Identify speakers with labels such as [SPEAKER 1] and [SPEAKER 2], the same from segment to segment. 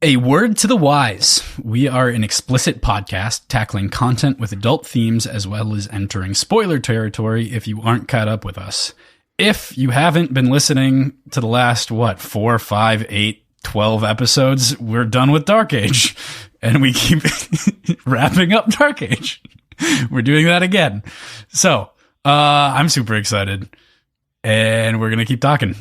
[SPEAKER 1] A word to the wise. We are an explicit podcast tackling content with adult themes as well as entering spoiler territory if you aren't caught up with us. If you haven't been listening to the last, 4, 5, 8, 12 episodes, we're done with Dark Age. And we keep wrapping up Dark Age. We're doing that again. So, I'm super excited. And we're going to keep talking.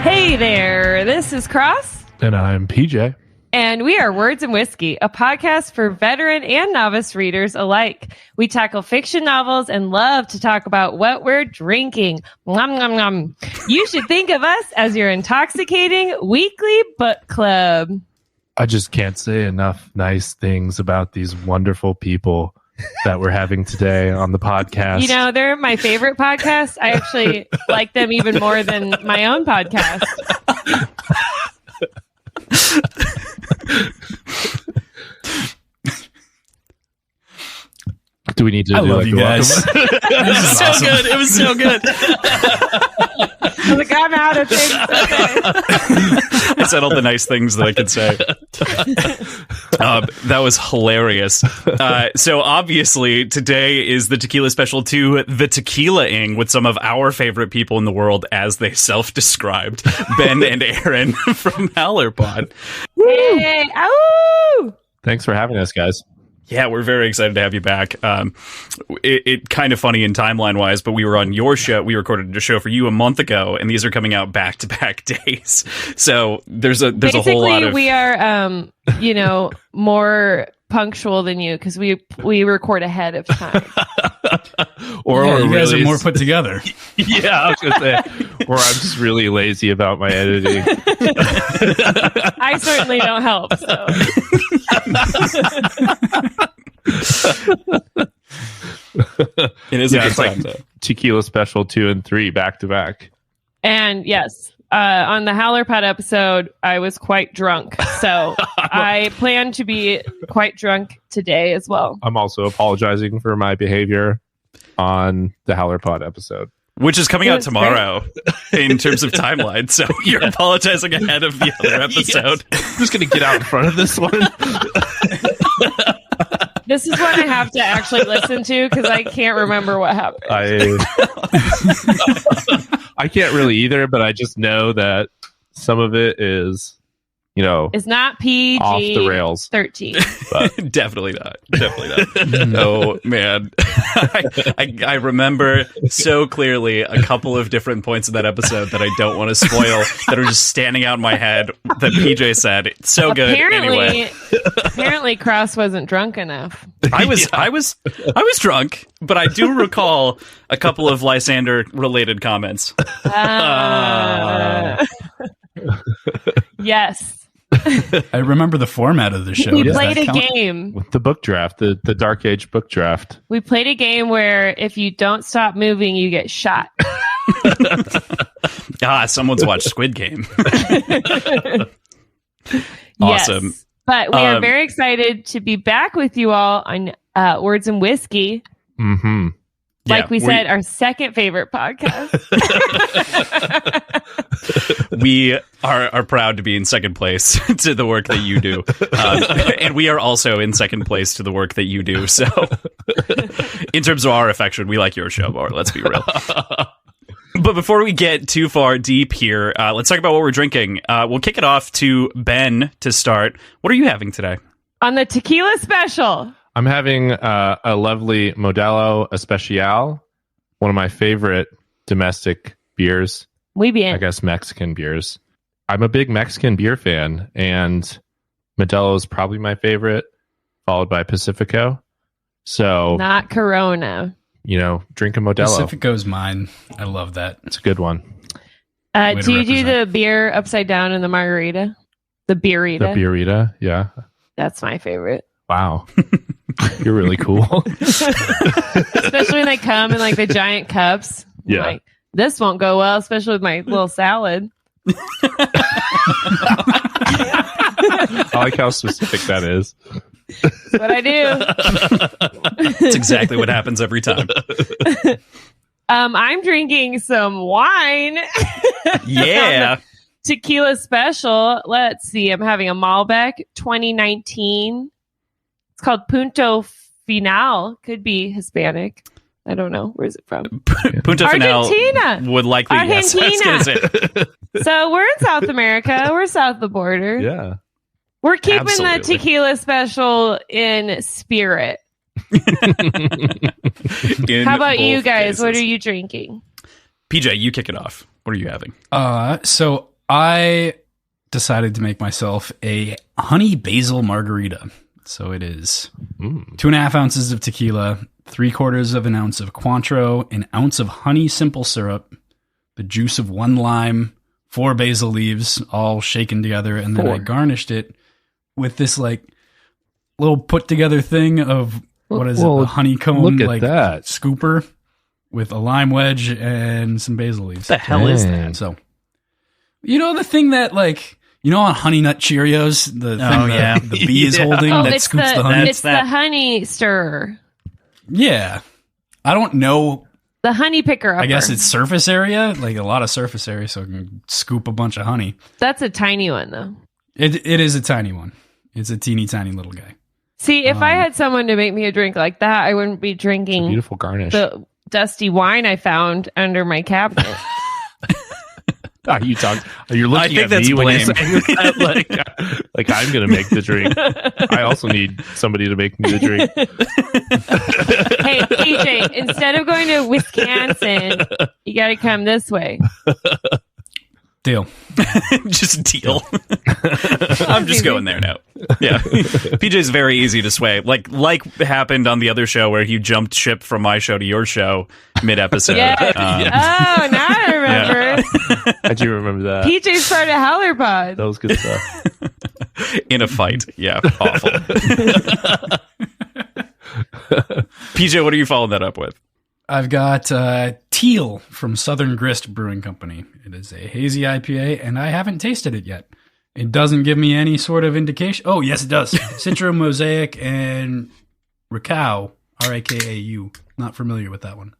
[SPEAKER 2] Hey there, this is Cross.
[SPEAKER 3] And I'm PJ.
[SPEAKER 2] And we are Words and Whiskey, a podcast for veteran and novice readers alike. We tackle fiction novels and love to talk about what we're drinking. Nom, nom, nom. You should think of us as your intoxicating weekly book club.
[SPEAKER 3] I just can't say enough nice things about these wonderful people that we're having today on the podcast.
[SPEAKER 2] You know, they're my favorite podcast. I actually like them even more than my own podcast.
[SPEAKER 3] Do we need to
[SPEAKER 1] I
[SPEAKER 3] do
[SPEAKER 1] love
[SPEAKER 3] like
[SPEAKER 1] you guys.
[SPEAKER 4] It was so good. It was so good.
[SPEAKER 2] I was like, I'm out of things. Okay.
[SPEAKER 4] I said all the nice things that I could say. That was hilarious. So obviously today is the Tequila special to the Tequilaing with some of our favorite people in the world as they self-described, Ben and Aaron from Howlerpod.
[SPEAKER 2] Hey, ow!
[SPEAKER 3] Thanks for having us, guys.
[SPEAKER 4] Yeah, we're very excited to have you back. It kind of funny in timeline wise, but we were on your show. We recorded a show for you a month ago, and these are coming out back to back days. So there's a whole lot of.
[SPEAKER 2] We are, more punctual than you because we record ahead of time.
[SPEAKER 3] Or
[SPEAKER 1] you guys
[SPEAKER 3] really
[SPEAKER 1] are more put together.
[SPEAKER 3] Yeah, I was gonna say. Or I'm just really lazy about my editing.
[SPEAKER 2] I certainly don't help. So.
[SPEAKER 4] It is a good
[SPEAKER 3] it's
[SPEAKER 4] time.
[SPEAKER 3] like Tequila Special 2 and 3 back to back.
[SPEAKER 2] And yes, on the Howlerpod episode, I was quite drunk. So I plan to be quite drunk today as well.
[SPEAKER 3] I'm also apologizing for my behavior on the Howlerpod episode.
[SPEAKER 4] Which is coming out tomorrow in terms of timeline. So you're apologizing ahead of the other episode.
[SPEAKER 3] Yes. I'm just going to get out in front of this one.
[SPEAKER 2] This is one I have to actually listen to because I can't remember what happened.
[SPEAKER 3] I can't really either, but I just know that some of it is,
[SPEAKER 2] it's not PG
[SPEAKER 3] off the rails.
[SPEAKER 2] 13.
[SPEAKER 3] But.
[SPEAKER 4] Definitely not. Oh man, I remember so clearly a couple of different points in that episode that I don't want to spoil that are just standing out in my head. That PJ said it's so good.
[SPEAKER 2] Apparently, Cross wasn't drunk enough.
[SPEAKER 4] I was drunk, but I do recall a couple of Lysander related comments.
[SPEAKER 2] Yes.
[SPEAKER 1] I remember the format of the show.
[SPEAKER 2] We played a game.
[SPEAKER 3] With the book draft, the Dark Age book draft.
[SPEAKER 2] We played a game where if you don't stop moving, you get shot.
[SPEAKER 4] Someone's watched Squid Game. Awesome.
[SPEAKER 2] Yes. But we are very excited to be back with you all on Words and Whiskey.
[SPEAKER 3] Mm-hmm.
[SPEAKER 2] Like we said, our second favorite podcast.
[SPEAKER 4] We are proud to be in second place to the work that you do. And we are also in second place to the work that you do. So in terms of our affection, we like your show more. Let's be real. But before we get too far deep here, let's talk about what we're drinking. We'll kick it off to Ben to start. What are you having today?
[SPEAKER 2] On the Tequila special.
[SPEAKER 3] I'm having a lovely Modelo Especial, one of my favorite domestic beers.
[SPEAKER 2] Muy bien.
[SPEAKER 3] I guess Mexican beers. I'm a big Mexican beer fan, and Modelo is probably my favorite, followed by Pacifico. So,
[SPEAKER 2] not Corona.
[SPEAKER 3] Drink a Modelo.
[SPEAKER 1] Pacifico's mine. I love that.
[SPEAKER 3] It's a good one.
[SPEAKER 2] Do you do the beer upside down in the margarita? The beerita?
[SPEAKER 3] The beerita, yeah.
[SPEAKER 2] That's my favorite.
[SPEAKER 3] Wow. You're really cool.
[SPEAKER 2] Especially when they come in like the giant cups.
[SPEAKER 3] Yeah.
[SPEAKER 2] Like, this won't go well, especially with my little salad.
[SPEAKER 3] I like how specific that is.
[SPEAKER 2] That's what I do.
[SPEAKER 4] That's exactly what happens every time.
[SPEAKER 2] I'm drinking some wine.
[SPEAKER 4] Yeah.
[SPEAKER 2] Tequila special. Let's see. I'm having a Malbec 2019. It's called Punto Final. Could be Hispanic. I don't know. Where's it from?
[SPEAKER 4] Punto Final
[SPEAKER 2] Argentina.
[SPEAKER 4] would likely. Yes, I was gonna say.
[SPEAKER 2] So we're in South America. We're south of the border.
[SPEAKER 3] Yeah.
[SPEAKER 2] We're keeping
[SPEAKER 4] Absolutely.
[SPEAKER 2] the tequila special in spirit. How about you guys?
[SPEAKER 4] Cases.
[SPEAKER 2] What are you drinking?
[SPEAKER 4] PJ, you kick it off. What are you having?
[SPEAKER 1] So I decided to make myself a honey basil margarita. So it is 2.5 ounces of tequila, 3/4 of an ounce of Cointreau, an ounce of honey simple syrup, the juice of 1 lime, 4 basil leaves, all shaken together, and then I garnished it with this like little put together thing of what is it? A honeycomb
[SPEAKER 3] look at
[SPEAKER 1] like
[SPEAKER 3] that.
[SPEAKER 1] scooper with a lime wedge and some basil leaves.
[SPEAKER 4] What the hell is that?
[SPEAKER 1] So, you know the thing that like, you know on Honey Nut Cheerios, the thing
[SPEAKER 4] yeah.
[SPEAKER 1] the bee is holding that
[SPEAKER 2] it's
[SPEAKER 1] scoops the honey?
[SPEAKER 2] It's the honey stirrer.
[SPEAKER 1] Yeah. I don't know.
[SPEAKER 2] The honey picker upper.
[SPEAKER 1] I guess it's surface area, like a lot of surface area, so I can scoop a bunch of honey.
[SPEAKER 2] That's a tiny one, though.
[SPEAKER 1] It is a tiny one. It's a teeny tiny little guy.
[SPEAKER 2] See, if I had someone to make me a drink like that, I wouldn't be drinking
[SPEAKER 3] Beautiful garnish.
[SPEAKER 2] the dusty wine I found under my cabinet.
[SPEAKER 3] Are you talking? You're looking
[SPEAKER 4] I think
[SPEAKER 3] at
[SPEAKER 4] that's
[SPEAKER 3] me when you're
[SPEAKER 4] blame.
[SPEAKER 3] saying that, like I'm going to make the drink. I also need somebody to make me the drink.
[SPEAKER 2] Hey, PJ, instead of going to Wisconsin, you got to come this way.
[SPEAKER 1] Deal.
[SPEAKER 4] Just deal. I'm just going there now. Yeah. PJ's very easy to sway. Like happened on the other show where you jumped ship from my show to your show mid-episode.
[SPEAKER 2] Yeah. Oh, now I remember.
[SPEAKER 3] I do remember that.
[SPEAKER 2] PJ's part of Howlerpod.
[SPEAKER 3] That was good stuff.
[SPEAKER 4] In a fight. Yeah. Awful. PJ, what are you following that up with?
[SPEAKER 1] I've got Teal from Southern Grist Brewing Company. It is a hazy IPA, and I haven't tasted it yet. It doesn't give me any sort of indication. Oh, yes, it does. Citro, Mosaic, and Rakau. Rakau. Not familiar with that one.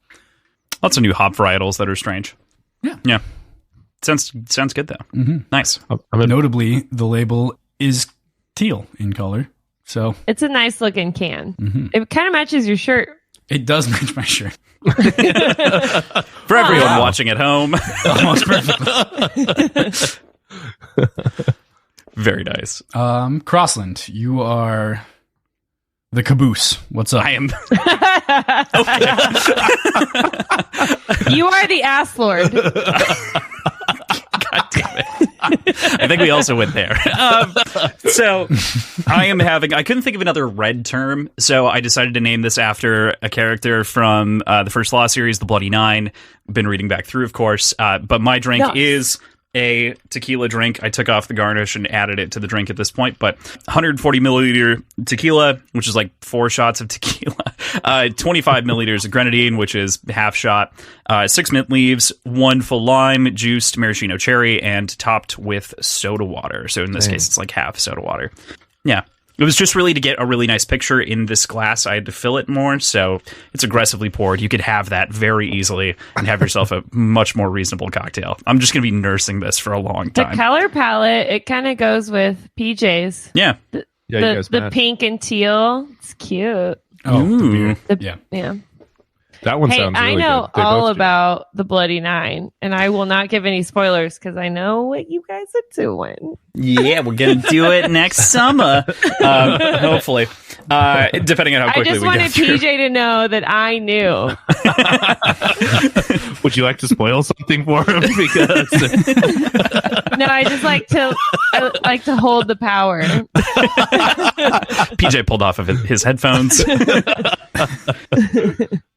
[SPEAKER 4] Lots of new hop varietals that are strange.
[SPEAKER 1] Yeah.
[SPEAKER 4] Yeah. Sounds good, though.
[SPEAKER 1] Mm-hmm.
[SPEAKER 4] Nice.
[SPEAKER 1] Notably, the label is teal in color. So
[SPEAKER 2] It's a nice looking can.
[SPEAKER 1] Mhm.
[SPEAKER 2] It kind of matches your shirt.
[SPEAKER 1] it does match my shirt.
[SPEAKER 4] For everyone watching at home.
[SPEAKER 1] Almost perfectly.
[SPEAKER 4] Very nice.
[SPEAKER 1] Crossland, you are the caboose. What's up?
[SPEAKER 4] I am.
[SPEAKER 2] You are the ass lord.
[SPEAKER 4] God damn it. I think we also went there. So I couldn't think of another red term, so I decided to name this after a character from the first Law series, the Bloody Nine. Been reading back through, of course. But my drink is a tequila drink. I took off the garnish and added it to the drink at this point, but 140 milliliter tequila, which is like 4 shots of tequila, 25 milliliters of grenadine, which is half shot, 6 mint leaves, 1 full lime, juiced maraschino cherry, and topped with soda water. So in this case, it's like half soda water. Yeah. It was just really to get a really nice picture in this glass. I had to fill it more, so it's aggressively poured. You could have that very easily and have yourself a much more reasonable cocktail. I'm just going to be nursing this for a long
[SPEAKER 2] The
[SPEAKER 4] time.
[SPEAKER 2] color palette, it kind of goes with PJ's.
[SPEAKER 4] Yeah.
[SPEAKER 3] Yeah, you guys
[SPEAKER 2] The
[SPEAKER 3] match.
[SPEAKER 2] pink and teal. It's cute.
[SPEAKER 1] Oh,
[SPEAKER 4] Ooh.
[SPEAKER 1] the beer.
[SPEAKER 2] Yeah.
[SPEAKER 3] That one
[SPEAKER 2] Hey,
[SPEAKER 3] sounds
[SPEAKER 2] I
[SPEAKER 3] really
[SPEAKER 2] know
[SPEAKER 3] good. They
[SPEAKER 2] all
[SPEAKER 3] both do.
[SPEAKER 2] about the Bloody Nine, and I will not give any spoilers because I know what you guys are doing.
[SPEAKER 4] Yeah, we're going to do it next summer. Hopefully. Depending on how
[SPEAKER 2] I
[SPEAKER 4] quickly
[SPEAKER 2] just
[SPEAKER 4] we
[SPEAKER 2] wanted
[SPEAKER 4] get through.
[SPEAKER 2] PJ to know that I knew.
[SPEAKER 3] Would you like to spoil something for him? Because
[SPEAKER 2] No, I just like to hold the power.
[SPEAKER 4] PJ pulled off of his headphones.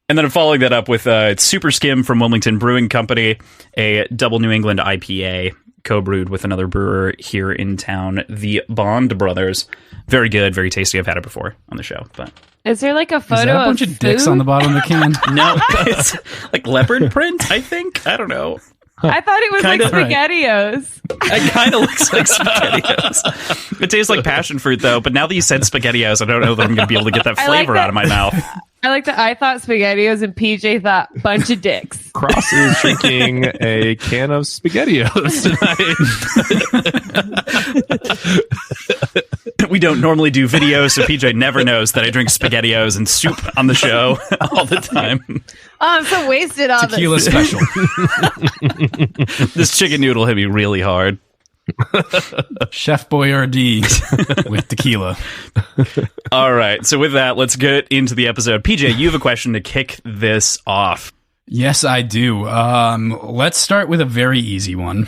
[SPEAKER 4] And then following that up with Super Skim from Wilmington Brewing Company, a double New England IPA co-brewed with another brewer here in town, the Bond Brothers. Very good, very tasty. I've had it before on the show, but
[SPEAKER 2] Is there like a
[SPEAKER 1] Is
[SPEAKER 2] photo
[SPEAKER 1] that a bunch of dicks
[SPEAKER 2] food?
[SPEAKER 1] on the bottom of the can?
[SPEAKER 4] no, it's like leopard print, I think. I don't know.
[SPEAKER 2] I thought it was
[SPEAKER 4] Kinda,
[SPEAKER 2] like SpaghettiOs.
[SPEAKER 4] It kind of looks like SpaghettiOs. It tastes like passion fruit, though. But now that you said SpaghettiOs, I don't know that I'm going to be able to get that flavor out of my mouth.
[SPEAKER 2] I like that. I thought SpaghettiOs and PJ thought bunch of dicks.
[SPEAKER 3] Cross is drinking a can of SpaghettiOs tonight.
[SPEAKER 4] We don't normally do videos, so PJ never knows that I drink SpaghettiOs and soup on the show all the time.
[SPEAKER 2] Oh, I'm so wasted on
[SPEAKER 1] Tequila
[SPEAKER 2] this.
[SPEAKER 1] special.
[SPEAKER 4] This chicken noodle hit me really hard.
[SPEAKER 1] Chef Boyardee with tequila.
[SPEAKER 4] All right, so with that, let's get into the episode. PJ, you have a question to kick this off.
[SPEAKER 1] Yes, I do. Let's start with a very easy one.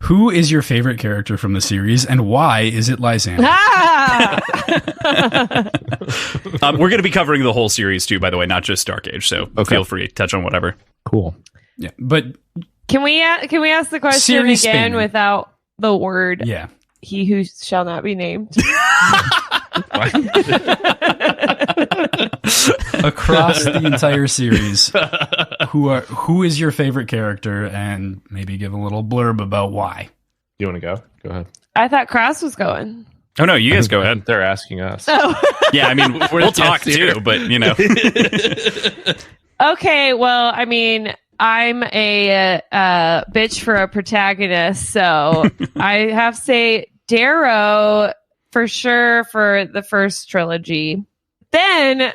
[SPEAKER 1] Who is your favorite character from the series, and why is it Lysander?
[SPEAKER 2] Ah!
[SPEAKER 4] We're going to be covering the whole series, too, by the way, not just Dark Age, so feel free to touch on whatever.
[SPEAKER 3] Cool.
[SPEAKER 1] Yeah, but
[SPEAKER 2] Can we ask the question
[SPEAKER 1] Series
[SPEAKER 2] again
[SPEAKER 1] spanning.
[SPEAKER 2] without the word
[SPEAKER 1] yeah.
[SPEAKER 2] "he who shall not be named"?
[SPEAKER 1] Across the entire series, who is your favorite character, and maybe give a little blurb about why.
[SPEAKER 3] You want to go? Go ahead.
[SPEAKER 2] I thought Cross was going.
[SPEAKER 4] Oh, no, you guys go ahead.
[SPEAKER 3] They're asking us.
[SPEAKER 2] Oh.
[SPEAKER 4] Yeah, I mean, we'll talk, too, but, you know.
[SPEAKER 2] Okay, well, I mean, I'm a bitch for a protagonist, so I have to say Darrow for sure for the first trilogy. Then,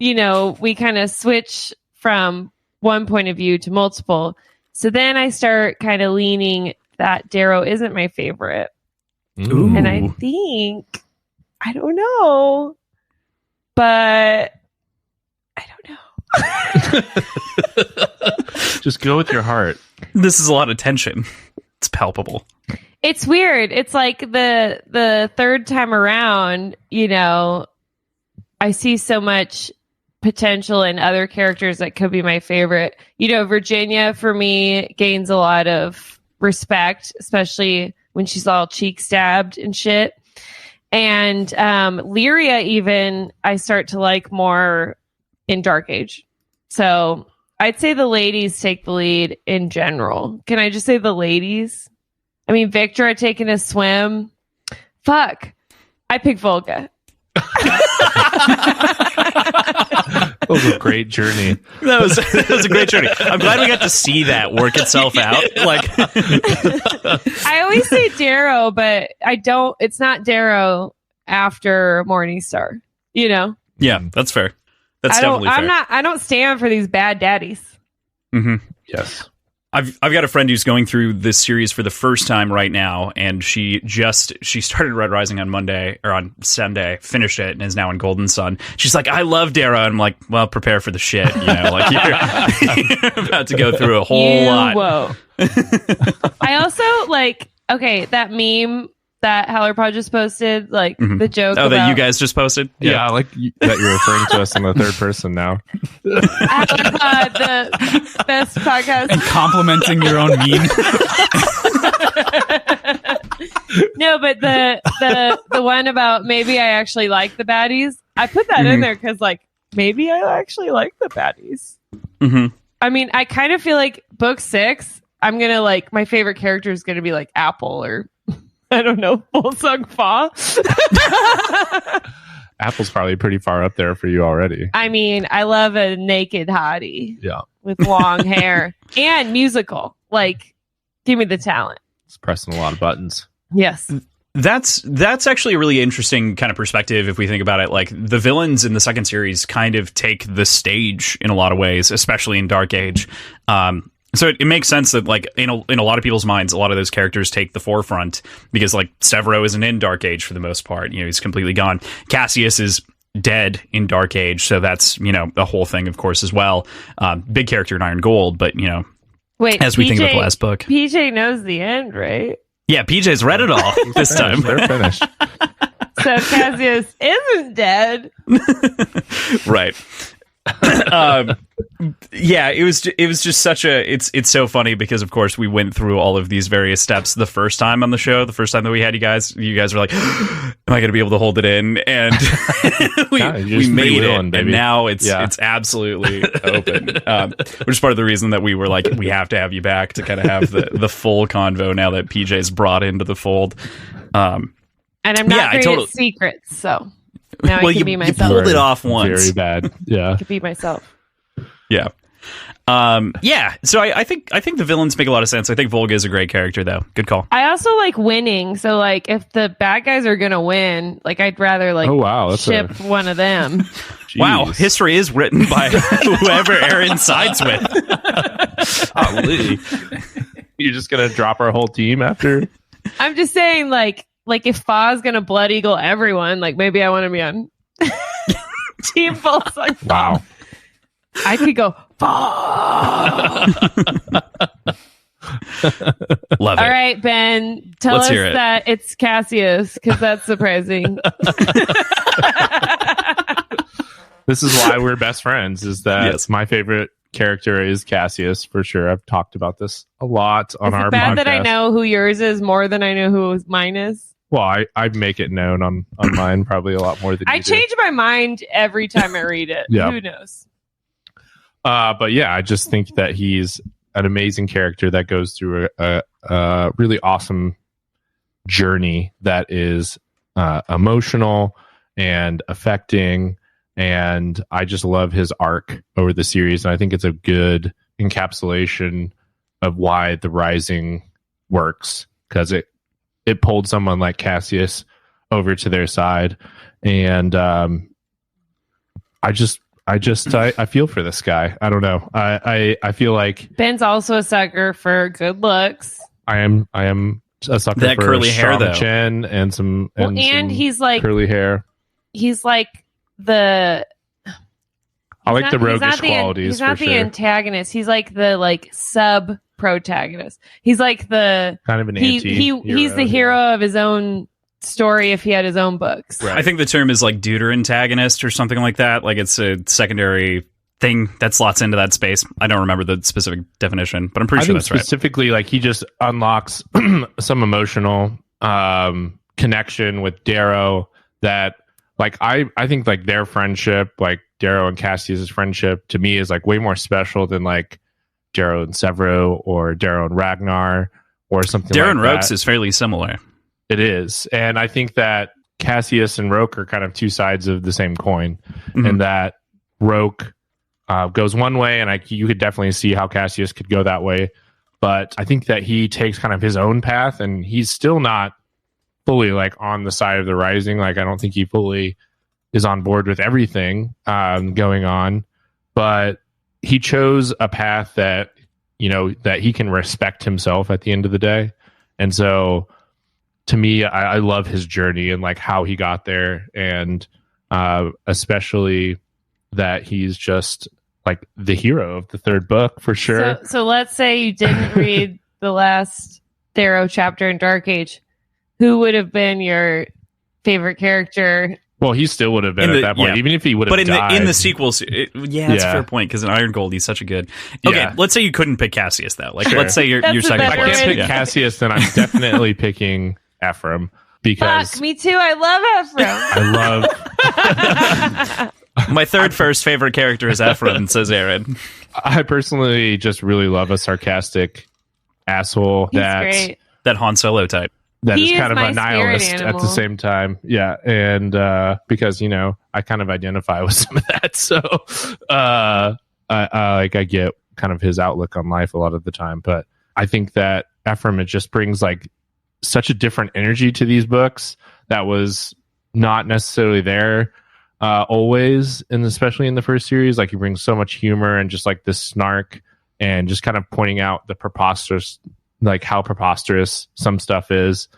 [SPEAKER 2] you know, we kind of switch from one point of view to multiple. So then I start kind of leaning that Darrow isn't my favorite.
[SPEAKER 3] Ooh.
[SPEAKER 2] And I think, I don't know, but I don't know.
[SPEAKER 3] Just go with your heart.
[SPEAKER 4] This is a lot of tension. It's palpable.
[SPEAKER 2] It's weird. It's like the third time around, you know, I see so much potential in other characters that could be my favorite. You know, Virginia for me gains a lot of respect, especially when she's all cheek stabbed and shit. And Lyria even I start to like more in Dark Age. So I'd say the ladies take the lead in general. Can I just say the ladies? I mean, Victor had taken a swim. Fuck. I pick Volga.
[SPEAKER 3] That was a great journey.
[SPEAKER 4] That was a great journey. I'm glad we got to see that work itself out. Like,
[SPEAKER 2] I always say Darrow, but I don't. It's not Darrow after Morningstar. You know.
[SPEAKER 4] yeah, that's fair. That's definitely fair.
[SPEAKER 2] I don't stand for these bad daddies.
[SPEAKER 4] Mm-hmm.
[SPEAKER 3] Yes.
[SPEAKER 4] I've got a friend who's going through this series for the first time right now, and she started Red Rising on Monday or on Sunday, finished it, and is now in Golden Sun. She's like, I love Darrow. And I'm like, well, prepare for the shit, you know, like you're about to go through a whole lot.
[SPEAKER 2] Whoa. I also like that meme that Howlerpod just posted, like the joke.
[SPEAKER 4] Oh,
[SPEAKER 2] about,
[SPEAKER 4] that you guys just posted?
[SPEAKER 3] Yeah, I like that you're referring to us in the third person now.
[SPEAKER 2] Howlerpod, the best podcast.
[SPEAKER 1] And complimenting your own meme.
[SPEAKER 2] No, but the one about maybe I actually like the baddies. I put that in there because like maybe I actually like the baddies.
[SPEAKER 4] Mm-hmm.
[SPEAKER 2] I mean, I kind of feel like book 6. I'm gonna like my favorite character is gonna be like Apple or I don't know, Volsung Fa.
[SPEAKER 3] Apple's probably pretty far up there for you already.
[SPEAKER 2] I mean, I love a naked hottie.
[SPEAKER 3] Yeah.
[SPEAKER 2] With long hair and musical. Like, give me the talent.
[SPEAKER 3] It's pressing a lot of buttons.
[SPEAKER 2] Yes.
[SPEAKER 4] That's actually a really interesting kind of perspective if we think about it. Like, the villains in the second series kind of take the stage in a lot of ways, especially in Dark Age. So it makes sense that, like, in a lot of people's minds, a lot of those characters take the forefront because, like, Severo isn't in Dark Age for the most part. You know, he's completely gone. Cassius is dead in Dark Age, so that's, you know, a whole thing, of course, as well. Big character in Iron Gold, but, you know,
[SPEAKER 2] wait,
[SPEAKER 4] as we think about the last book.
[SPEAKER 2] PJ knows the end, right?
[SPEAKER 4] Yeah, PJ's read it all this time.
[SPEAKER 3] They're finished.
[SPEAKER 2] So Cassius isn't dead.
[SPEAKER 4] Right. Yeah, it was just such a it's so funny because of course we went through all of these various steps the first time on the show, the first time that we had you guys were like, am I going to be able to hold it in? And we made it, and now it's absolutely open, which is part of the reason that we were like, we have to have you back to kind of have the full convo now that PJ's brought into the fold.
[SPEAKER 2] And I'm not great at secrets, so now I can be myself.
[SPEAKER 4] You pulled it off once.
[SPEAKER 3] Very bad. Yeah.
[SPEAKER 2] I can be myself.
[SPEAKER 4] Yeah. So I think the villains make a lot of sense. I think Volga is a great character, though. Good call.
[SPEAKER 2] I also like winning. So, like, if the bad guys are going to win, like, I'd rather, like, ship one of them.
[SPEAKER 4] Wow. History is written by whoever Aaron sides with.
[SPEAKER 3] You're just going to drop our whole team after?
[SPEAKER 2] I'm just saying, like if Fa's going to Blood Eagle everyone, like, maybe I want to be on Team Full Cycle.
[SPEAKER 3] Wow.
[SPEAKER 2] I could go,
[SPEAKER 4] Love it.
[SPEAKER 2] All right, Ben, tell us that it's Cassius, because that's surprising.
[SPEAKER 3] This is why we're best friends, is that my favorite character is Cassius, for sure. I've talked about this a lot on our podcast. Is it bad that
[SPEAKER 2] I know who yours is more than I know who mine is?
[SPEAKER 3] Well, I make it known on mine probably a lot more than you do.
[SPEAKER 2] change my mind every time I read it. Yeah. Who knows?
[SPEAKER 3] But yeah, I just think that he's an amazing character that goes through a really awesome journey that is emotional and affecting. And I just love his arc over the series. And I think it's a good encapsulation of why The Rising works, because it pulled someone like Cassius over to their side. And I feel for this guy. I don't know. I feel like
[SPEAKER 2] Ben's also a sucker for good looks.
[SPEAKER 3] I am a sucker
[SPEAKER 4] that
[SPEAKER 3] for
[SPEAKER 4] curly hair, though,
[SPEAKER 3] chin and some
[SPEAKER 2] he's like
[SPEAKER 3] curly hair.
[SPEAKER 2] He's like I
[SPEAKER 3] like the roguish qualities.
[SPEAKER 2] He's not the antagonist. He's like the sub protagonist. He's like the
[SPEAKER 3] kind of an anti-hero.
[SPEAKER 2] He's the hero of his own story if he had his own books.
[SPEAKER 4] Right. I think the term is like deuter antagonist or something like that. Like it's a secondary thing that slots into that space. I don't remember the specific definition, but I'm pretty sure that's right.
[SPEAKER 3] Specifically, like he just unlocks some emotional connection with Darrow that, like, I think like their friendship, like Darrow and Cassius's friendship, to me is like way more special than like Darrow and Severo or Darrow and Ragnar or something
[SPEAKER 4] Darrow
[SPEAKER 3] like
[SPEAKER 4] and
[SPEAKER 3] that.
[SPEAKER 4] Roke's is fairly similar.
[SPEAKER 3] It is. And I think that Cassius and Roke are kind of two sides of the same coin, and that Roke goes one way, and you could definitely see how Cassius could go that way. But I think that he takes kind of his own path, and he's still not fully like on the side of the Rising. Like, I don't think he fully is on board with everything going on, but he chose a path that, you know, that he can respect himself at the end of the day. And so to me, I love his journey and like how he got there, and especially that he's just like the hero of the third book for sure.
[SPEAKER 2] So let's say you didn't read the last Darrow chapter in Dark Age. Who would have been your favorite character?
[SPEAKER 3] Well, he still would have been at that point, even if he would have died.
[SPEAKER 4] But in the sequels, that's a fair point, because in Iron Gold, he's such a good... Okay, let's say you couldn't pick Cassius, though. Like, let's say you're second place.
[SPEAKER 3] If I can't pick Cassius, then I'm definitely picking Ephraim, because...
[SPEAKER 2] Fuck, me too. I love
[SPEAKER 3] I love...
[SPEAKER 4] My first favorite character is Ephraim, says Aaron.
[SPEAKER 3] I personally just really love a sarcastic asshole that
[SPEAKER 4] Han Solo type.
[SPEAKER 3] That is kind of a nihilist at the same time. Yeah. And because, you know, I kind of identify with some of that. So I get kind of his outlook on life a lot of the time. But I think that Ephraim, it just brings like such a different energy to these books that was not necessarily there always, and especially in the first series. Like, he brings so much humor and just like this snark and just kind of pointing out the preposterous, like how preposterous some stuff is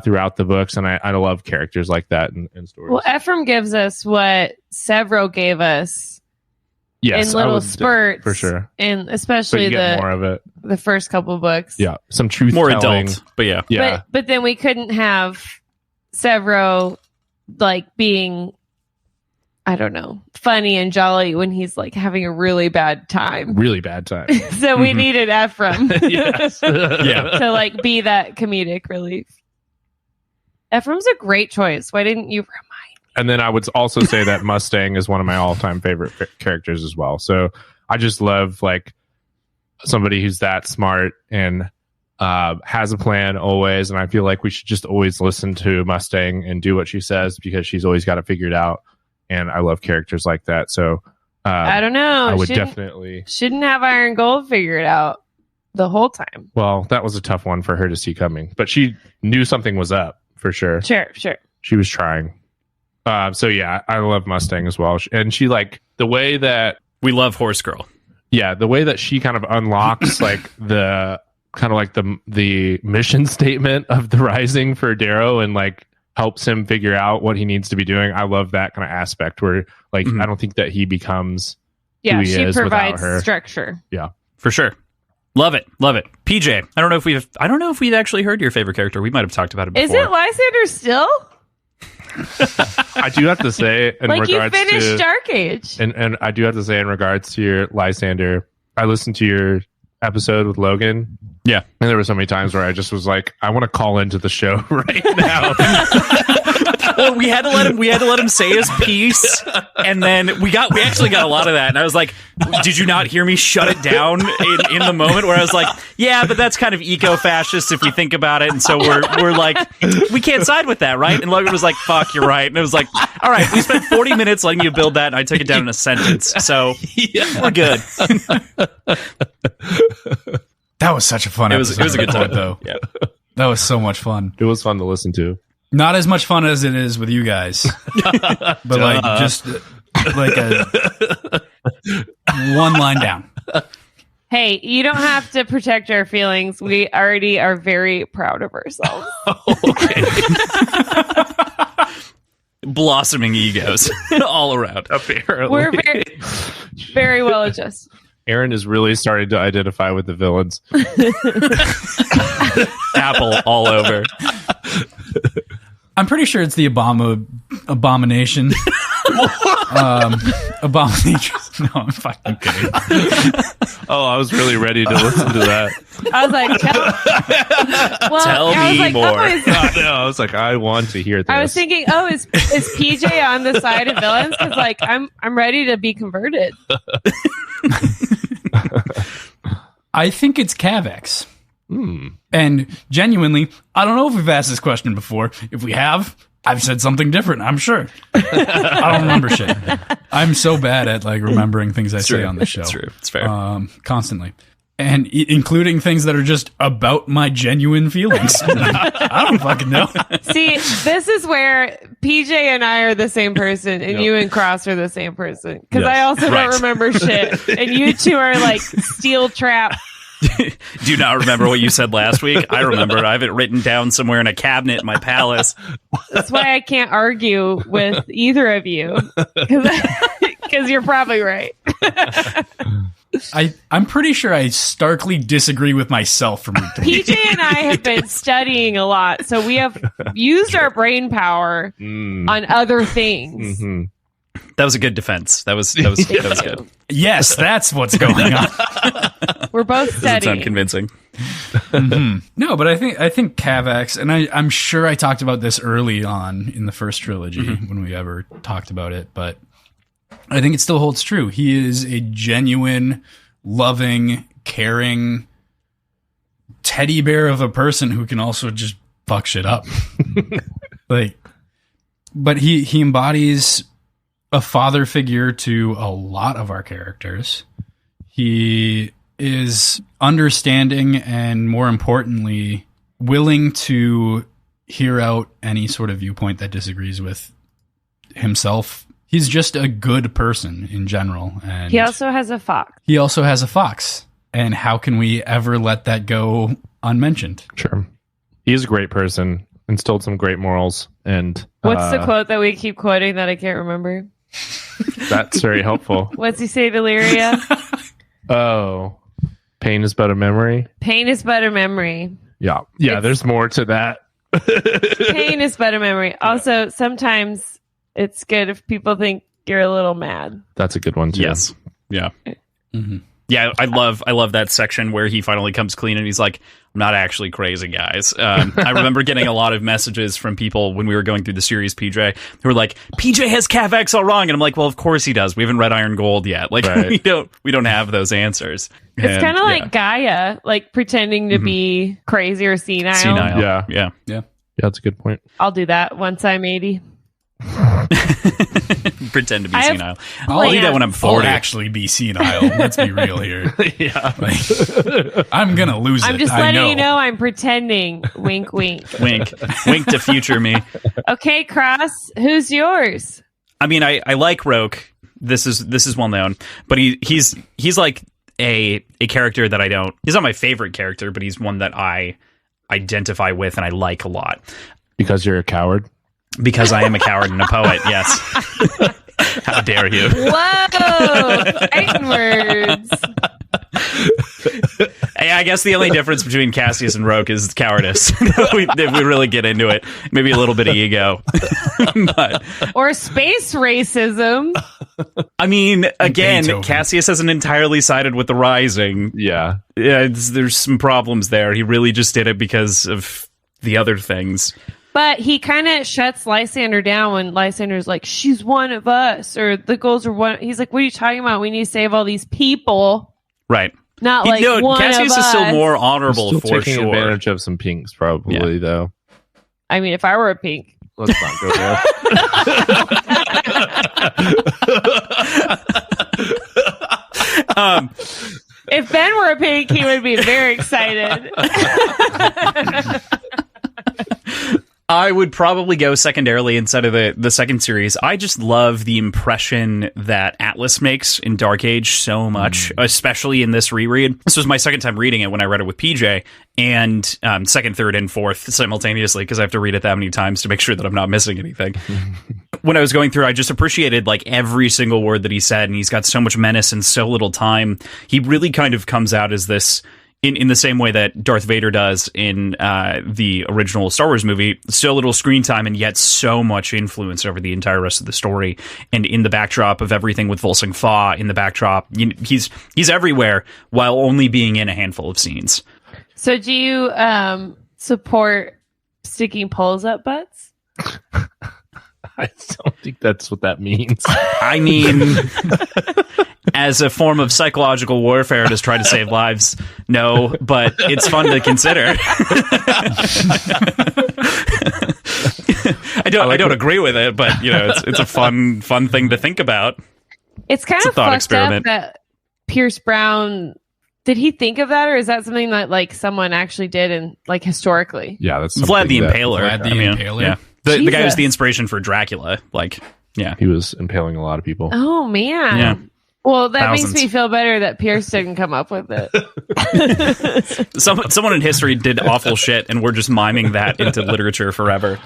[SPEAKER 3] throughout the books. And I love characters like that in stories.
[SPEAKER 2] Well, Ephraim gives us what Severo gave us in little spurts.
[SPEAKER 3] For sure.
[SPEAKER 2] And especially
[SPEAKER 3] more of it.
[SPEAKER 2] The first couple books.
[SPEAKER 3] Yeah. Some truth
[SPEAKER 4] more
[SPEAKER 3] telling.
[SPEAKER 4] Adult, but yeah.
[SPEAKER 2] But then we couldn't have Severo like being I don't know, funny and jolly when he's like having a really bad time.
[SPEAKER 3] Really bad time.
[SPEAKER 2] So we needed Ephraim
[SPEAKER 3] Yes. Yeah.
[SPEAKER 2] to like be that comedic relief. Ephraim's a great choice. Why didn't you remind me?
[SPEAKER 3] And then I would also say that Mustang is one of my all-time favorite characters as well. So I just love like somebody who's that smart and has a plan always. And I feel like we should just always listen to Mustang and do what she says because she's always got it figured out. And I love characters like that. So
[SPEAKER 2] I don't know.
[SPEAKER 3] I would definitely
[SPEAKER 2] shouldn't have Iron Gold figured out the whole time.
[SPEAKER 3] Well, that was a tough one for her to see coming, but she knew something was up for sure.
[SPEAKER 2] Sure.
[SPEAKER 3] She was trying. So yeah, I love Mustang as well. And she like the way that
[SPEAKER 4] we love Horse Girl.
[SPEAKER 3] Yeah, the way that she kind of unlocks like the kind of like the mission statement of the Rising for Darrow and like helps him figure out what he needs to be doing. I love that kind of aspect where like I don't think that he becomes who he
[SPEAKER 2] she
[SPEAKER 3] is
[SPEAKER 2] provides
[SPEAKER 3] without her.
[SPEAKER 2] structure.
[SPEAKER 3] Yeah.
[SPEAKER 4] For sure. Love it. PJ, I don't know if we've actually heard your favorite character. We might have talked about it before.
[SPEAKER 2] Is it Lysander still?
[SPEAKER 3] I do have to say in
[SPEAKER 2] like
[SPEAKER 3] regards
[SPEAKER 2] you finished
[SPEAKER 3] to
[SPEAKER 2] Dark Age.
[SPEAKER 3] and I do have to say in regards to your Lysander, I listened to your episode with Logan.
[SPEAKER 4] Yeah.
[SPEAKER 3] And there were so many times where I just was like, I want to call into the show right now.
[SPEAKER 4] Well, we had to let him say his piece, and then we actually got a lot of that. And I was like, "Did you not hear me shut it down in the moment?" Where I was like, "Yeah, but that's kind of eco-fascist if we think about it." And so we're like, "We can't side with that, right?" And Logan was like, "Fuck, you're right." And it was like, "All right, we spent 40 minutes letting you build that, and I took it down in a sentence, so we're good."
[SPEAKER 1] That was such a fun episode.
[SPEAKER 4] It was a good time,
[SPEAKER 1] though.
[SPEAKER 4] Yeah.
[SPEAKER 1] That was so much fun.
[SPEAKER 3] It was fun to listen to.
[SPEAKER 1] Not as much fun as it is with you guys, but like just like a one line down.
[SPEAKER 2] Hey, you don't have to protect our feelings. We already are very proud of ourselves.
[SPEAKER 3] Okay.
[SPEAKER 4] Blossoming egos all around.
[SPEAKER 3] Apparently.
[SPEAKER 2] We're very, very well adjusted.
[SPEAKER 3] Aaron is really starting to identify with the villains.
[SPEAKER 4] Apple all over.
[SPEAKER 1] I'm pretty sure it's the abomination. Abomination. No, I'm fucking kidding.
[SPEAKER 3] Oh, I was really ready to listen to that.
[SPEAKER 2] I was like,
[SPEAKER 4] Tell me more.
[SPEAKER 3] I was like, I want to hear this.
[SPEAKER 2] I was thinking, is PJ on the side of villains? Because like I'm ready to be converted.
[SPEAKER 1] I think it's Cavex. And genuinely, I don't know if we've asked this question before. If we have, I've said something different, I'm sure. I don't remember shit. I'm so bad at like remembering things I say on the show.
[SPEAKER 4] It's true. It's fair.
[SPEAKER 1] Constantly. And including things that are just about my genuine feelings. I don't fucking know.
[SPEAKER 2] See, this is where PJ and I are the same person, and you and Cross are the same person. Because I also don't remember shit. And you two are like steel trap.
[SPEAKER 4] Do you not remember what you said last week? I remember. I have it written down somewhere in a cabinet in my palace.
[SPEAKER 2] That's why I can't argue with either of you. Because you're probably right.
[SPEAKER 1] I'm pretty sure I starkly disagree with myself from week to week.
[SPEAKER 2] PJ and I have been studying a lot, so we have used our brain power on other things.
[SPEAKER 3] Mm-hmm.
[SPEAKER 4] That was a good defense. That was good.
[SPEAKER 1] Yes, that's what's going on.
[SPEAKER 2] We're both
[SPEAKER 4] Doesn't
[SPEAKER 2] studying.
[SPEAKER 4] sound convincing.
[SPEAKER 1] No, but I think Cavex, and I'm sure I talked about this early on in the first trilogy when we ever talked about it, but I think it still holds true. He is a genuine, loving, caring teddy bear of a person who can also just fuck shit up. But he embodies a father figure to a lot of our characters. He is understanding and, more importantly, willing to hear out any sort of viewpoint that disagrees with himself. He's just a good person in general. And
[SPEAKER 2] he also has a fox. And how can we ever let that go unmentioned?
[SPEAKER 3] Sure. He's a great person, instilled some great morals. And
[SPEAKER 2] what's the quote that we keep quoting that I can't remember?
[SPEAKER 3] That's very helpful.
[SPEAKER 2] What's he say to Lyria?
[SPEAKER 3] Oh, pain is but a memory.
[SPEAKER 2] Pain is but a memory.
[SPEAKER 3] Yeah. There's more to that.
[SPEAKER 2] Pain is but a memory. Also, sometimes it's good if people think you're a little mad.
[SPEAKER 3] That's a good one too.
[SPEAKER 4] Yes. Yeah. Mm-hmm. Yeah, I love that section where he finally comes clean and he's like, I'm not actually crazy, guys. I remember getting a lot of messages from people when we were going through the series, PJ, who were like, PJ has CAV-X all wrong. And I'm like, well, of course he does. We haven't read Iron Gold yet. Like, we don't have those answers.
[SPEAKER 2] It's kind of like Gaia, like pretending to be crazy or senile.
[SPEAKER 3] Yeah, that's a good point.
[SPEAKER 2] I'll do that once I'm 80.
[SPEAKER 4] Pretend to be senile.
[SPEAKER 1] I'll
[SPEAKER 4] do that when I'm 40.
[SPEAKER 1] I'll actually be senile. Let's be real here.
[SPEAKER 3] Yeah.
[SPEAKER 1] Like, I'm going to lose it.
[SPEAKER 2] I'm just letting you know I'm pretending. Wink, wink.
[SPEAKER 4] Wink. Wink to future me.
[SPEAKER 2] Okay, Cross, who's yours?
[SPEAKER 4] I mean, I like Roke. This is well known, but he's like a character that I don't. He's not my favorite character, but he's one that I identify with and I like a lot.
[SPEAKER 3] Because you're a coward?
[SPEAKER 4] Because I am a coward and a poet, yes. How dare you?
[SPEAKER 2] Whoa! Fighting words.
[SPEAKER 4] Hey, I guess the only difference between Cassius and Roke is cowardice. If we really get into it, maybe a little bit of ego.
[SPEAKER 2] Or space racism.
[SPEAKER 4] I mean, again, Cassius hasn't entirely sided with the Rising.
[SPEAKER 3] Yeah.
[SPEAKER 4] There's some problems there. He really just did it because of the other things.
[SPEAKER 2] But he kind of shuts Lysander down when Lysander's like, she's one of us, or the goals are one. He's like, what are you talking about? We need to save all these people.
[SPEAKER 4] Right.
[SPEAKER 2] Not like one
[SPEAKER 4] Cassius
[SPEAKER 2] of us.
[SPEAKER 4] is still more honorable
[SPEAKER 3] still
[SPEAKER 4] for
[SPEAKER 3] taking
[SPEAKER 4] sure.
[SPEAKER 3] advantage of some pinks, probably, though.
[SPEAKER 2] I mean, if I were a pink.
[SPEAKER 3] Let's not go there.
[SPEAKER 2] If Ben were a pink, he would be very excited.
[SPEAKER 4] I would probably go secondarily instead of the second series. I just love the impression that Atlas makes in Dark Age so much, especially in this reread. This was my second time reading it when I read it with PJ, and second, third, and fourth simultaneously because I have to read it that many times to make sure that I'm not missing anything. When I was going through, I just appreciated like every single word that he said, and he's got so much menace and so little time. He really kind of comes out as this... In the same way that Darth Vader does in the original Star Wars movie, so little screen time and yet so much influence over the entire rest of the story. And in the backdrop of everything with Volsung Fa, in the backdrop, he's everywhere while only being in a handful of scenes.
[SPEAKER 2] So do you support sticking poles up butts?
[SPEAKER 3] I don't think that's what that means.
[SPEAKER 4] I mean... As a form of psychological warfare to try to save lives, no, but it's fun to consider. I don't agree with it, but you know, it's a fun thing to think about.
[SPEAKER 2] It's kind of fucked up that Pierce Brown, did he think of that, or is that something that like someone actually did and like historically?
[SPEAKER 3] Yeah, that's
[SPEAKER 4] Vlad the Impaler.
[SPEAKER 1] Vlad the Impaler.
[SPEAKER 4] Yeah. The guy who's the inspiration for Dracula. Like, yeah,
[SPEAKER 3] he was impaling a lot of people.
[SPEAKER 2] Oh man.
[SPEAKER 4] Yeah.
[SPEAKER 2] Well, that
[SPEAKER 4] Thousands.
[SPEAKER 2] makes me feel better that Pierce didn't come up with it.
[SPEAKER 4] Someone in history did awful shit, and we're just miming that into literature forever.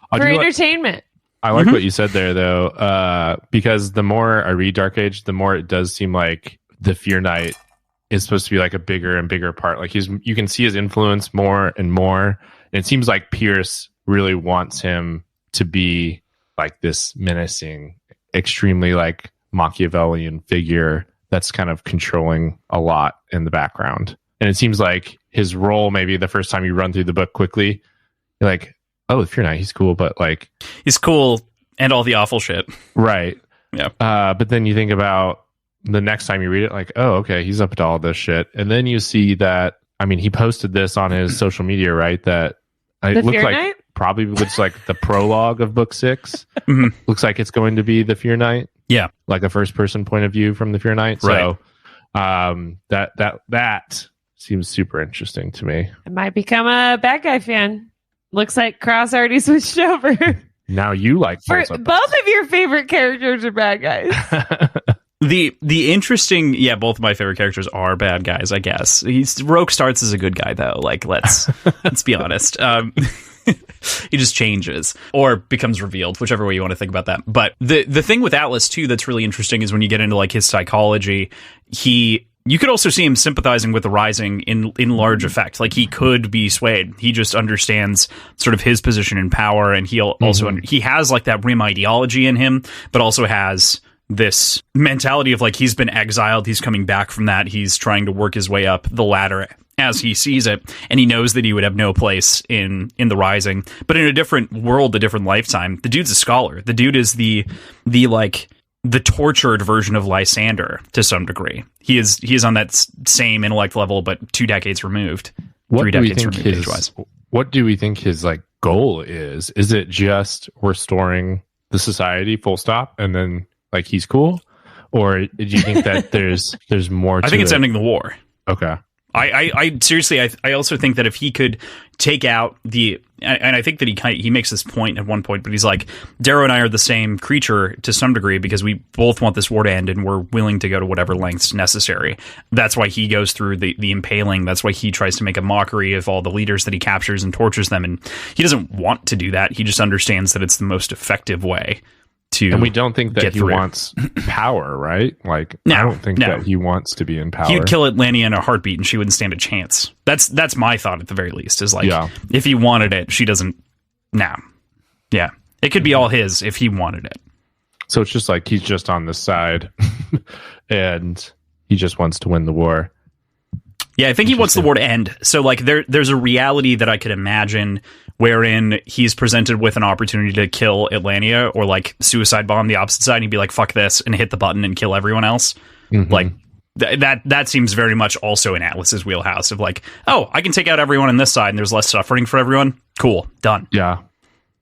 [SPEAKER 2] For entertainment.
[SPEAKER 3] I like what you said there, though, because the more I read Dark Age, the more it does seem like the Fear Knight is supposed to be like a bigger and bigger part. Like you can see his influence more and more. And it seems like Pierce really wants him to be like this menacing, extremely like Machiavellian figure that's kind of controlling a lot in the background. And it seems like his role, maybe the first time you run through the book quickly, you're like, oh, the Fear Knight, he's cool, but like...
[SPEAKER 4] He's cool and all the awful shit.
[SPEAKER 3] Right.
[SPEAKER 4] Yeah.
[SPEAKER 3] But then you think about the next time you read it, like, oh, okay, he's up to all this shit. And then you see that, I mean, he posted this on his social media, right? That it looked like Knight? Probably was like the prologue of book 6.
[SPEAKER 4] Mm-hmm.
[SPEAKER 3] Looks like it's going to be the Fear Knight.
[SPEAKER 4] Yeah.
[SPEAKER 3] Like a first person point of view from the Fear Knight.
[SPEAKER 4] Right.
[SPEAKER 3] So that seems super interesting to me.
[SPEAKER 2] I might become a bad guy fan. Looks like Cross already switched over.
[SPEAKER 3] Now you like
[SPEAKER 2] both of your favorite characters are bad guys.
[SPEAKER 4] The interesting, both of my favorite characters are bad guys, I guess. Roke starts as a good guy though. Like let's be honest. He just changes or becomes revealed, whichever way you want to think about that. But the thing with Atlas too that's really interesting is when you get into like his psychology, you could also see him sympathizing with the Rising in large effect. Like he could be swayed. He just understands sort of his position in power, and he also he has like that Rim ideology in him, but also has this mentality of like he's been exiled, he's coming back from that, he's trying to work his way up the ladder as he sees it, and he knows that he would have no place in the Rising, but in a different world, a different lifetime. The dude's a scholar. The dude is the tortured version of Lysander to some degree. He is on that same intellect level, but 2 decades removed.
[SPEAKER 3] What
[SPEAKER 4] 3
[SPEAKER 3] do we
[SPEAKER 4] decades
[SPEAKER 3] think
[SPEAKER 4] removed age-wise.
[SPEAKER 3] What do we think his like goal is? Is it just restoring the society, full stop, and then like he's cool, or do you think that there's more?
[SPEAKER 4] I think it's ending the war.
[SPEAKER 3] Okay.
[SPEAKER 4] I seriously, I also think that if he could take out and I think that he makes this point at one point, but he's like, Darrow and I are the same creature to some degree because we both want this war to end and we're willing to go to whatever lengths necessary. That's why he goes through the impaling. That's why he tries to make a mockery of all the leaders that he captures and tortures them. And he doesn't want to do that. He just understands that it's the most effective way to.
[SPEAKER 3] And we don't think that he
[SPEAKER 4] through.
[SPEAKER 3] wants power, right? Like,
[SPEAKER 4] No,
[SPEAKER 3] I don't think that he wants to be in power.
[SPEAKER 4] He would kill Atlania in a heartbeat and she wouldn't stand a chance. That's my thought at the very least, is like, if he wanted it, she doesn't. No. Yeah. It could be all his if he wanted it.
[SPEAKER 3] So it's just like he's just on the side and he just wants to win the war.
[SPEAKER 4] Yeah, I think he wants the war to end. So like there's a reality that I could imagine wherein he's presented with an opportunity to kill Atlania or like suicide bomb the opposite side and he'd be like, fuck this, and hit the button and kill everyone else. Mm-hmm. Like that seems very much also in Atlas's wheelhouse of like, oh, I can take out everyone on this side and there's less suffering for everyone. Cool, done.
[SPEAKER 3] Yeah.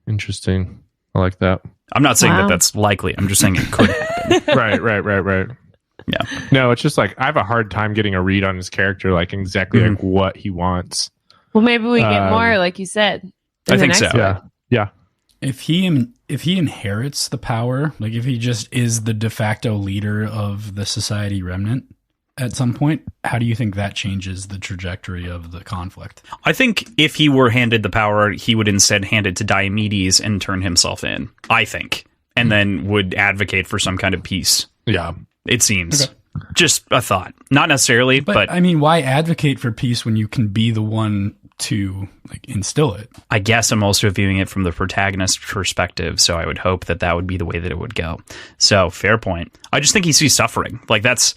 [SPEAKER 3] Interesting. I like that.
[SPEAKER 4] I'm not saying that that's likely. I'm just saying it could happen.
[SPEAKER 3] Right.
[SPEAKER 4] Yeah.
[SPEAKER 3] No, it's just like I have a hard time getting a read on his character, like exactly like what he wants.
[SPEAKER 2] Well, maybe we get more, like you said.
[SPEAKER 4] I think so.
[SPEAKER 3] Yeah.
[SPEAKER 1] If he inherits the power, like if he just is the de facto leader of the society remnant at some point, how do you think that changes the trajectory of the conflict?
[SPEAKER 4] I think if he were handed the power, he would instead hand it to Diomedes and turn himself in, I think, and then would advocate for some kind of peace.
[SPEAKER 3] Yeah.
[SPEAKER 4] It seems. Okay. Just a thought. Not necessarily, but
[SPEAKER 1] I mean, why advocate for peace when you can be the one to like instill it? I
[SPEAKER 4] guess I'm also viewing it from the protagonist perspective, so I would hope that would be the way that it would go. So, fair point. I just think he sees suffering. Like that's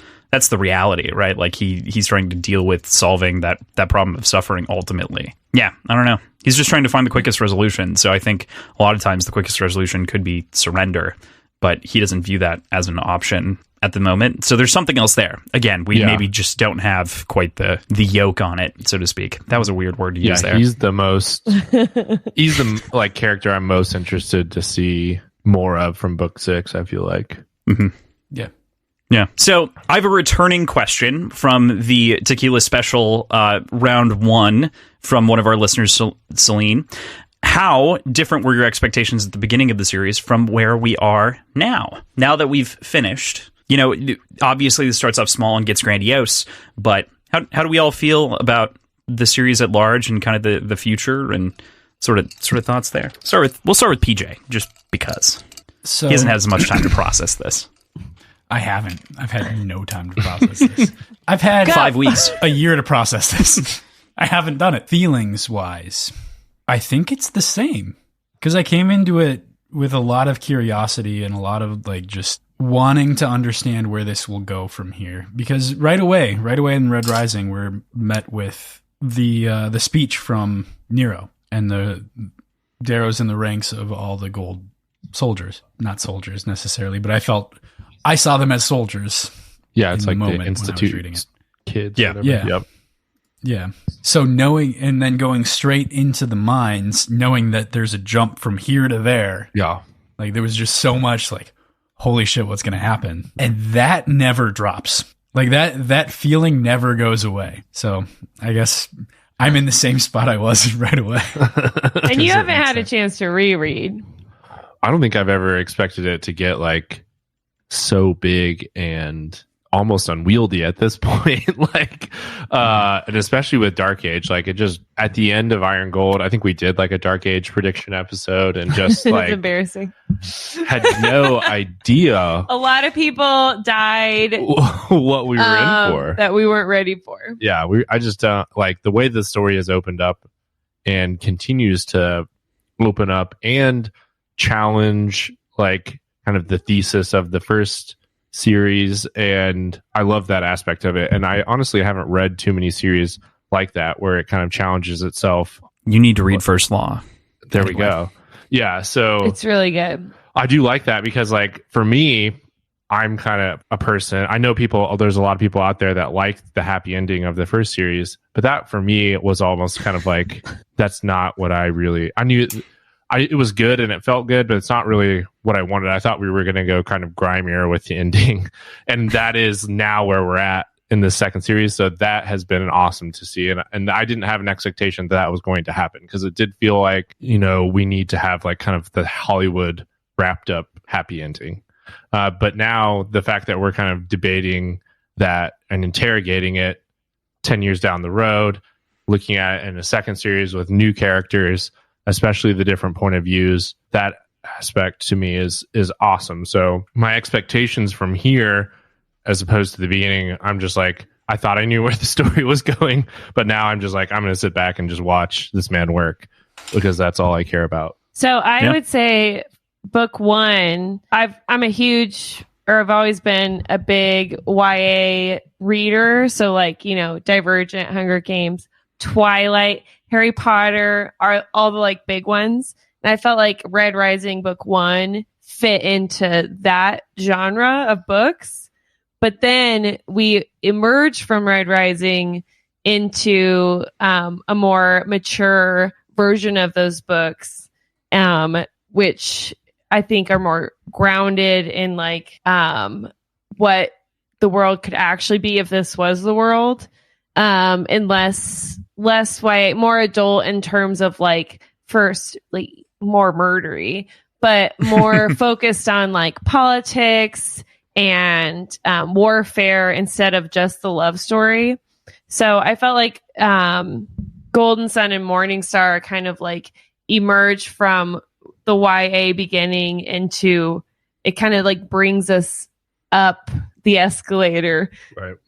[SPEAKER 4] the reality, right? Like he's trying to deal with solving that problem of suffering ultimately. Yeah, I don't know. He's just trying to find the quickest resolution. So I think a lot of times the quickest resolution could be surrender, but he doesn't view that as an option at the moment. So there's something else there. Again, we maybe just don't have quite the yoke on it, so to speak. That was a weird word to use there.
[SPEAKER 3] He's the like character I'm most interested to see more of from book 6, I feel like.
[SPEAKER 4] Mm-hmm. Yeah. So I have a returning question from the Tequila special round 1 from one of our listeners, Celine. How different were your expectations at the beginning of the series from where we are now? Now that we've finished, you know, obviously this starts off small and gets grandiose, but how do we all feel about the series at large and kind of the future and sort of thoughts there? We'll start with PJ, just because he hasn't had as much time to process this.
[SPEAKER 1] I haven't. I've had no time to process this. I've had
[SPEAKER 4] 5 weeks,
[SPEAKER 1] a year to process this. I haven't done it. Feelings wise, I think it's the same because I came into it with a lot of curiosity and a lot of like just wanting to understand where this will go from here. Because right away in Red Rising, we're met with the speech from Nero and the Darrow's in the ranks of all the gold soldiers. Not soldiers necessarily, but I saw them as soldiers.
[SPEAKER 3] Yeah, it's like the Institute kids.
[SPEAKER 1] Yeah. Yep. Yeah. So knowing and then going straight into the mines, knowing that there's a jump from here to there.
[SPEAKER 3] Yeah.
[SPEAKER 1] Like there was just so much like, holy shit, what's going to happen? And that never drops. Like that feeling never goes away. So I guess I'm in the same spot I was right away.
[SPEAKER 2] And you haven't had a chance to reread.
[SPEAKER 3] I don't think I've ever expected it to get like so big and almost unwieldy at this point. And especially with Dark Age, like it just at the end of Iron Gold, I think we did like a Dark Age prediction episode and just like
[SPEAKER 2] it's embarrassing.
[SPEAKER 3] Had no idea.
[SPEAKER 2] A lot of people died.
[SPEAKER 3] What we were in for
[SPEAKER 2] that we weren't ready for.
[SPEAKER 3] Yeah, I just like the way the story has opened up and continues to open up and challenge like kind of the thesis of the first series, and I love that aspect of it. And I honestly haven't read too many series like that where it kind of challenges itself.
[SPEAKER 4] You need to read First Law.
[SPEAKER 3] There we go. Yeah, so
[SPEAKER 2] It's really good.
[SPEAKER 3] I do like that because, like, for me, I'm kind of a person. I know there's a lot of people out there that like the happy ending of the first series, but that for me was almost kind of like, that's not what I knew. It was good and it felt good, but it's not really what I wanted. I thought we were going to go kind of grimier with the ending. And that is now where we're at in the second series. So that has been awesome to see. And I didn't have an expectation that was going to happen because it did feel like, we need to have like kind of the Hollywood wrapped up happy ending. But now the fact that we're kind of debating that and interrogating it 10 years down the road, looking at it in a second series with new characters, especially the different point of views, that aspect to me is awesome. So my expectations from here, as opposed to the beginning, I'm just like, I thought I knew where the story was going, but now I'm just like, I'm going to sit back and just watch this man work because that's all I care about.
[SPEAKER 2] So I would say book one, I've always been a big YA reader. So like, Divergent, Hunger Games, Twilight, Harry Potter are all the like big ones. And I felt like Red Rising book one fit into that genre of books. But then we emerged from Red Rising into a more mature version of those books, which I think are more grounded in like what the world could actually be if this was the world, and less YA, more adult in terms of like first like more murdery, but more focused on like politics and warfare instead of just the love story. So I felt like Golden Sun and Morningstar kind of like emerged from the YA beginning into, it kind of like brings us up the escalator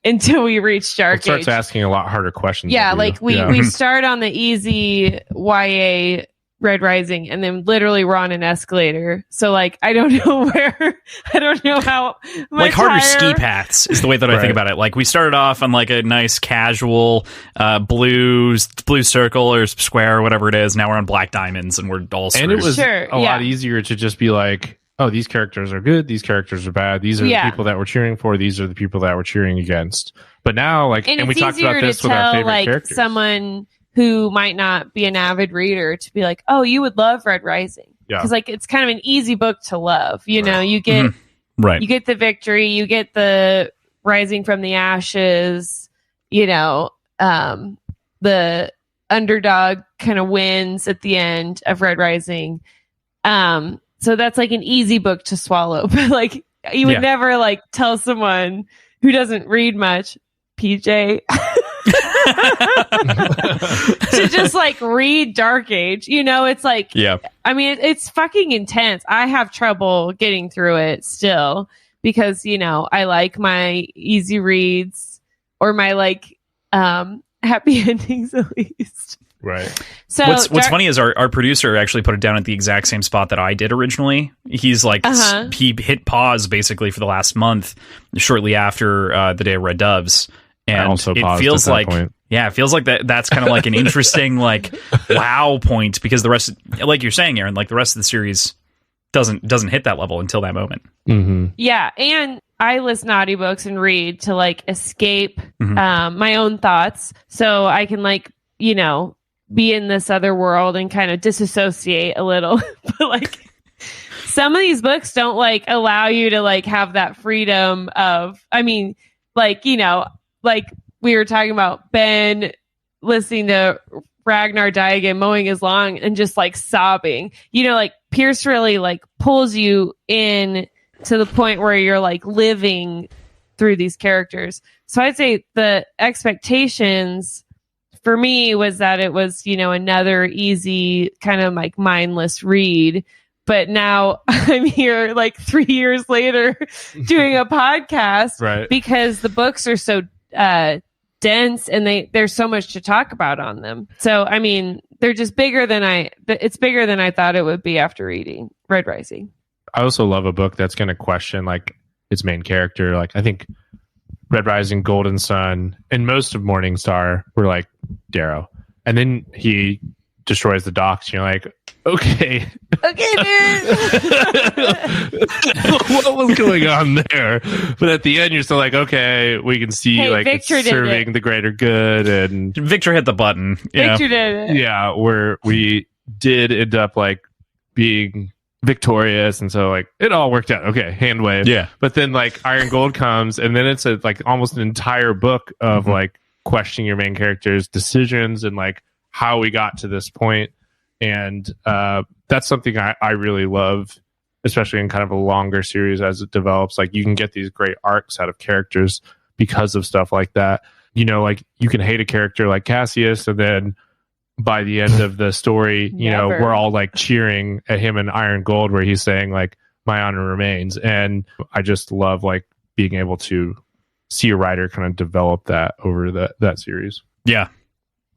[SPEAKER 2] until we reach Dark Age.
[SPEAKER 3] Starts asking a lot harder questions.
[SPEAKER 2] Yeah, like we start on the easy YA Red Rising, and then literally we're on an escalator. So like, I don't know how
[SPEAKER 4] like harder ski paths is the way that I think about it. Like we started off on like a nice casual blue circle or square or whatever it is. Now we're on black diamonds and we're all
[SPEAKER 3] and it was a lot easier to just be like, oh, these characters are good, these characters are bad, these are the people that we're cheering for, these are the people that we're cheering against. But now, like, and we talked about this with our favorite characters.
[SPEAKER 2] Someone who might not be an avid reader to be like, oh, you would love Red Rising. Because like it's kind of an easy book to love. You get you get the victory, you get the rising from the ashes, the underdog kind of wins at the end of Red Rising. So that's like an easy book to swallow. But like you would never like tell someone who doesn't read much, PJ, to just like read Dark Age. It's like, I mean, it's fucking intense. I have trouble getting through it still because, I like my easy reads or my like happy endings at least.
[SPEAKER 3] Right.
[SPEAKER 4] So what's funny is our producer actually put it down at the exact same spot that I did originally. He's like, he hit pause basically for the last month shortly after the Day of Red Doves. And
[SPEAKER 3] I also
[SPEAKER 4] it feels like, it feels like that's kind of like an interesting, like, wow point because the rest, like you're saying, Aaron, like the rest of the series doesn't hit that level until that moment.
[SPEAKER 3] Mm-hmm.
[SPEAKER 2] Yeah. And I listen to audiobooks and read to like escape my own thoughts. So I can like, be in this other world and kind of disassociate a little. But like some of these books don't like allow you to like have that freedom of, I mean, like, like we were talking about Ben listening to Ragnar die again, mowing his lawn and just like sobbing, like Pierce really like pulls you in to the point where you're like living through these characters. So I'd say the expectations for me was that it was, another easy kind of like mindless read. But now I'm here like 3 years later doing a podcast because the books are so dense and there's so much to talk about on them. So, I mean, they're just it's bigger than I thought it would be after reading Red Rising.
[SPEAKER 3] I also love a book that's going to question like its main character. Like I think Red Rising, Golden Sun, and most of Morningstar were like Darrow, and then he destroys the docks. You're like, okay,
[SPEAKER 2] Okay, dude.
[SPEAKER 3] what was going on there? But at the end, you're still like, okay, we can see
[SPEAKER 2] Hey,
[SPEAKER 3] like
[SPEAKER 2] Victor
[SPEAKER 3] it's
[SPEAKER 2] did
[SPEAKER 3] serving
[SPEAKER 2] it.
[SPEAKER 3] the greater good, and
[SPEAKER 4] Victor hit the button.
[SPEAKER 2] Victor did it.
[SPEAKER 3] yeah, where we did end up like being victorious, and so like it all worked out. Okay, hand wave.
[SPEAKER 4] Yeah.
[SPEAKER 3] But then like Iron Gold comes, and then it's like almost an entire book of like questioning your main character's decisions and like how we got to this point. And that's something I really love, especially in kind of a longer series as it develops. Like you can get these great arcs out of characters because of stuff like that. You know, like you can hate a character like Cassius, and then by the end of the story, you know,
[SPEAKER 2] Never.
[SPEAKER 3] we're all like cheering at him in Iron Gold, where he's saying like, "My honor remains." And I just love like being able to see a writer kind of develop that over that series.
[SPEAKER 4] Yeah.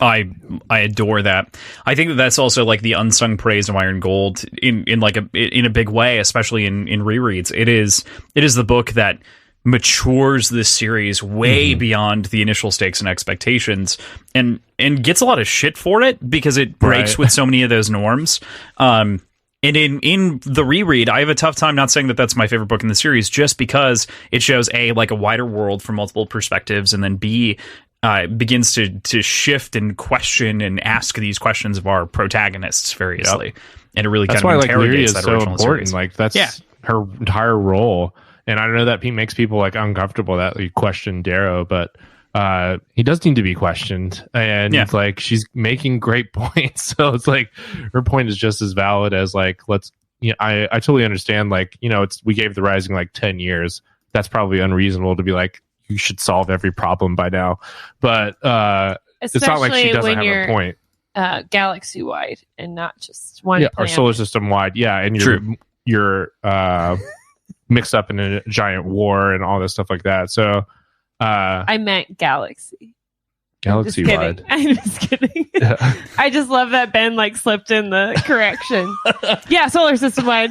[SPEAKER 4] I adore that. I think that that's also like the unsung praise of Iron Gold in a big way, especially in rereads. It is the book that matures this series way beyond the initial stakes and expectations, and gets a lot of shit for it because it breaks with so many of those norms. And in the reread, I have a tough time not saying that that's my favorite book in the series, just because it shows A, like a wider world from multiple perspectives, and then B, begins to shift and question and ask these questions of our protagonists variously.
[SPEAKER 3] Yep.
[SPEAKER 4] And it really
[SPEAKER 3] That's
[SPEAKER 4] kind of
[SPEAKER 3] why like Lyria
[SPEAKER 4] interrogates
[SPEAKER 3] is
[SPEAKER 4] that
[SPEAKER 3] so
[SPEAKER 4] original
[SPEAKER 3] important.
[SPEAKER 4] series.
[SPEAKER 3] Like that's her entire role. And I know that makes people like uncomfortable that we question Darrow, but he does need to be questioned. And it's like she's making great points. So it's like her point is just as valid as like I totally understand, like, you know, we gave the Rising like 10 years. That's probably unreasonable to be like, you should solve every problem by now. But it's not like she doesn't have a point.
[SPEAKER 2] Galaxy wide and not just one.
[SPEAKER 3] Yeah, or
[SPEAKER 2] planet.
[SPEAKER 3] solar system wide. Yeah, and you're mixed up in a giant war and all this stuff like that. So
[SPEAKER 2] I meant galaxy.
[SPEAKER 3] Galaxy wide.
[SPEAKER 2] I'm just kidding.
[SPEAKER 3] Yeah.
[SPEAKER 2] I just love that Ben like slipped in the correction. Yeah, solar system wide.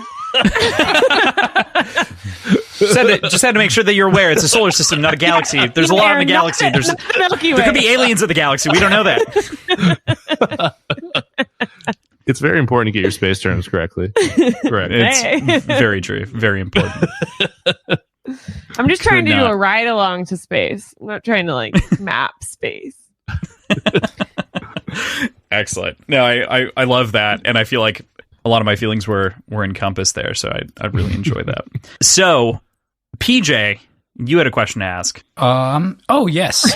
[SPEAKER 4] Just had to make sure that you're aware it's a solar system, not a galaxy. There's a lot in the galaxy. There's
[SPEAKER 2] the Milky Way.
[SPEAKER 4] there could be aliens in the galaxy. We don't know that.
[SPEAKER 3] It's very important to get your space terms correctly.
[SPEAKER 4] Right. It's very true. Very important.
[SPEAKER 2] I'm just trying to do
[SPEAKER 4] not.
[SPEAKER 2] a ride along to space. I'm not trying to like map space.
[SPEAKER 4] Excellent. No, I love that, and I feel like a lot of my feelings were encompassed there, so I really enjoy that. So, PJ, you had a question to ask.
[SPEAKER 1] Oh yes.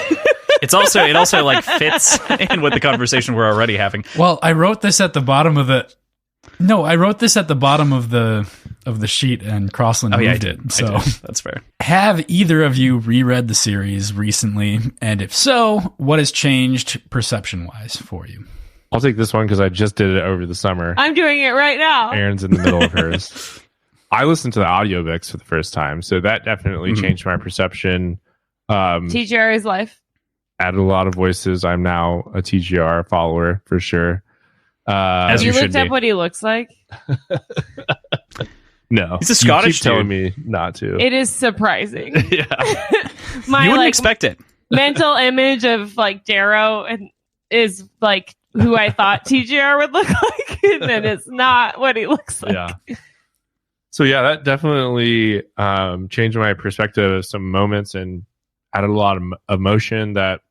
[SPEAKER 4] It also like fits in with the conversation we're already having.
[SPEAKER 1] Well, I wrote this at the bottom of the. No, I wrote this at the bottom of the sheet, and Crossland moved it. So
[SPEAKER 4] that's fair.
[SPEAKER 1] Have either of you reread the series recently? And if so, what has changed perception-wise for you?
[SPEAKER 3] I'll take this one because I just did it over the summer.
[SPEAKER 2] I'm doing it right now.
[SPEAKER 3] Aaron's in the middle of hers. I listened to the audiobooks for the first time, so that definitely changed my perception.
[SPEAKER 2] TGR is life.
[SPEAKER 3] Added a lot of voices. I'm now a TGR follower for sure.
[SPEAKER 4] As
[SPEAKER 2] you
[SPEAKER 4] you
[SPEAKER 2] looked
[SPEAKER 4] should
[SPEAKER 2] up
[SPEAKER 4] be.
[SPEAKER 2] what he looks like?
[SPEAKER 3] No.
[SPEAKER 4] He's a Scottish
[SPEAKER 3] You keep telling
[SPEAKER 4] dude.
[SPEAKER 3] me not to.
[SPEAKER 2] It is surprising.
[SPEAKER 3] Yeah.
[SPEAKER 2] My
[SPEAKER 4] You wouldn't
[SPEAKER 2] like
[SPEAKER 4] expect it.
[SPEAKER 2] mental image of like Darrow and is like who I thought TGR would look like, and then it's not what he looks like.
[SPEAKER 3] Yeah. So yeah, that definitely changed my perspective of some moments and added a lot of emotion that,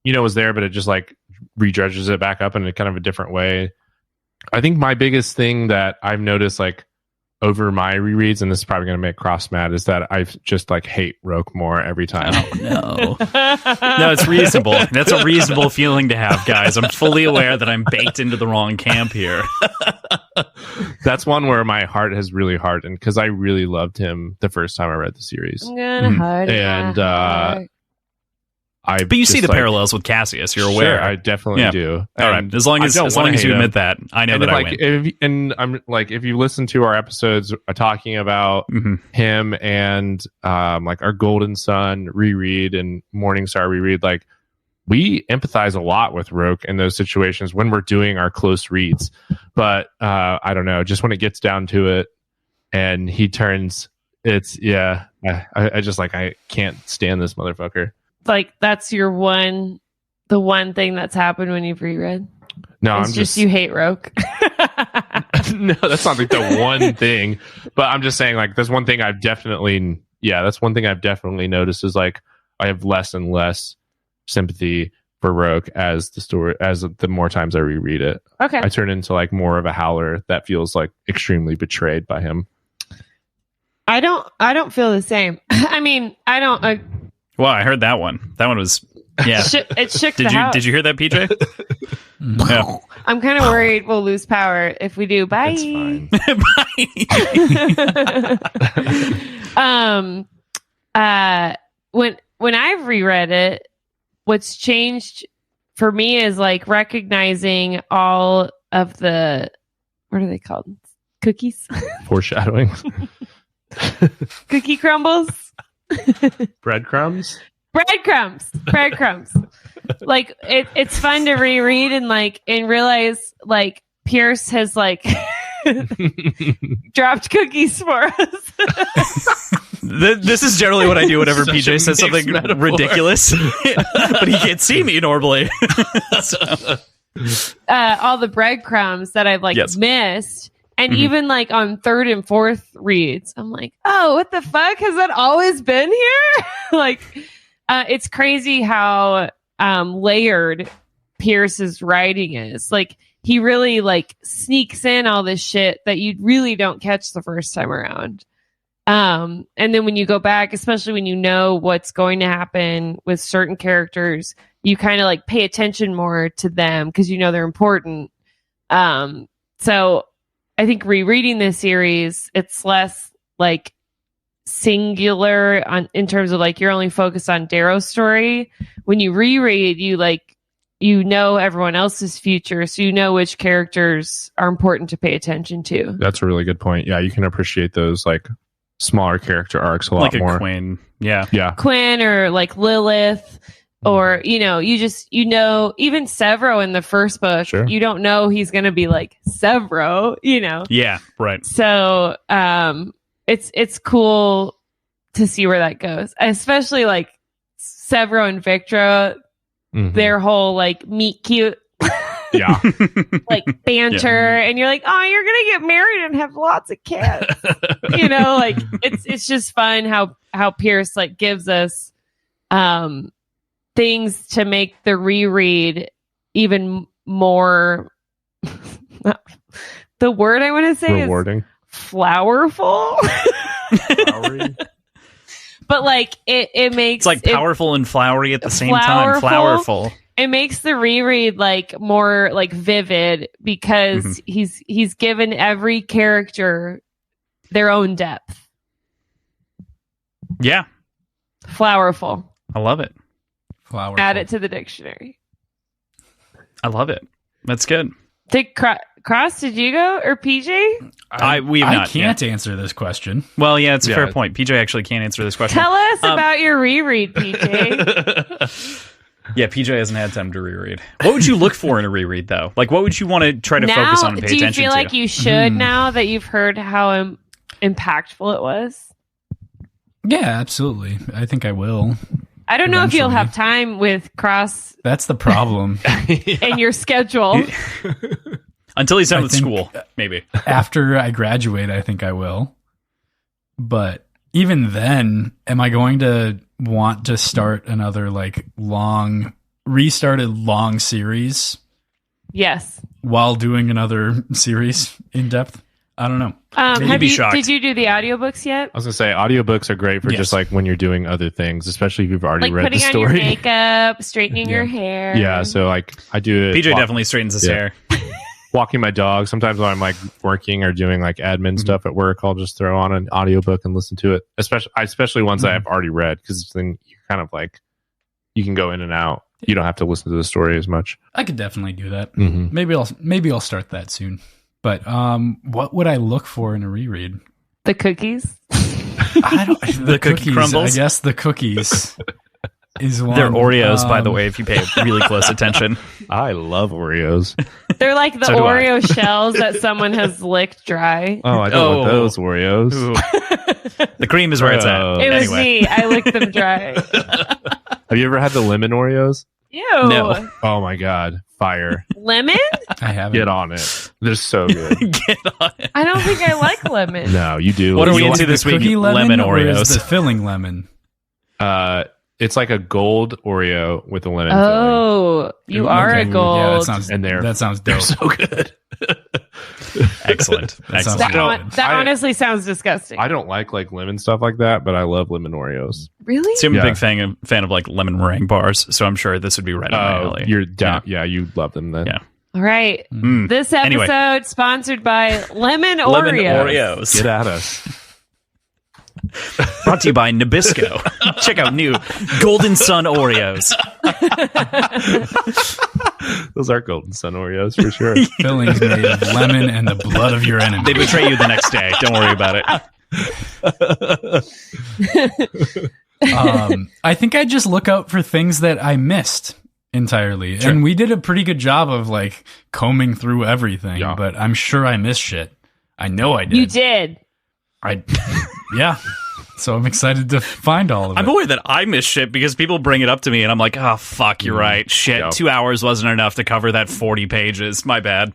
[SPEAKER 3] you know, was there, but it just like redredges it back up in a kind of a different way. I think my biggest thing that I've noticed like over my rereads, and this is probably going to make Cross mad, is that I just like hate Roke more every time.
[SPEAKER 4] No, it's reasonable. That's a reasonable feeling to have, guys. I'm fully aware that I'm baked into the wrong camp here.
[SPEAKER 3] That's one where my heart has really hardened because I really loved him the first time I read the series.
[SPEAKER 2] I'm gonna hide
[SPEAKER 3] And,
[SPEAKER 2] my heart.
[SPEAKER 4] But you see the parallels with Cassius. You're aware.
[SPEAKER 3] Sure, I definitely do.
[SPEAKER 4] All right. As long as you admit that, I know
[SPEAKER 3] and
[SPEAKER 4] that I
[SPEAKER 3] like,
[SPEAKER 4] win.
[SPEAKER 3] if you listen to our episodes talking about him and like our Golden Sun reread and Morningstar reread, like we empathize a lot with Roke in those situations when we're doing our close reads. But I don't know, just when it gets down to it and he turns, it's I just like I can't stand this motherfucker.
[SPEAKER 2] Like that's the one thing that's happened when you've reread.
[SPEAKER 3] No,
[SPEAKER 2] it's
[SPEAKER 3] I'm
[SPEAKER 2] just you hate Roke.
[SPEAKER 3] No, that's not like the one thing. But I'm just saying, like, that's one thing I've definitely noticed is like I have less and less sympathy for Roke as the more times I reread it.
[SPEAKER 2] Okay.
[SPEAKER 3] I turn into like more of a howler that feels like extremely betrayed by him.
[SPEAKER 2] I don't feel the same. I mean, I don't.
[SPEAKER 4] Well, I heard that one. That one was
[SPEAKER 2] it shook the house.
[SPEAKER 4] Did you hear that, PJ? Yeah.
[SPEAKER 2] I'm kind of worried we'll lose power if we do. Bye.
[SPEAKER 4] Bye.
[SPEAKER 2] When I've reread it, what's changed for me is like recognizing all of the, what are they called? Cookies?
[SPEAKER 3] Foreshadowing.
[SPEAKER 2] Cookie crumbles?
[SPEAKER 3] Breadcrumbs.
[SPEAKER 2] Like it's fun to reread and realize like Pierce has like dropped cookies for us.
[SPEAKER 4] This is generally what I do whenever PJ says something ridiculous, but he can't see me normally.
[SPEAKER 2] All the breadcrumbs that I've missed. And even like on third and fourth reads, I'm like, oh, what the fuck? Has that always been here? Like, it's crazy how layered Pierce's writing is. Like, he really like sneaks in all this shit that you really don't catch the first time around. And then when you go back, especially when you know what's going to happen with certain characters, you kind of like pay attention more to them because you know they're important. So I think rereading this series, it's less like singular in terms of like you're only focused on Darrow's story. When you reread, you know everyone else's future, so you know which characters are important to pay attention to.
[SPEAKER 3] That's a really good point. Yeah, you can appreciate those like smaller character arcs a lot more.
[SPEAKER 4] Like a Quinn. Yeah.
[SPEAKER 2] Quinn or like Lilith. Or, you know, even Severo in the first book,
[SPEAKER 3] sure.
[SPEAKER 2] You don't know he's going to be like Severo, you know?
[SPEAKER 4] Yeah, right.
[SPEAKER 2] So it's cool to see where that goes, especially like Severo and Victra, their whole like meet cute,
[SPEAKER 3] yeah,
[SPEAKER 2] like banter, and you're like, oh, you're going to get married and have lots of kids, you know? Like it's just fun how Pierce like gives us things to make the reread even more the word I want to say
[SPEAKER 3] rewarding.
[SPEAKER 2] Is flowerful.
[SPEAKER 3] Flowery.
[SPEAKER 2] But like it makes
[SPEAKER 4] it's like powerful and flowery at the same time.
[SPEAKER 2] Flowerful.
[SPEAKER 4] Flowerful.
[SPEAKER 2] It makes the reread like more like vivid because he's given every character their own depth.
[SPEAKER 4] Yeah.
[SPEAKER 2] Flowerful.
[SPEAKER 4] I love it.
[SPEAKER 1] Flower.
[SPEAKER 2] Add it to the dictionary.
[SPEAKER 4] I love it. That's good.
[SPEAKER 2] Cross, did you go or PJ?
[SPEAKER 1] I can't answer this question.
[SPEAKER 4] Well, yeah, it's a fair point. PJ actually can't answer this question.
[SPEAKER 2] Tell us about your reread, PJ.
[SPEAKER 4] Yeah, PJ hasn't had time to reread. What would you look for in a reread, though? Like, what would you want to try to focus on and pay attention to?
[SPEAKER 2] Do you feel like you should now that you've heard how impactful it was?
[SPEAKER 1] Yeah, absolutely. I think I will.
[SPEAKER 2] I don't know if you'll have time with Cross.
[SPEAKER 1] That's the problem.
[SPEAKER 2] In your schedule.
[SPEAKER 4] Until he's done with school, maybe. After
[SPEAKER 1] I graduate, I think I will. But even then, am I going to want to start another like restarted long series?
[SPEAKER 2] Yes.
[SPEAKER 1] While doing another series in depth? I don't know.
[SPEAKER 2] Did you do the audiobooks yet?
[SPEAKER 3] I was gonna say audiobooks are great for just like when you're doing other things, especially if you've already read the story.
[SPEAKER 2] Putting on your makeup, straightening your hair.
[SPEAKER 3] Yeah, so like I do it.
[SPEAKER 4] PJ definitely straightens his hair.
[SPEAKER 3] Walking my dog. Sometimes when I'm like working or doing like admin stuff at work, I'll just throw on an audiobook and listen to it. Especially ones that I've already read, because then you're kind of like you can go in and out. You don't have to listen to the story as much.
[SPEAKER 1] I could definitely do that. Maybe I'll start that soon. But what would I look for in a reread?
[SPEAKER 2] The cookies.
[SPEAKER 1] The
[SPEAKER 4] cookie crumbles.
[SPEAKER 1] I guess the cookies is one.
[SPEAKER 4] They're Oreos, by the way, if you pay really close attention.
[SPEAKER 3] I love Oreos.
[SPEAKER 2] They're like the
[SPEAKER 4] So do I.
[SPEAKER 2] Oreo shells that someone has licked dry.
[SPEAKER 3] Oh, I don't want those Oreos.
[SPEAKER 4] Ooh. The cream is where it's at.
[SPEAKER 2] It was
[SPEAKER 4] Anyway.
[SPEAKER 2] me. I licked them dry.
[SPEAKER 3] Have you ever had the lemon Oreos?
[SPEAKER 2] Ew.
[SPEAKER 4] No.
[SPEAKER 3] Oh my god, fire!
[SPEAKER 2] Lemon?
[SPEAKER 1] I haven't.
[SPEAKER 3] Get on it. They're so good.
[SPEAKER 4] Get on it.
[SPEAKER 2] I don't think I like lemon.
[SPEAKER 3] No, you do.
[SPEAKER 4] What are we
[SPEAKER 3] You
[SPEAKER 4] into
[SPEAKER 3] like-
[SPEAKER 4] this week?
[SPEAKER 1] Cookie
[SPEAKER 4] Lemon
[SPEAKER 1] or is
[SPEAKER 4] Oreos.
[SPEAKER 1] the filling lemon?
[SPEAKER 3] It's like a gold Oreo with a lemon filling.
[SPEAKER 2] Oh, you are
[SPEAKER 1] Okay.
[SPEAKER 2] a gold.
[SPEAKER 1] Yeah, that sounds.
[SPEAKER 3] And
[SPEAKER 1] that sounds
[SPEAKER 3] They're
[SPEAKER 1] dope.
[SPEAKER 3] so good.
[SPEAKER 4] Excellent.
[SPEAKER 1] That sounds
[SPEAKER 4] Excellent.
[SPEAKER 1] good.
[SPEAKER 2] That honestly sounds disgusting.
[SPEAKER 3] I don't like lemon stuff like that, but I love lemon Oreos.
[SPEAKER 2] Really?
[SPEAKER 4] See, I'm a
[SPEAKER 3] Yeah.
[SPEAKER 4] big fan of like lemon meringue bars, so I'm sure this would be right up my alley.
[SPEAKER 3] You're down. Yeah, you love them then.
[SPEAKER 4] Yeah.
[SPEAKER 2] All right.
[SPEAKER 4] Mm.
[SPEAKER 2] This episode
[SPEAKER 4] Anyway.
[SPEAKER 2] sponsored by Lemon Oreos.
[SPEAKER 4] Lemon Oreos.
[SPEAKER 3] Get at us.
[SPEAKER 4] Brought to you by Nabisco. Check out new Golden Sun Oreos.
[SPEAKER 3] Those are Golden Sun Oreos for sure.
[SPEAKER 1] Fillings made of lemon and the blood of your enemy.
[SPEAKER 4] They betray you the next day. Don't worry about it.
[SPEAKER 1] I think I just look out for things that I missed entirely.
[SPEAKER 4] Sure.
[SPEAKER 1] And we did a pretty good job of like combing through everything,
[SPEAKER 3] Yeah.
[SPEAKER 1] but I'm sure I missed shit. I know I did.
[SPEAKER 2] You did.
[SPEAKER 1] Yeah. So I'm excited to find all of
[SPEAKER 4] I'm
[SPEAKER 1] it.
[SPEAKER 4] aware that I miss shit because people bring it up to me and I'm like, oh, fuck, you're right. Shit,
[SPEAKER 3] Yeah.
[SPEAKER 4] 2 hours wasn't enough to cover that 40 pages. My bad.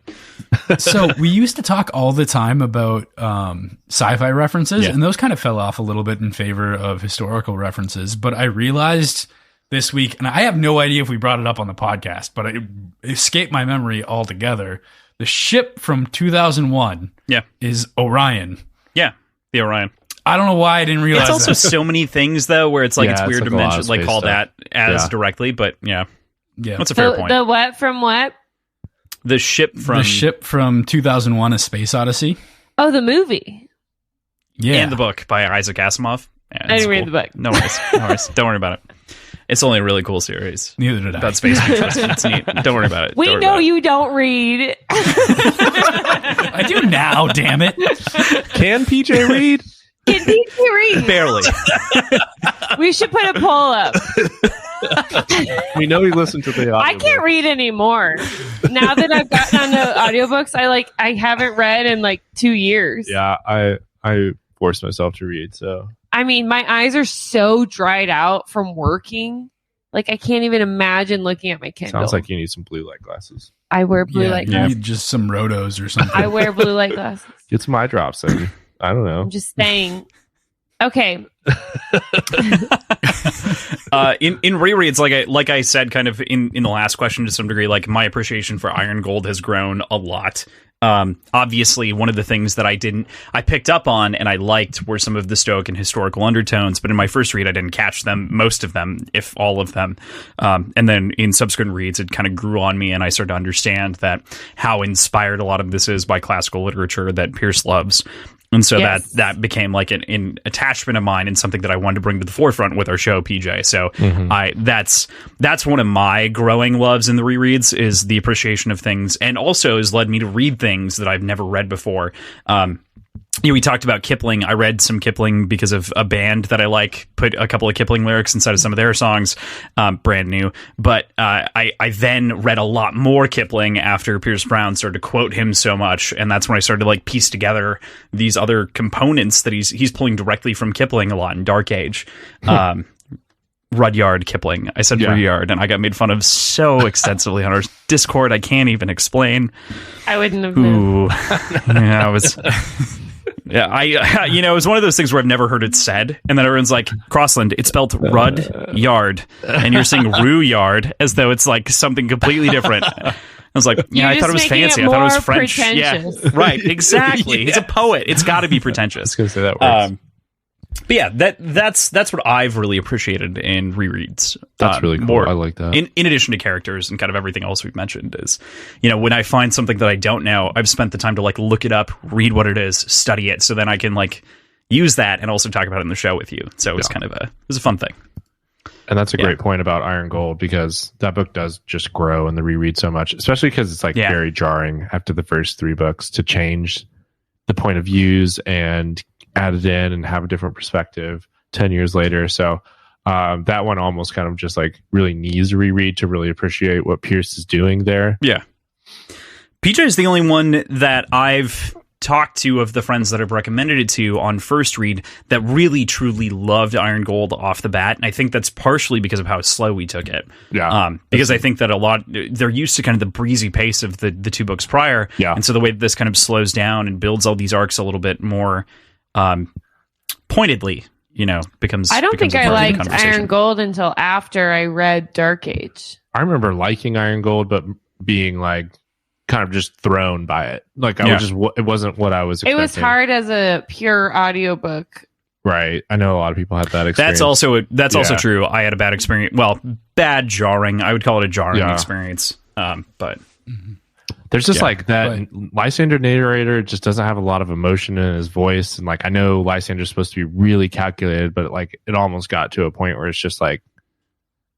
[SPEAKER 1] So we used to talk all the time about sci-fi references,
[SPEAKER 4] Yeah.
[SPEAKER 1] and those kind of fell off a little bit in favor of historical references. But I realized this week, and I have no idea if we brought it up on the podcast, but it escaped my memory altogether. The ship from 2001
[SPEAKER 4] Yeah.
[SPEAKER 1] is Orion.
[SPEAKER 4] Yeah. The Orion.
[SPEAKER 1] I don't know why I didn't realize
[SPEAKER 4] It's also
[SPEAKER 1] that.
[SPEAKER 4] so many things, though, where it's like
[SPEAKER 3] Yeah,
[SPEAKER 4] it's
[SPEAKER 3] it's
[SPEAKER 4] weird
[SPEAKER 3] like
[SPEAKER 4] to
[SPEAKER 3] a lot
[SPEAKER 4] mention,
[SPEAKER 3] of
[SPEAKER 4] like
[SPEAKER 3] space
[SPEAKER 4] call
[SPEAKER 3] stuff.
[SPEAKER 4] that as
[SPEAKER 3] Yeah.
[SPEAKER 4] directly, but yeah.
[SPEAKER 1] Yeah.
[SPEAKER 4] That's a fair point.
[SPEAKER 2] The what from what?
[SPEAKER 4] The ship from
[SPEAKER 1] The ship from 2001, A Space Odyssey.
[SPEAKER 2] Oh, the movie.
[SPEAKER 1] Yeah.
[SPEAKER 4] and the book by Isaac Asimov. Yeah,
[SPEAKER 2] I didn't read the book.
[SPEAKER 4] No worries. No worries. Don't worry about it. It's only a really cool series
[SPEAKER 1] Neither did I.
[SPEAKER 4] about space futurist. It's neat. Don't worry about it.
[SPEAKER 2] We
[SPEAKER 4] Don't worry
[SPEAKER 2] know
[SPEAKER 4] about it.
[SPEAKER 2] you don't read.
[SPEAKER 1] I do now, damn it.
[SPEAKER 3] Can PJ read?
[SPEAKER 2] Can you read?
[SPEAKER 4] Barely.
[SPEAKER 2] We should put a poll up.
[SPEAKER 3] We know he listened to the audio.
[SPEAKER 2] I can't read anymore. Now that I've gotten on the audiobooks, I haven't read in like 2 years.
[SPEAKER 3] Yeah, I forced myself to read, so
[SPEAKER 2] I mean, my eyes are so dried out from working. Like I can't even imagine looking at my Kindle.
[SPEAKER 3] sounds like you need some blue light glasses.
[SPEAKER 2] I wear blue
[SPEAKER 1] Yeah,
[SPEAKER 2] light
[SPEAKER 1] you
[SPEAKER 2] glasses.
[SPEAKER 1] need just some rotos or something.
[SPEAKER 2] I wear blue light glasses.
[SPEAKER 3] Get some eye drops and I don't know.
[SPEAKER 2] I'm just saying. Okay.
[SPEAKER 4] In rereads, like I said, kind of in the last question to some degree, like my appreciation for Iron Gold has grown a lot. Obviously, one of the things that I picked up on and I liked were some of the Stoic and historical undertones, but in my first read, I didn't catch them, most of them, if all of them. And then in subsequent reads, it kind of grew on me and I started to understand that how inspired a lot of this is by classical literature that Pierce loves. And so
[SPEAKER 2] Yes.
[SPEAKER 4] that became like an attachment of mine and something that I wanted to bring to the forefront with our show, PJ. So that's one of my growing loves in the rereads is the appreciation of things, and also has led me to read things that I've never read before. We talked about Kipling. I read some Kipling because of a band that I like, put a couple of Kipling lyrics inside of some of their songs, brand new. But I then read a lot more Kipling after Pierce Brown started to quote him so much. And that's when I started to like piece together these other components that he's pulling directly from Kipling a lot in Dark Age. Rudyard Kipling. I said Rudyard, and I got made fun of so extensively on our Discord. I can't even explain.
[SPEAKER 2] I wouldn't have known.
[SPEAKER 4] Ooh. Yeah, I was... Yeah, it was one of those things where I've never heard it said, and then everyone's like, Crossland, it's spelled Rudyard, and you're saying Ruyard as though it's like something completely different. I was like, yeah, I thought it was fancy. I thought it was French. Yeah, right, exactly.
[SPEAKER 1] Yeah.
[SPEAKER 4] He's a poet. It's got to be pretentious.
[SPEAKER 3] I was gonna say that works.
[SPEAKER 4] But yeah, that's what I've really appreciated in rereads.
[SPEAKER 3] That's really cool.
[SPEAKER 4] More,
[SPEAKER 3] I like that.
[SPEAKER 4] In addition to characters and kind of everything else we've mentioned is, when I find something that I don't know, I've spent the time to like look it up, read what it is, study it, so then I can like use that and also talk about it in the show with you. So it was it was a fun thing.
[SPEAKER 3] And that's a great point about Iron Gold, because that book does just grow in the reread so much, especially because it's like very jarring after the first 3 books to change the point of views and add it in and have a different perspective 10 years later. So that one almost kind of just like really needs a reread to really appreciate what Pierce is doing there.
[SPEAKER 4] Yeah. PJ is the only one that I've talked to of the friends that I've recommended it to on first read that really truly loved Iron Gold off the bat, and I think that's partially because of how slow we took it. Because I think that a lot they're used to kind of the breezy pace of the two books prior, and so the way that this kind of slows down and builds all these arcs a little bit more pointedly, becomes.
[SPEAKER 2] I don't think I liked
[SPEAKER 4] conversation.
[SPEAKER 2] Iron Gold until after I read Dark Age.
[SPEAKER 3] I remember liking Iron Gold, but being like kind of just thrown by it. Like I was just, it wasn't what I was expecting.
[SPEAKER 2] It was hard as a pure audiobook.
[SPEAKER 3] Right. I know a lot of people had that experience.
[SPEAKER 4] That's also true. I had a bad experience. Well, bad jarring. I would call it a jarring experience. But
[SPEAKER 3] there's just like that Lysander narrator just doesn't have a lot of emotion in his voice. And like, I know Lysander's supposed to be really calculated, but like it almost got to a point where it's just like,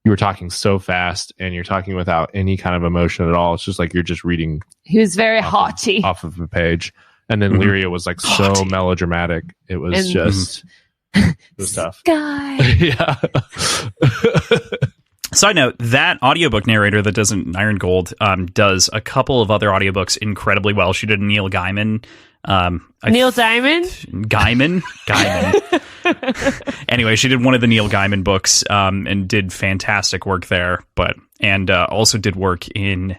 [SPEAKER 3] you were talking so fast and you're talking without any kind of emotion at all. It's just like you're just reading.
[SPEAKER 2] He was very haughty
[SPEAKER 3] off of a page. And then Lyria was like so melodramatic. It was just it was tough.
[SPEAKER 2] Yeah.
[SPEAKER 4] Side note, that audiobook narrator that does Iron Gold does a couple of other audiobooks incredibly well. She did Neil Gaiman.
[SPEAKER 2] Neil Diamond?
[SPEAKER 4] Gaiman. Anyway, she did one of the Neil Gaiman books and did fantastic work there, and also did work in...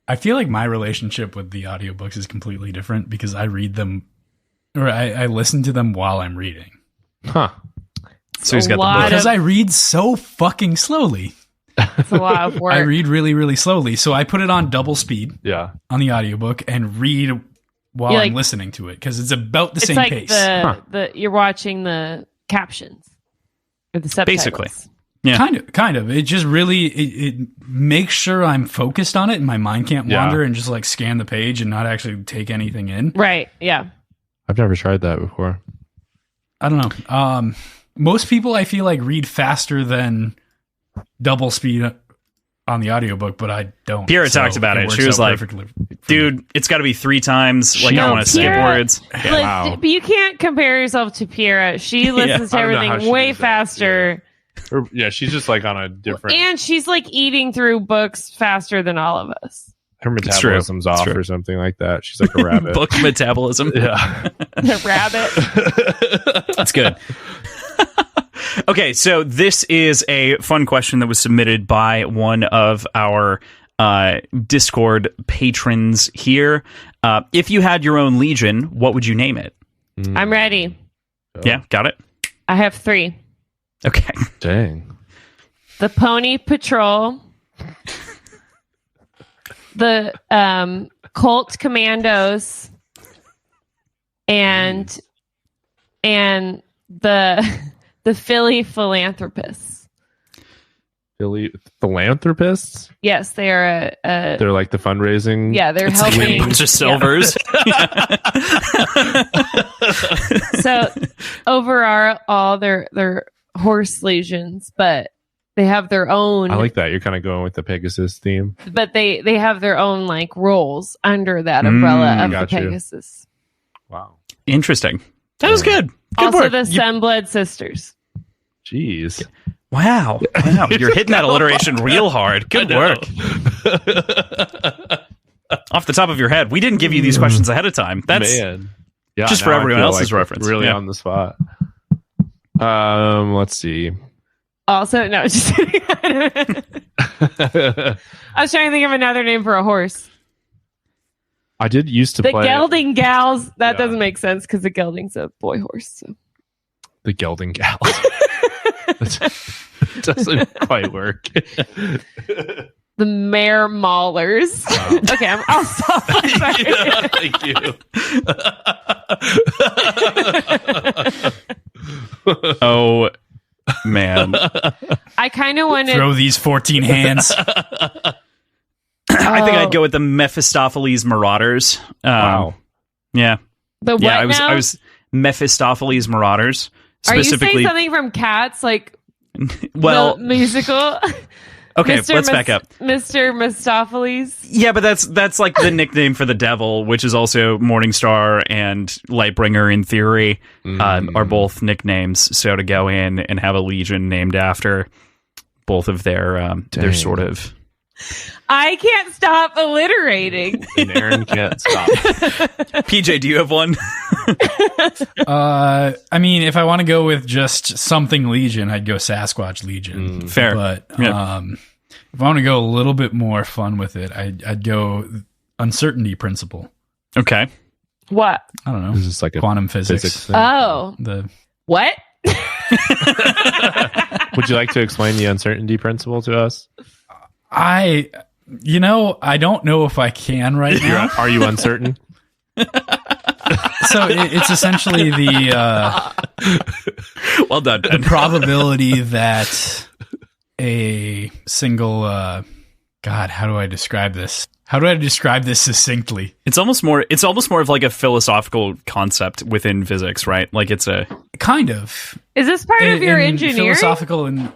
[SPEAKER 1] I feel like my relationship with the audiobooks is completely different because I read them, or I listen to them while I'm reading.
[SPEAKER 3] Huh.
[SPEAKER 4] So he's got the book.
[SPEAKER 1] Because I read so fucking slowly.
[SPEAKER 2] It's a lot of work.
[SPEAKER 1] I read really, really slowly. So I put it on double speed on the audiobook and read while I'm listening to it because it's about the same pace.
[SPEAKER 2] You're watching the captions or the subtitles.
[SPEAKER 4] Basically. Yeah.
[SPEAKER 1] Kind of. It just really, it makes sure I'm focused on it and my mind can't wander and just like scan the page and not actually take anything in.
[SPEAKER 2] Right. Yeah.
[SPEAKER 3] I've never tried that before.
[SPEAKER 1] I don't know. Most people I feel like read faster than double speed on the audiobook, but I don't.
[SPEAKER 4] Piera talked about it. She was like, dude, it's got to be 3 times. Like, I want to skip words.
[SPEAKER 2] But you can't compare yourself to Piera. She listens to everything way faster.
[SPEAKER 3] Yeah, she's just like on a different...
[SPEAKER 2] And she's like eating through books faster than all of us.
[SPEAKER 3] Her metabolism's off or something like that. She's like a rabbit.
[SPEAKER 4] Book metabolism.
[SPEAKER 3] Yeah.
[SPEAKER 2] The rabbit.
[SPEAKER 4] That's good. Okay, so this is a fun question that was submitted by one of our Discord patrons here. If you had your own legion, what would you name it?
[SPEAKER 2] I'm ready.
[SPEAKER 4] Yeah, got it?
[SPEAKER 2] I have 3.
[SPEAKER 4] Okay.
[SPEAKER 3] Dang.
[SPEAKER 2] The Pony Patrol. The Colt Commandos. And the Philly Philanthropists.
[SPEAKER 3] Philly Philanthropists?
[SPEAKER 2] Yes, they are
[SPEAKER 3] they're like the fundraising.
[SPEAKER 2] Yeah, they're helping.
[SPEAKER 4] Like a bunch of silvers.
[SPEAKER 2] So overall, they're horse legions, but they have their own.
[SPEAKER 3] I like that. You're kind of going with the Pegasus theme.
[SPEAKER 2] But they have their own like roles under that umbrella of the Pegasus.
[SPEAKER 3] Wow.
[SPEAKER 4] Interesting. That was good. Good
[SPEAKER 2] also
[SPEAKER 4] work.
[SPEAKER 2] the Sunblood Sisters.
[SPEAKER 3] Jeez.
[SPEAKER 4] Wow. You're hitting that alliteration real hard. Good work. Off the top of your head. We didn't give you these questions ahead of time. That's just for everyone else's reference.
[SPEAKER 3] Really on the spot. Let's see.
[SPEAKER 2] Also, no, just kidding. I was trying to think of another name for a horse.
[SPEAKER 3] I did used to play
[SPEAKER 2] the Gelding Gals. That doesn't make sense because the Gelding's a boy horse. So.
[SPEAKER 3] The Gelding Gals. Doesn't quite work.
[SPEAKER 2] The Mare Maulers. Wow. Okay, I'll stop.
[SPEAKER 3] Thank you.
[SPEAKER 4] Oh, man.
[SPEAKER 2] I kind of want to
[SPEAKER 1] throw these 14 hands.
[SPEAKER 4] I think I'd go with the Mephistopheles Marauders.
[SPEAKER 3] Wow.
[SPEAKER 4] Yeah.
[SPEAKER 2] The what now?
[SPEAKER 4] I was Mephistopheles Marauders.
[SPEAKER 2] Are you saying something from Cats, like
[SPEAKER 4] the
[SPEAKER 2] musical?
[SPEAKER 4] Okay, let's back up.
[SPEAKER 2] Mr. Mistopheles.
[SPEAKER 4] Yeah, but that's like the nickname for the devil, which is also Morningstar and Lightbringer in theory, are both nicknames. So to go in and have a legion named after both of their sort of
[SPEAKER 2] I can't stop alliterating.
[SPEAKER 3] And Aaron can't stop.
[SPEAKER 4] PJ, do you have one?
[SPEAKER 1] I mean, if I want to go with just something Legion, I'd go Sasquatch Legion.
[SPEAKER 4] Fair.
[SPEAKER 1] But
[SPEAKER 4] Yeah.
[SPEAKER 1] if I want to go a little bit more fun with it, I'd go Uncertainty Principle.
[SPEAKER 4] Okay.
[SPEAKER 2] What?
[SPEAKER 1] I don't know.
[SPEAKER 3] This is like a
[SPEAKER 1] Quantum physics.
[SPEAKER 3] thing.
[SPEAKER 2] Oh. What?
[SPEAKER 3] Would you like to explain the uncertainty principle to us?
[SPEAKER 1] I don't know if I can right now.
[SPEAKER 3] Are you uncertain?
[SPEAKER 1] So it's essentially
[SPEAKER 4] Well done,
[SPEAKER 1] the
[SPEAKER 4] Ben.
[SPEAKER 1] probability that a single God, how do I describe this? How do I describe this succinctly?
[SPEAKER 4] It's almost more of like a philosophical concept within physics, right? Like it's a
[SPEAKER 1] Kind of.
[SPEAKER 2] Is this part of your engineering?
[SPEAKER 1] Philosophical, and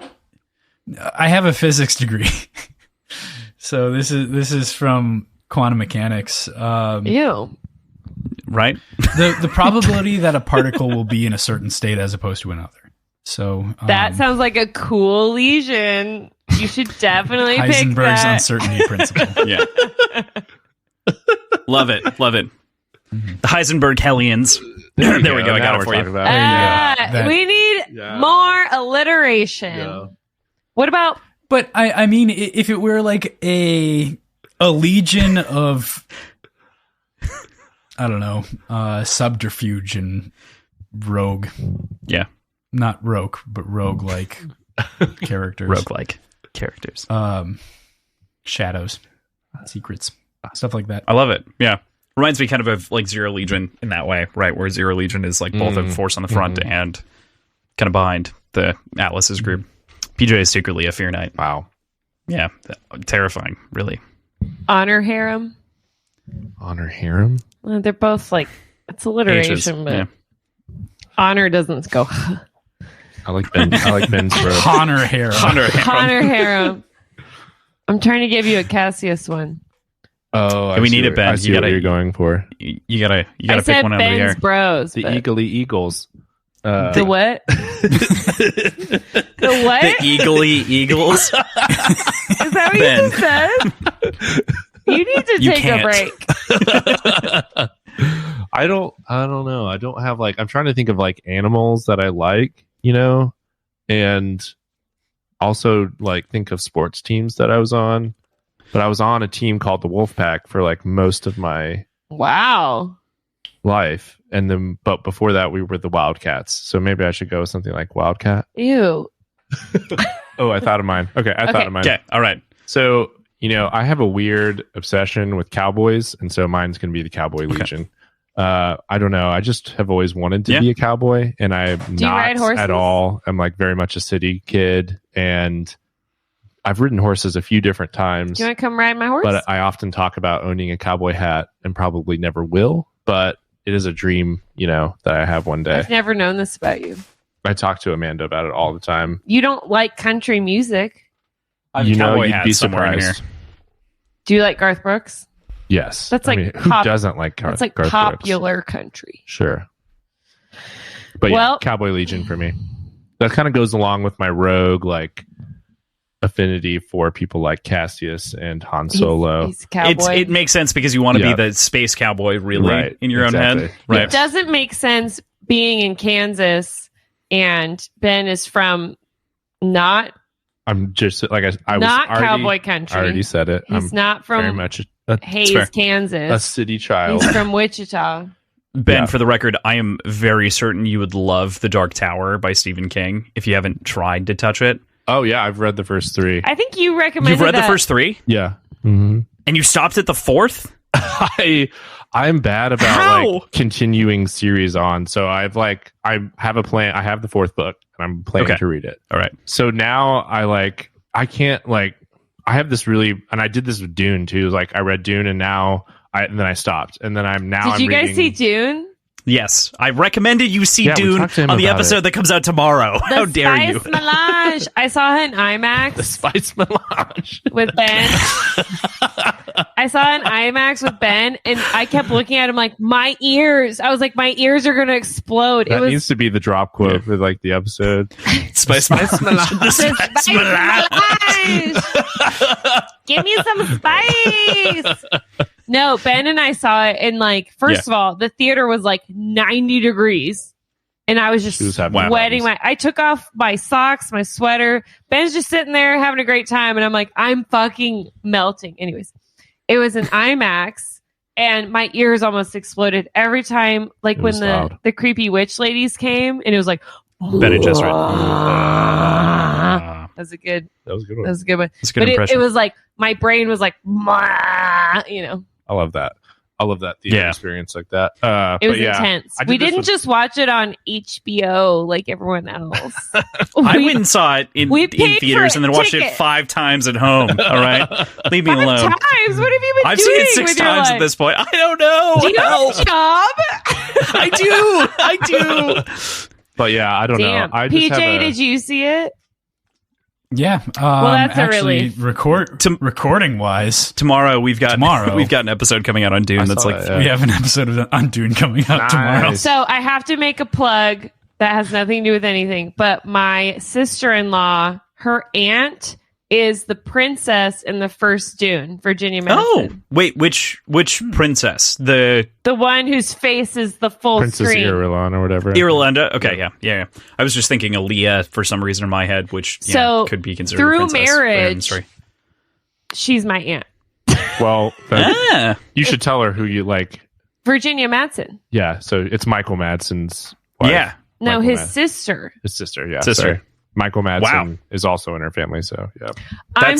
[SPEAKER 1] I have a physics degree. So this is from quantum mechanics.
[SPEAKER 2] Ew.
[SPEAKER 4] right.
[SPEAKER 1] The probability that a particle will be in a certain state as opposed to another. So
[SPEAKER 2] That sounds like a cool lesion. You should definitely pick
[SPEAKER 1] Heisenberg's
[SPEAKER 2] that.
[SPEAKER 1] uncertainty principle.
[SPEAKER 4] Yeah. Love it. The Heisenberg Hellions. There we go. I got it for you.
[SPEAKER 1] There you go. That-
[SPEAKER 2] We need more alliteration. What about
[SPEAKER 1] But I mean, if it were like a legion of, I don't know, subterfuge and rogue,
[SPEAKER 4] Yeah.
[SPEAKER 1] not rogue, but rogue-like characters,
[SPEAKER 4] Roguelike characters.
[SPEAKER 1] shadows, secrets, stuff like that.
[SPEAKER 4] I love it. Yeah. Reminds me kind of like Zero Legion in that way, right? Where Zero Legion is like both a force on the front and kind of behind the Atlas's group. PJ is secretly a Fear Knight.
[SPEAKER 3] Wow.
[SPEAKER 4] Yeah. Terrifying, really.
[SPEAKER 2] honor harem?
[SPEAKER 3] Honor harem?
[SPEAKER 2] Well, they're both like, it's alliteration,
[SPEAKER 4] H's,
[SPEAKER 2] but
[SPEAKER 4] yeah.
[SPEAKER 2] honor doesn't go.
[SPEAKER 3] I like Ben's robe.
[SPEAKER 1] Honor hair.
[SPEAKER 2] Honor harem. I'm trying to give you a Cassius one.
[SPEAKER 3] Oh,
[SPEAKER 4] We need it, Ben.
[SPEAKER 3] I
[SPEAKER 4] You
[SPEAKER 3] see what
[SPEAKER 4] gotta-
[SPEAKER 3] you're going for.
[SPEAKER 4] You gotta
[SPEAKER 2] I
[SPEAKER 4] pick
[SPEAKER 2] said
[SPEAKER 4] one out of the
[SPEAKER 2] Ben's
[SPEAKER 4] air.
[SPEAKER 2] bros.
[SPEAKER 3] The
[SPEAKER 2] but-
[SPEAKER 3] Eagly Eagles.
[SPEAKER 2] The what? The what?
[SPEAKER 4] The Eagly Eagles.
[SPEAKER 2] Is that what
[SPEAKER 4] Ben.
[SPEAKER 2] you just said? You need to
[SPEAKER 4] You
[SPEAKER 2] take
[SPEAKER 4] can't.
[SPEAKER 2] a break.
[SPEAKER 3] I don't know. I don't have I'm trying to think of animals that I like, and also think of sports teams that I was on. But I was on a team called the Wolfpack for most of my
[SPEAKER 2] Wow.
[SPEAKER 3] life, but before that we were the Wildcats. So maybe I should go with something like Wildcat.
[SPEAKER 2] Ew.
[SPEAKER 3] Oh, I thought of mine. Okay, I thought of mine.
[SPEAKER 4] Okay. All right.
[SPEAKER 3] So I have a weird obsession with cowboys, and so mine's going to be the Cowboy Legion. I don't know. I just have always wanted to be a cowboy, and I'm
[SPEAKER 2] Do you ride
[SPEAKER 3] not
[SPEAKER 2] horses?
[SPEAKER 3] at all. I'm very much a city kid, and I've ridden horses a few different times.
[SPEAKER 2] Do you want to come ride my horse?
[SPEAKER 3] But I often talk about owning a cowboy hat, and probably never will. But it is a dream, that I have one day.
[SPEAKER 2] I've never known this about you.
[SPEAKER 3] I talk to Amanda about it all the time.
[SPEAKER 2] You don't like country music.
[SPEAKER 4] I have a cowboy
[SPEAKER 3] You'd
[SPEAKER 4] hat
[SPEAKER 3] be
[SPEAKER 4] somewhere in
[SPEAKER 3] surprised.
[SPEAKER 4] here.
[SPEAKER 2] Do you like Garth Brooks?
[SPEAKER 3] Yes,
[SPEAKER 2] That's
[SPEAKER 3] who doesn't like Garth?
[SPEAKER 2] That's like
[SPEAKER 3] Garth Brooks?
[SPEAKER 2] popular country.
[SPEAKER 3] Sure. But
[SPEAKER 2] Well-
[SPEAKER 3] Cowboy Legion for me. That kind of goes along with my rogue affinity for people like Cassius and Han Solo.
[SPEAKER 2] He's a cowboy.
[SPEAKER 4] It makes sense because you want to
[SPEAKER 3] Yeah.
[SPEAKER 4] be the space cowboy, really,
[SPEAKER 3] Right,
[SPEAKER 4] in your own
[SPEAKER 3] exactly.
[SPEAKER 4] head, right?
[SPEAKER 2] It doesn't make sense being in Kansas and Ben is from not
[SPEAKER 3] I'm just I was
[SPEAKER 2] not
[SPEAKER 3] already,
[SPEAKER 2] cowboy country.
[SPEAKER 3] I already said it.
[SPEAKER 2] He's
[SPEAKER 3] I'm
[SPEAKER 2] not
[SPEAKER 3] very
[SPEAKER 2] from
[SPEAKER 3] much a
[SPEAKER 2] Hayes,
[SPEAKER 4] fair.
[SPEAKER 2] Kansas.
[SPEAKER 3] city child.
[SPEAKER 2] He's from Wichita.
[SPEAKER 4] Ben,
[SPEAKER 3] Yeah.
[SPEAKER 4] for the record, I am very certain you would love The Dark Tower by Stephen King if you haven't tried to touch it.
[SPEAKER 3] Oh yeah, I've read the first 3.
[SPEAKER 2] I think you recommended
[SPEAKER 4] You've read
[SPEAKER 2] that.
[SPEAKER 4] the first 3
[SPEAKER 3] Yeah. Mm-hmm.
[SPEAKER 4] and you stopped at the 4th?
[SPEAKER 3] I'm bad about
[SPEAKER 4] How?
[SPEAKER 3] continuing series on. So I have a plan. I have the 4th book and I'm planning
[SPEAKER 4] Okay.
[SPEAKER 3] to read it.
[SPEAKER 4] All right.
[SPEAKER 3] So now I can't I have this really, and I did this with Dune too. I read Dune and then I stopped, and then I'm
[SPEAKER 2] Did you guys see
[SPEAKER 3] reading-
[SPEAKER 2] Dune?
[SPEAKER 4] Yes, I recommended you see
[SPEAKER 3] Yeah, we
[SPEAKER 4] Dune
[SPEAKER 3] talked to him
[SPEAKER 4] on the
[SPEAKER 3] about
[SPEAKER 4] episode
[SPEAKER 3] it.
[SPEAKER 4] that comes out tomorrow. How
[SPEAKER 2] The
[SPEAKER 4] dare you?
[SPEAKER 2] Spice Melange. I saw it in IMAX
[SPEAKER 3] the Spice Melange?
[SPEAKER 2] with Ben. I saw an IMAX with Ben, and I kept looking at him like, my ears. I was like, my ears are going to explode.
[SPEAKER 3] That needs to be the drop quote for like the episode.
[SPEAKER 4] Spice
[SPEAKER 2] Give me some spice. No, Ben and I saw it, and like, first of all, the theater was like 90 degrees. And I was just sweating. I took off my socks, my sweater. Ben's just sitting there having a great time. And I'm like, I'm fucking melting. Anyways, it was an IMAX and my ears almost exploded every time. Like when the creepy witch ladies came and it was like,
[SPEAKER 4] Ben and Jess, right?
[SPEAKER 2] That was a good one.
[SPEAKER 4] That's a good
[SPEAKER 2] but
[SPEAKER 4] impression.
[SPEAKER 2] it was like, my brain was like, you know.
[SPEAKER 3] I love that. I love that theater experience like that.
[SPEAKER 2] It was intense. We didn't just watch it on HBO like everyone else.
[SPEAKER 4] I went and saw it in theaters and then watched it 5 times at home. All right, leave me alone.
[SPEAKER 2] 5 times? What have you been doing?
[SPEAKER 4] I've seen it 6 times at this point. I don't know.
[SPEAKER 2] Do you have a job?
[SPEAKER 4] I do.
[SPEAKER 3] But yeah, I don't know. I just
[SPEAKER 2] PJ, did you see it?
[SPEAKER 1] Yeah.
[SPEAKER 2] Well, that's
[SPEAKER 1] actually
[SPEAKER 2] a relief.
[SPEAKER 1] Recording wise,
[SPEAKER 4] tomorrow we've got an episode coming out on Dune. We
[SPEAKER 1] have an episode on Dune coming out tomorrow.
[SPEAKER 2] So I have to make a plug that has nothing to do with anything. But my sister-in-law, her aunt is the princess in the first Dune, Virginia Madsen.
[SPEAKER 4] Oh, wait, which princess? The
[SPEAKER 2] one whose face is the full
[SPEAKER 3] Princess
[SPEAKER 2] screen.
[SPEAKER 3] Irulan or whatever.
[SPEAKER 4] Irlanda. Okay, yeah. I was just thinking Aaliyah for some reason in my head, which could be considered
[SPEAKER 2] through
[SPEAKER 4] a princess.
[SPEAKER 2] marriage. She's my aunt.
[SPEAKER 3] Well, you should tell her who you like.
[SPEAKER 2] Virginia Madsen.
[SPEAKER 3] Yeah, so it's Michael Madsen's wife.
[SPEAKER 4] Yeah.
[SPEAKER 2] No, his sister.
[SPEAKER 3] His sister, yeah.
[SPEAKER 4] Sister.
[SPEAKER 3] Sorry. Michael Madsen is also in her family, so yeah.
[SPEAKER 2] I'm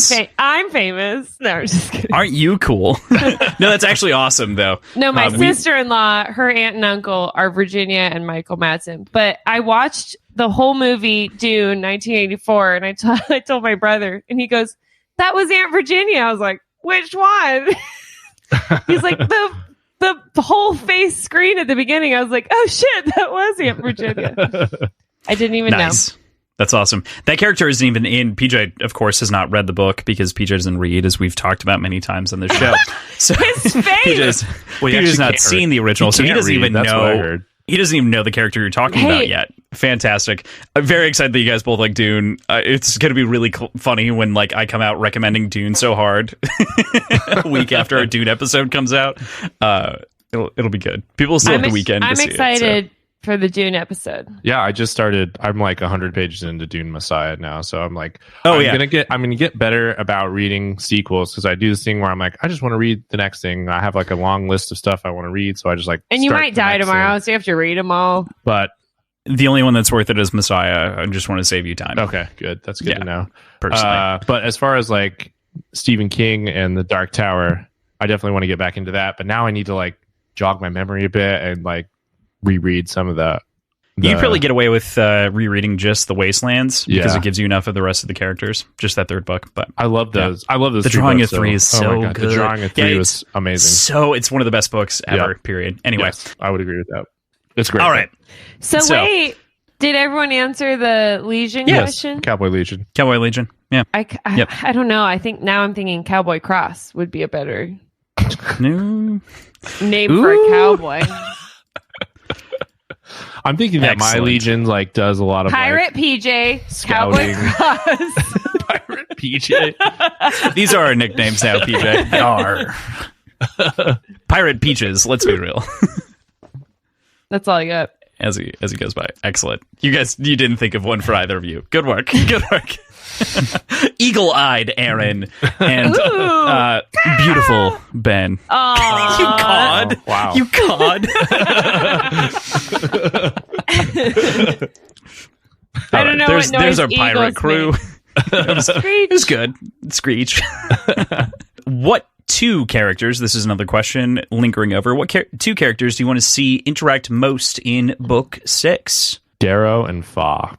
[SPEAKER 2] famous. No, I'm just kidding.
[SPEAKER 4] Aren't you cool? No, that's actually awesome, though.
[SPEAKER 2] No, my sister-in-law, her aunt and uncle are Virginia and Michael Madsen. But I watched the whole movie Dune 1984, and I told my brother, and he goes, "That was Aunt Virginia." I was like, "Which one?" He's like, the whole face screen at the beginning. I was like, "Oh shit, that was Aunt Virginia." I didn't even know.
[SPEAKER 4] That's awesome. That character isn't even in. PJ, of course, has not read the book because PJ doesn't read, as we've talked about many times on the show. So
[SPEAKER 2] his face.
[SPEAKER 4] PJ's not seen the original, so he doesn't even know. He doesn't even know the character you're talking about yet. Fantastic. I'm very excited that you guys both like Dune. It's going to be really funny when I come out recommending Dune so hard a week after our Dune episode comes out. It'll be good. People will still have the weekend to see it.
[SPEAKER 2] I'm excited for the Dune episode.
[SPEAKER 3] Yeah, I just started. I'm like 100 pages into Dune Messiah now, so I'm like, I'm gonna get better about reading sequels because I do this thing where I'm like, I just want to read the next thing. I have like a long list of stuff I want to read, so I just
[SPEAKER 2] and you might die tomorrow, so you have to read them all.
[SPEAKER 3] But
[SPEAKER 4] the only one that's worth it is Messiah. I just want to save you time.
[SPEAKER 3] Okay, good. That's good to know.
[SPEAKER 4] Personally,
[SPEAKER 3] but as far as like Stephen King and The Dark Tower, I definitely want to get back into that. But now I need to jog my memory a bit and reread some of that.
[SPEAKER 4] You probably get away with rereading just The Wastelands because it gives you enough of the rest of the characters. Just that third book, but
[SPEAKER 3] I love those. I love those.
[SPEAKER 4] The Drawing of Three is so good.
[SPEAKER 3] The Drawing of Three was amazing.
[SPEAKER 4] So it's one of the best books ever. Period. Anyway,
[SPEAKER 3] yes, I would agree with that. It's great.
[SPEAKER 4] All right.
[SPEAKER 2] So wait, did everyone answer the Legion question?
[SPEAKER 3] Cowboy Legion.
[SPEAKER 4] Cowboy Legion. Yeah.
[SPEAKER 2] I don't know. I think now I'm thinking Cowboy Cross would be a better name for a cowboy.
[SPEAKER 3] I'm thinking that My Legion does a lot of
[SPEAKER 2] Pirate PJ,
[SPEAKER 3] scouting.
[SPEAKER 2] Cowboy Cross.
[SPEAKER 3] Pirate PJ.
[SPEAKER 4] These are our nicknames now, PJ. They are. Pirate Peaches, let's be real.
[SPEAKER 2] That's all I got.
[SPEAKER 4] As he goes by. Excellent. You didn't think of one for either of you. Good work. Good work. Eagle-eyed Aaron and beautiful Ben.
[SPEAKER 2] Aww.
[SPEAKER 4] You cod.
[SPEAKER 3] Oh, wow.
[SPEAKER 4] You cod.
[SPEAKER 2] I don't know what noise
[SPEAKER 4] there's our pirate crew. It was good. Screech. What two characters, this is another question lingering over, what two characters do you want to see interact most in book 6?
[SPEAKER 3] Darrow and Fa.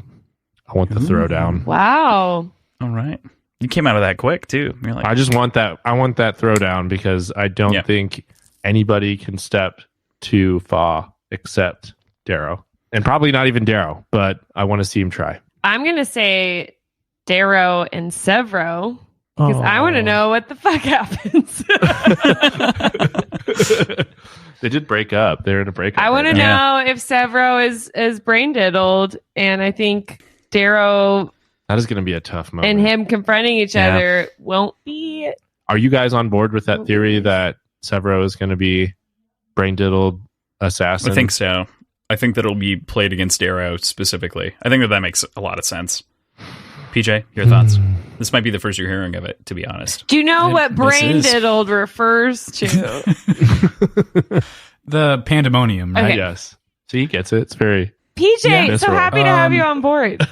[SPEAKER 3] I want the throwdown.
[SPEAKER 2] Wow.
[SPEAKER 4] All right. You came out of that quick too. You're
[SPEAKER 3] I just want that. I want that throwdown because I don't think anybody can step to Fa except Darrow, and probably not even Darrow. But I want to see him try.
[SPEAKER 2] I'm gonna say Darrow and Severo. Because I want to know what the fuck happens.
[SPEAKER 3] They did break up. They're in a breakup.
[SPEAKER 2] I want to know if Severo is brain diddled, and I think Darrow
[SPEAKER 3] that is going to be a tough moment.
[SPEAKER 2] and him confronting each other won't be.
[SPEAKER 3] Are you guys on board with that theory that Severo is going to be brain diddled assassin?
[SPEAKER 4] I think so. I think that it'll be played against Darrow specifically. I think that makes a lot of sense. PJ, your thoughts? This might be the first you're hearing of it, to be honest.
[SPEAKER 2] Do you know what brain diddled refers to?
[SPEAKER 1] The pandemonium, right?
[SPEAKER 2] Okay.
[SPEAKER 3] Yes. So he gets it. It's very
[SPEAKER 2] PJ, so happy to have you on board.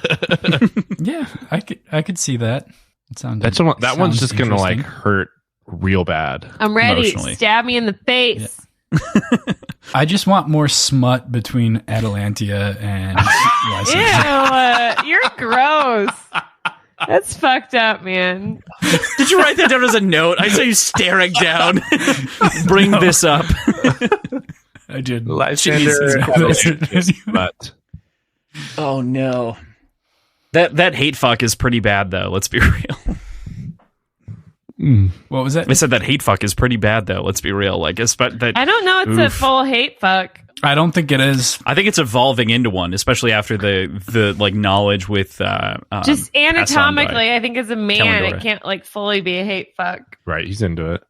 [SPEAKER 1] Yeah, I could see that. It sounds
[SPEAKER 3] that one's just gonna like hurt real bad.
[SPEAKER 2] I'm ready.
[SPEAKER 4] Emotionally.
[SPEAKER 2] Stab me in the face.
[SPEAKER 1] Yeah. I just want more smut between Atalantia and
[SPEAKER 2] Ew, you're gross. That's fucked up, man.
[SPEAKER 4] Did you write that down as a note? I saw you staring down. Bring this up.
[SPEAKER 1] I did.
[SPEAKER 3] But
[SPEAKER 4] oh no, that hate fuck is pretty bad though. Let's be real.
[SPEAKER 1] What was that?
[SPEAKER 4] I said that hate fuck is pretty bad though. Let's be real. Like, that
[SPEAKER 2] I don't know. It's a full hate fuck.
[SPEAKER 1] I don't think it is.
[SPEAKER 4] I think it's evolving into one, especially after the like knowledge with
[SPEAKER 2] just anatomically. I think as a man,
[SPEAKER 4] Kalendora.
[SPEAKER 2] it can't like fully be a hate fuck.
[SPEAKER 3] right, he's into it.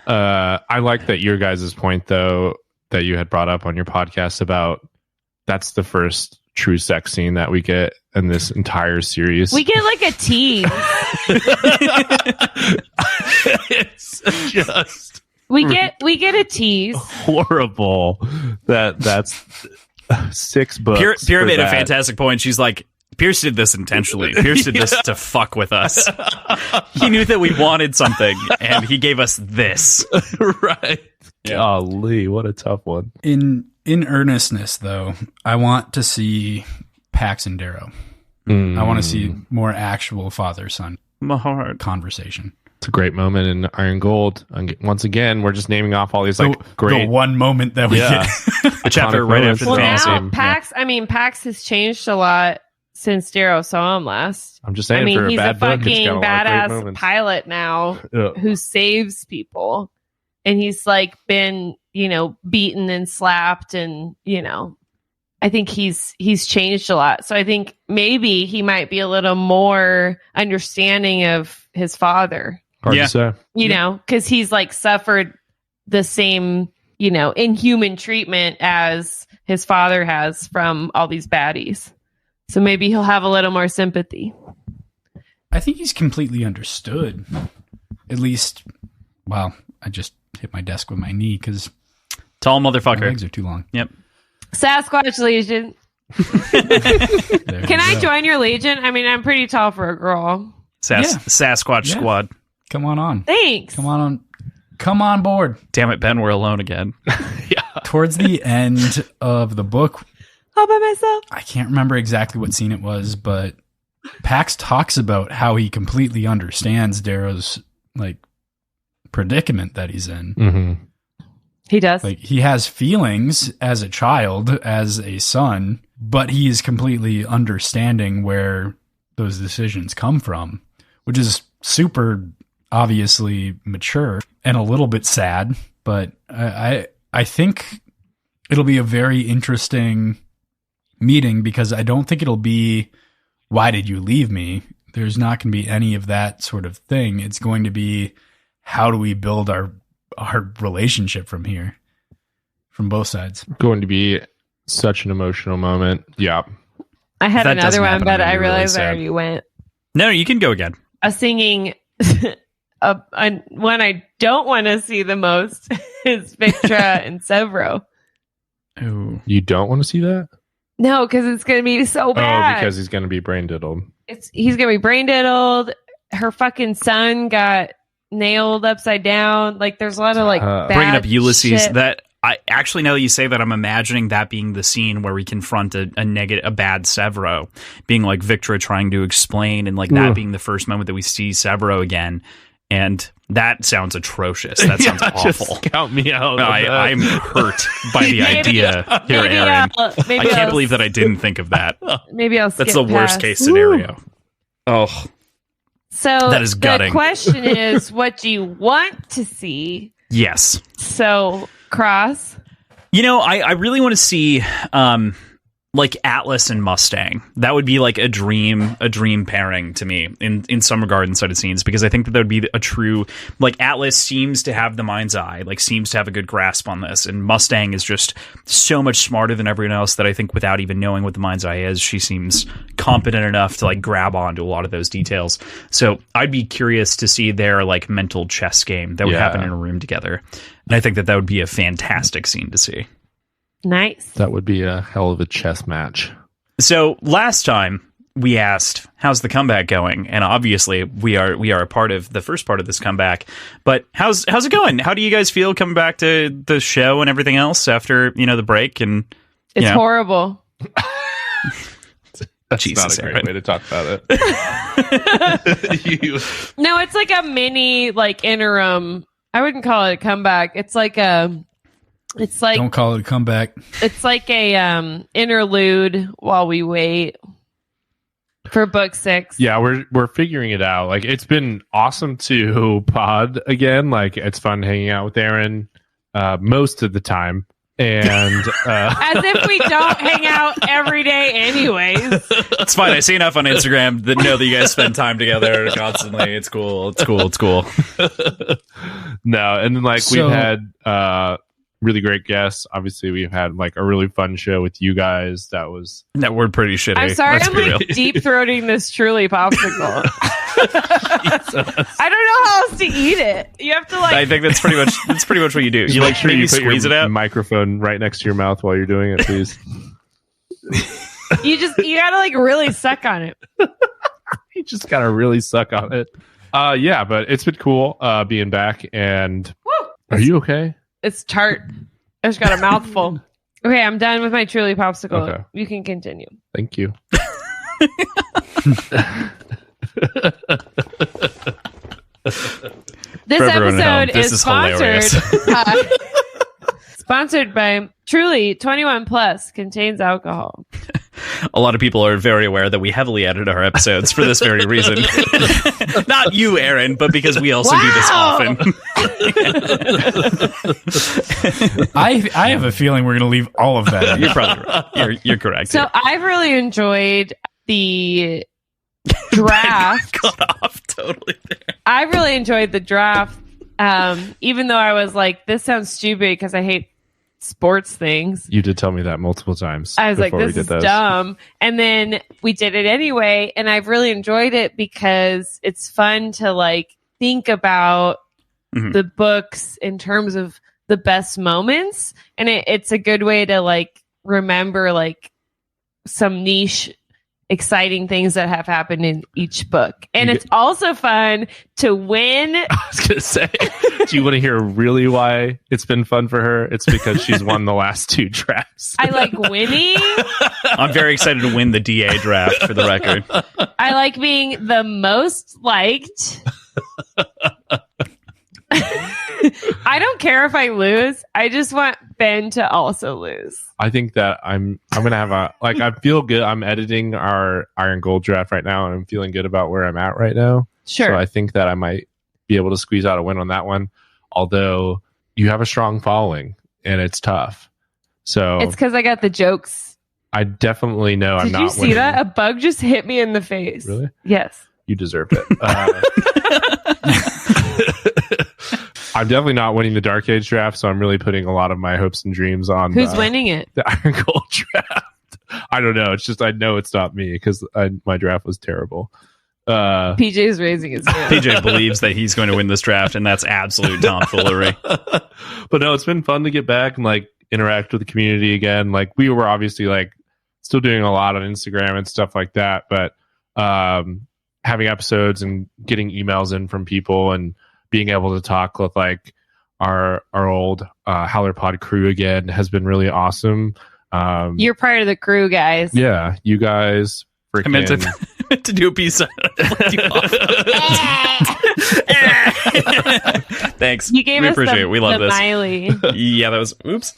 [SPEAKER 3] I like that your guys' point though that you had brought up on your podcast about that's the first true sex scene that we get in this entire series.
[SPEAKER 2] We get like a tease.
[SPEAKER 3] It's just
[SPEAKER 2] we get a tease.
[SPEAKER 3] horrible. That's 6 books.
[SPEAKER 4] Pierre
[SPEAKER 3] for
[SPEAKER 4] made a
[SPEAKER 3] that.
[SPEAKER 4] fantastic point. She's like, Pierce did this intentionally. Pierce did this to fuck with us. He knew that we wanted something, and he gave us this.
[SPEAKER 3] Right. Golly, what a tough one.
[SPEAKER 1] In earnestness, though, I want to see Pax and Darrow. I want to see more actual father-son
[SPEAKER 4] My heart.
[SPEAKER 1] conversation.
[SPEAKER 3] It's a great moment in Iron Gold. Once again, we're just naming off all these like great
[SPEAKER 1] The one moment that we get.
[SPEAKER 4] The chapter right after the
[SPEAKER 2] Well,
[SPEAKER 3] Fantasy.
[SPEAKER 2] now Pax has changed a lot since Darrow saw him last.
[SPEAKER 3] I'm just saying, for a
[SPEAKER 2] he's
[SPEAKER 3] bad
[SPEAKER 2] a
[SPEAKER 3] book, it's
[SPEAKER 2] fucking
[SPEAKER 3] got a lot of great
[SPEAKER 2] badass
[SPEAKER 3] moments.
[SPEAKER 2] pilot now
[SPEAKER 3] Yeah.
[SPEAKER 2] who saves people, and he's like been beaten and slapped, and I think he's changed a lot. So I think maybe he might be a little more understanding of his father.
[SPEAKER 3] Hard to say.
[SPEAKER 2] Because he's like suffered the same inhuman treatment as his father has from all these baddies. So maybe he'll have a little more sympathy.
[SPEAKER 1] I think he's completely understood. At least, wow, I just hit my desk with my knee because
[SPEAKER 4] Tall
[SPEAKER 1] my
[SPEAKER 4] motherfucker.
[SPEAKER 1] legs are too long.
[SPEAKER 4] Yep.
[SPEAKER 2] Sasquatch Legion.
[SPEAKER 1] There
[SPEAKER 2] Can
[SPEAKER 1] we
[SPEAKER 2] I
[SPEAKER 1] go.
[SPEAKER 2] join your Legion? I mean, I'm pretty tall for a girl.
[SPEAKER 4] Sasquatch
[SPEAKER 1] Yeah.
[SPEAKER 4] squad.
[SPEAKER 1] Come on.
[SPEAKER 2] Thanks.
[SPEAKER 1] Come on board.
[SPEAKER 4] Damn it, Ben, we're alone again.
[SPEAKER 1] Towards the end of the book,
[SPEAKER 2] All by myself.
[SPEAKER 1] I can't remember exactly what scene it was, but Pax talks about how he completely understands Darrow's like predicament that he's in.
[SPEAKER 3] Mm-hmm.
[SPEAKER 2] He does.
[SPEAKER 1] Like he has feelings as a child, as a son, but he is completely understanding where those decisions come from, which is super obviously mature and a little bit sad. But I think it'll be a very interesting meeting because I don't think it'll be, why did you leave me? There's not going to be any of that sort of thing. It's going to be, how do we build our relationship from here, from both sides?
[SPEAKER 3] Going to be such an emotional moment. Yeah.
[SPEAKER 2] I had
[SPEAKER 4] That
[SPEAKER 2] another
[SPEAKER 4] doesn't
[SPEAKER 2] one,
[SPEAKER 4] happen,
[SPEAKER 2] but
[SPEAKER 4] I'm gonna
[SPEAKER 2] I
[SPEAKER 4] be really
[SPEAKER 2] realized where
[SPEAKER 4] sad.
[SPEAKER 2] you went.
[SPEAKER 4] No, you can go again.
[SPEAKER 2] A singing. One I don't want to see the most is Victra and Severo.
[SPEAKER 4] Ooh.
[SPEAKER 3] You don't want to see that?
[SPEAKER 2] No, because it's going to be so bad.
[SPEAKER 3] Oh, because he's going to be brain diddled.
[SPEAKER 2] He's going to be brain diddled. Her fucking son got nailed upside down. Like, there's a lot of like bad
[SPEAKER 4] Bringing up Ulysses,
[SPEAKER 2] shit.
[SPEAKER 4] that I actually, now that you say that, I'm imagining that being the scene where we confront a bad Severo, being like Victra trying to explain, and like that being the first moment that we see Severo again. And that sounds atrocious. That sounds awful.
[SPEAKER 3] Just count me out.
[SPEAKER 4] I'm hurt by the idea here,
[SPEAKER 2] maybe
[SPEAKER 4] Aaron.
[SPEAKER 2] I'll- maybe
[SPEAKER 4] I can't
[SPEAKER 2] I'll-
[SPEAKER 4] believe that I didn't think of that.
[SPEAKER 2] Maybe I'll skip
[SPEAKER 4] That's the worst
[SPEAKER 2] past.
[SPEAKER 4] case scenario. Oh,
[SPEAKER 2] So
[SPEAKER 4] That is gutting.
[SPEAKER 2] The question is, what do you want to see?
[SPEAKER 4] Yes.
[SPEAKER 2] So, Cross.
[SPEAKER 4] I really want to see like Atlas and Mustang. That would be like a dream pairing to me in some regard inside of scenes, because I think that would be a true, like, Atlas seems to have the mind's eye, like seems to have a good grasp on this, and Mustang is just so much smarter than everyone else that I think without even knowing what the mind's eye is, she seems competent enough to like grab onto a lot of those details. So I'd be curious to see their like mental chess game that would happen in a room together. And I think that would be a fantastic scene to see.
[SPEAKER 2] Nice.
[SPEAKER 3] That would be a hell of a chess match.
[SPEAKER 4] So last time we asked, how's the comeback going? And obviously we are a part of the first part of this comeback, but how's it going? How do you guys feel coming back to the show and everything else after, the break? And
[SPEAKER 2] it's horrible.
[SPEAKER 3] That's
[SPEAKER 4] Jesus,
[SPEAKER 3] not a great
[SPEAKER 4] Aaron.
[SPEAKER 3] way to talk about it.
[SPEAKER 2] No, it's like a mini like interim. I wouldn't call it a comeback. It's like
[SPEAKER 1] Don't call it a comeback.
[SPEAKER 2] It's like a interlude while we wait for book 6.
[SPEAKER 3] Yeah, we're figuring it out. Like, it's been awesome to pod again. Like, it's fun hanging out with Aaron most of the time. And
[SPEAKER 2] as if we don't hang out every day anyways.
[SPEAKER 4] It's fine. I see enough on Instagram that know that you guys spend time together constantly. It's cool.
[SPEAKER 3] No, and then we've had really great guests. Obviously, we've had like a really fun show with you guys. That
[SPEAKER 4] word pretty shitty.
[SPEAKER 2] I'm sorry,
[SPEAKER 4] Let's
[SPEAKER 2] I'm
[SPEAKER 4] be
[SPEAKER 2] like
[SPEAKER 4] real.
[SPEAKER 2] deep throating this Truly popsicle. I don't know how else to eat it. You have to
[SPEAKER 4] I think that's pretty much what you do. You like
[SPEAKER 3] sure
[SPEAKER 4] maybe
[SPEAKER 3] you put
[SPEAKER 4] squeeze
[SPEAKER 3] your
[SPEAKER 4] it out.
[SPEAKER 3] microphone right next to your mouth while you're doing it, please.
[SPEAKER 2] you gotta like really suck on it.
[SPEAKER 3] You just gotta really suck on it. Yeah, but it's been cool being back. And
[SPEAKER 2] Woo!
[SPEAKER 3] Are you okay?
[SPEAKER 2] It's tart. I just got a mouthful. Okay, I'm done with my Truly popsicle.
[SPEAKER 3] Okay.
[SPEAKER 2] You can continue.
[SPEAKER 3] Thank you.
[SPEAKER 2] This
[SPEAKER 4] For everyone at home,
[SPEAKER 2] episode
[SPEAKER 4] this
[SPEAKER 2] is
[SPEAKER 4] is
[SPEAKER 2] sponsored sponsored by Truly 21 Plus, contains alcohol.
[SPEAKER 4] A lot of people are very aware that we heavily edit our episodes for this very reason. Not you, Aaron, but because we also do this often.
[SPEAKER 1] I have a feeling we're going to leave all of that in.
[SPEAKER 4] You're probably right. You're correct.
[SPEAKER 2] So I've really enjoyed the draft.
[SPEAKER 4] Got off totally there.
[SPEAKER 2] I really enjoyed the draft, even though I was like, this sounds stupid because I hate sports things.
[SPEAKER 3] You did tell me that multiple times.
[SPEAKER 2] I was like,
[SPEAKER 3] before we
[SPEAKER 2] this
[SPEAKER 3] did
[SPEAKER 2] is
[SPEAKER 3] those.
[SPEAKER 2] dumb. And then we did it anyway. And I've really enjoyed it because it's fun to like think about the books in terms of the best moments. And it's a good way to like remember like some niche exciting things that have happened in each book. And it's also fun to win.
[SPEAKER 3] I was going to say, do you want to hear really why it's been fun for her? It's because she's won the last 2 drafts.
[SPEAKER 2] I like winning.
[SPEAKER 4] I'm very excited to win the DA draft, for the record.
[SPEAKER 2] I like being the most liked. I don't care if I lose. I just want Ben to also lose.
[SPEAKER 3] I think that I'm going to have I feel good. I'm editing our Iron Gold draft right now, and I'm feeling good about where I'm at right now.
[SPEAKER 2] Sure.
[SPEAKER 3] So I think that I might be able to squeeze out a win on that one. Although you have a strong following and it's tough. So
[SPEAKER 2] It's because I got the jokes.
[SPEAKER 3] I definitely know I'm
[SPEAKER 2] Did
[SPEAKER 3] not
[SPEAKER 2] you see
[SPEAKER 3] winning.
[SPEAKER 2] that? A bug just hit me in the face.
[SPEAKER 3] Really?
[SPEAKER 2] Yes.
[SPEAKER 3] You deserved it. I'm definitely not winning the Dark Age draft, so I'm really putting a lot of my hopes and dreams on
[SPEAKER 2] Who's winning it?
[SPEAKER 3] the Iron Gold draft. I don't know. It's just I know it's not me because my draft was terrible.
[SPEAKER 2] PJ's raising his hand.
[SPEAKER 4] PJ believes that he's going to win this draft, and that's absolute tomfoolery.
[SPEAKER 3] But no, it's been fun to get back and like interact with the community again. Like we were obviously like still doing a lot on Instagram and stuff like that, but having episodes and getting emails in from people and being able to talk with like our old Howlerpod crew again has been really awesome.
[SPEAKER 2] You're part of the crew, guys.
[SPEAKER 3] Yeah, you guys freaking...
[SPEAKER 4] I meant to do a piece of Thanks.
[SPEAKER 2] You gave
[SPEAKER 4] we
[SPEAKER 2] us
[SPEAKER 4] appreciate it. We love
[SPEAKER 2] the
[SPEAKER 4] this.
[SPEAKER 2] Miley.
[SPEAKER 4] Yeah, that was oops.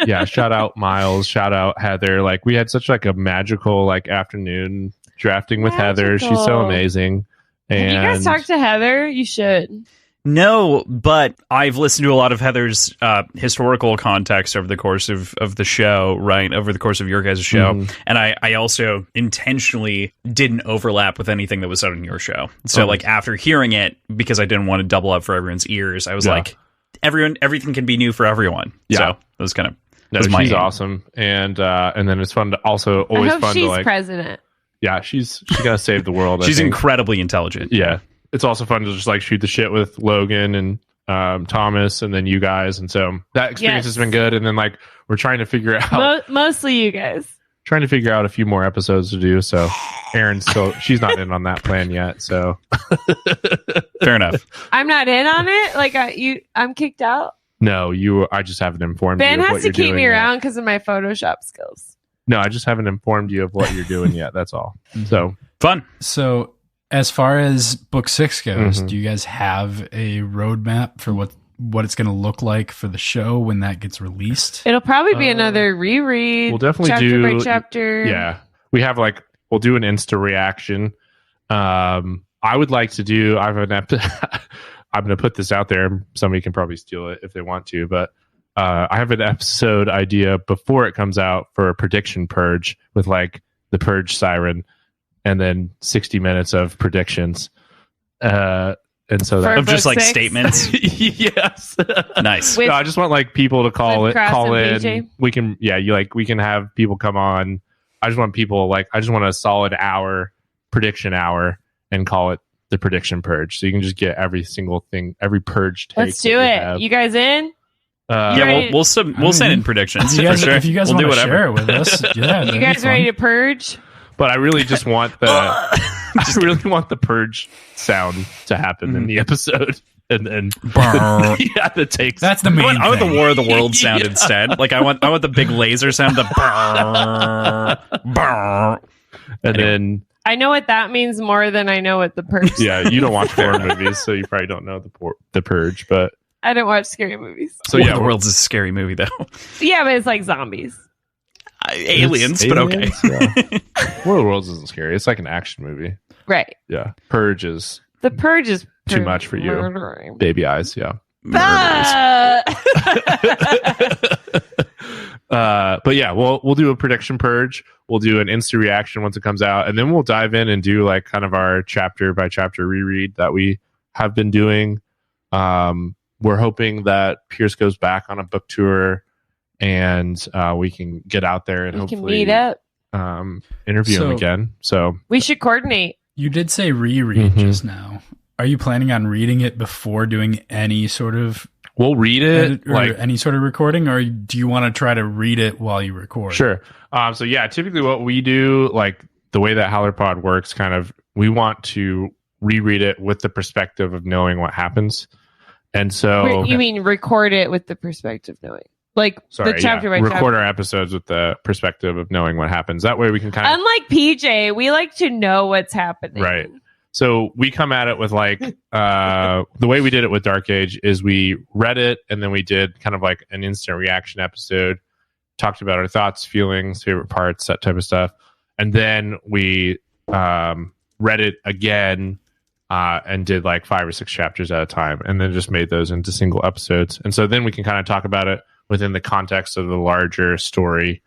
[SPEAKER 3] Yeah, shout out Miles, shout out Heather. Like we had such like a magical like afternoon drafting with Heather. She's so
[SPEAKER 2] Magical.
[SPEAKER 3] amazing. And
[SPEAKER 2] Have you guys talked to Heather? You should.
[SPEAKER 4] No, but I've listened to a lot of Heather's historical context over the course of the show, right? Over the course of your guys' show. And I also intentionally didn't overlap with anything that was said on your show. So like after hearing it, because I didn't want to double up for everyone's ears, I was like, everything can be new for everyone. So it was kind of,
[SPEAKER 3] she's awesome. And then it's fun to also always
[SPEAKER 2] I hope
[SPEAKER 3] fun
[SPEAKER 2] she's
[SPEAKER 3] to like
[SPEAKER 2] president.
[SPEAKER 3] Yeah, she's gonna save the world.
[SPEAKER 4] She's incredibly intelligent.
[SPEAKER 3] Yeah. It's also fun to just like shoot the shit with Logan and Thomas and then you guys. And so that experience has been good. And then like we're trying to figure out
[SPEAKER 2] mostly you guys.
[SPEAKER 3] Trying to figure out a few more episodes to do. So Erin's she's not in on that plan yet. So
[SPEAKER 4] fair enough.
[SPEAKER 2] I'm not in on it. Like I'm kicked out.
[SPEAKER 3] No, I just haven't informed
[SPEAKER 2] Ben
[SPEAKER 3] you. Ben
[SPEAKER 2] has to keep me around because of my Photoshop skills.
[SPEAKER 3] No, I just haven't informed you of what you're doing yet. That's all. So
[SPEAKER 4] fun.
[SPEAKER 1] So as far as book 6 goes, do you guys have a roadmap for what it's going to look like for the show when that gets released?
[SPEAKER 2] It'll probably be another reread.
[SPEAKER 3] We'll definitely
[SPEAKER 2] chapter by chapter.
[SPEAKER 3] Yeah, we have we'll do an Insta reaction. I would like to do. I'm going to put this out there. Somebody can probably steal it if they want to, but I have an episode idea before it comes out for a prediction purge with like the purge siren. And then 60 minutes of predictions. And so that
[SPEAKER 4] of just like 6? Statements.
[SPEAKER 3] Yes.
[SPEAKER 4] Nice.
[SPEAKER 3] No, I just want like people to call in.
[SPEAKER 2] PJ?
[SPEAKER 3] We can, we can have people come on. I just want people I just want a solid hour prediction hour and call it the prediction purge. So you can just get every single thing, every purge take.
[SPEAKER 2] Let's do it. You guys in?
[SPEAKER 4] We'll send in predictions.
[SPEAKER 1] If you guys want to share it with us,
[SPEAKER 2] you guys ready to purge?
[SPEAKER 3] But I really just want the purge sound to happen in the episode, and then the takes.
[SPEAKER 1] That's the main.
[SPEAKER 4] I want the War of the Worlds sound instead. Like I want the big laser sound.
[SPEAKER 3] Then
[SPEAKER 2] I know what that means more than I know what the purge.
[SPEAKER 3] Yeah, you don't watch horror movies, so you probably don't know the purge. But
[SPEAKER 2] I don't watch scary movies.
[SPEAKER 3] So
[SPEAKER 4] War of the Worlds is a scary movie, though.
[SPEAKER 2] Yeah, but it's like zombies.
[SPEAKER 4] Aliens, but okay.
[SPEAKER 3] Yeah. War of the Worlds isn't scary. It's like an action movie.
[SPEAKER 2] Right.
[SPEAKER 3] Yeah. Purge is...
[SPEAKER 2] The Purge is...
[SPEAKER 3] too much for you. Baby eyes, yeah. But yeah, we'll do a prediction purge. We'll do an instant reaction once it comes out. And then we'll dive in and do like kind of our chapter by chapter reread that we have been doing. We're hoping that Pierce goes back on a book tour and we can get out there and hopefully
[SPEAKER 2] meet up,
[SPEAKER 3] interview him again. So
[SPEAKER 2] we should coordinate.
[SPEAKER 1] You did say reread just now. Are you planning on reading it before doing any sort of?
[SPEAKER 3] We'll read it
[SPEAKER 1] or any sort of recording, or do you want to try to read it while you record?
[SPEAKER 3] Sure. So yeah, typically what we do, like the way that Howlerpod works, kind of, we want to reread it with the perspective of knowing what happens. And so
[SPEAKER 2] you mean record it with the perspective of knowing? Like the chapter by
[SPEAKER 3] record
[SPEAKER 2] chapter.
[SPEAKER 3] our episodes with the perspective of knowing what happens. That way we can kind of...
[SPEAKER 2] Unlike PJ, we like to know what's happening.
[SPEAKER 3] Right. So we come at it with like... the way we did it with Dark Age is we read it and then we did kind of like an instant reaction episode, talked about our thoughts, feelings, favorite parts, that type of stuff. And then we read it again and did like 5 or 6 chapters at a time and then just made those into single episodes. And so then we can kind of talk about it within the context of the larger story.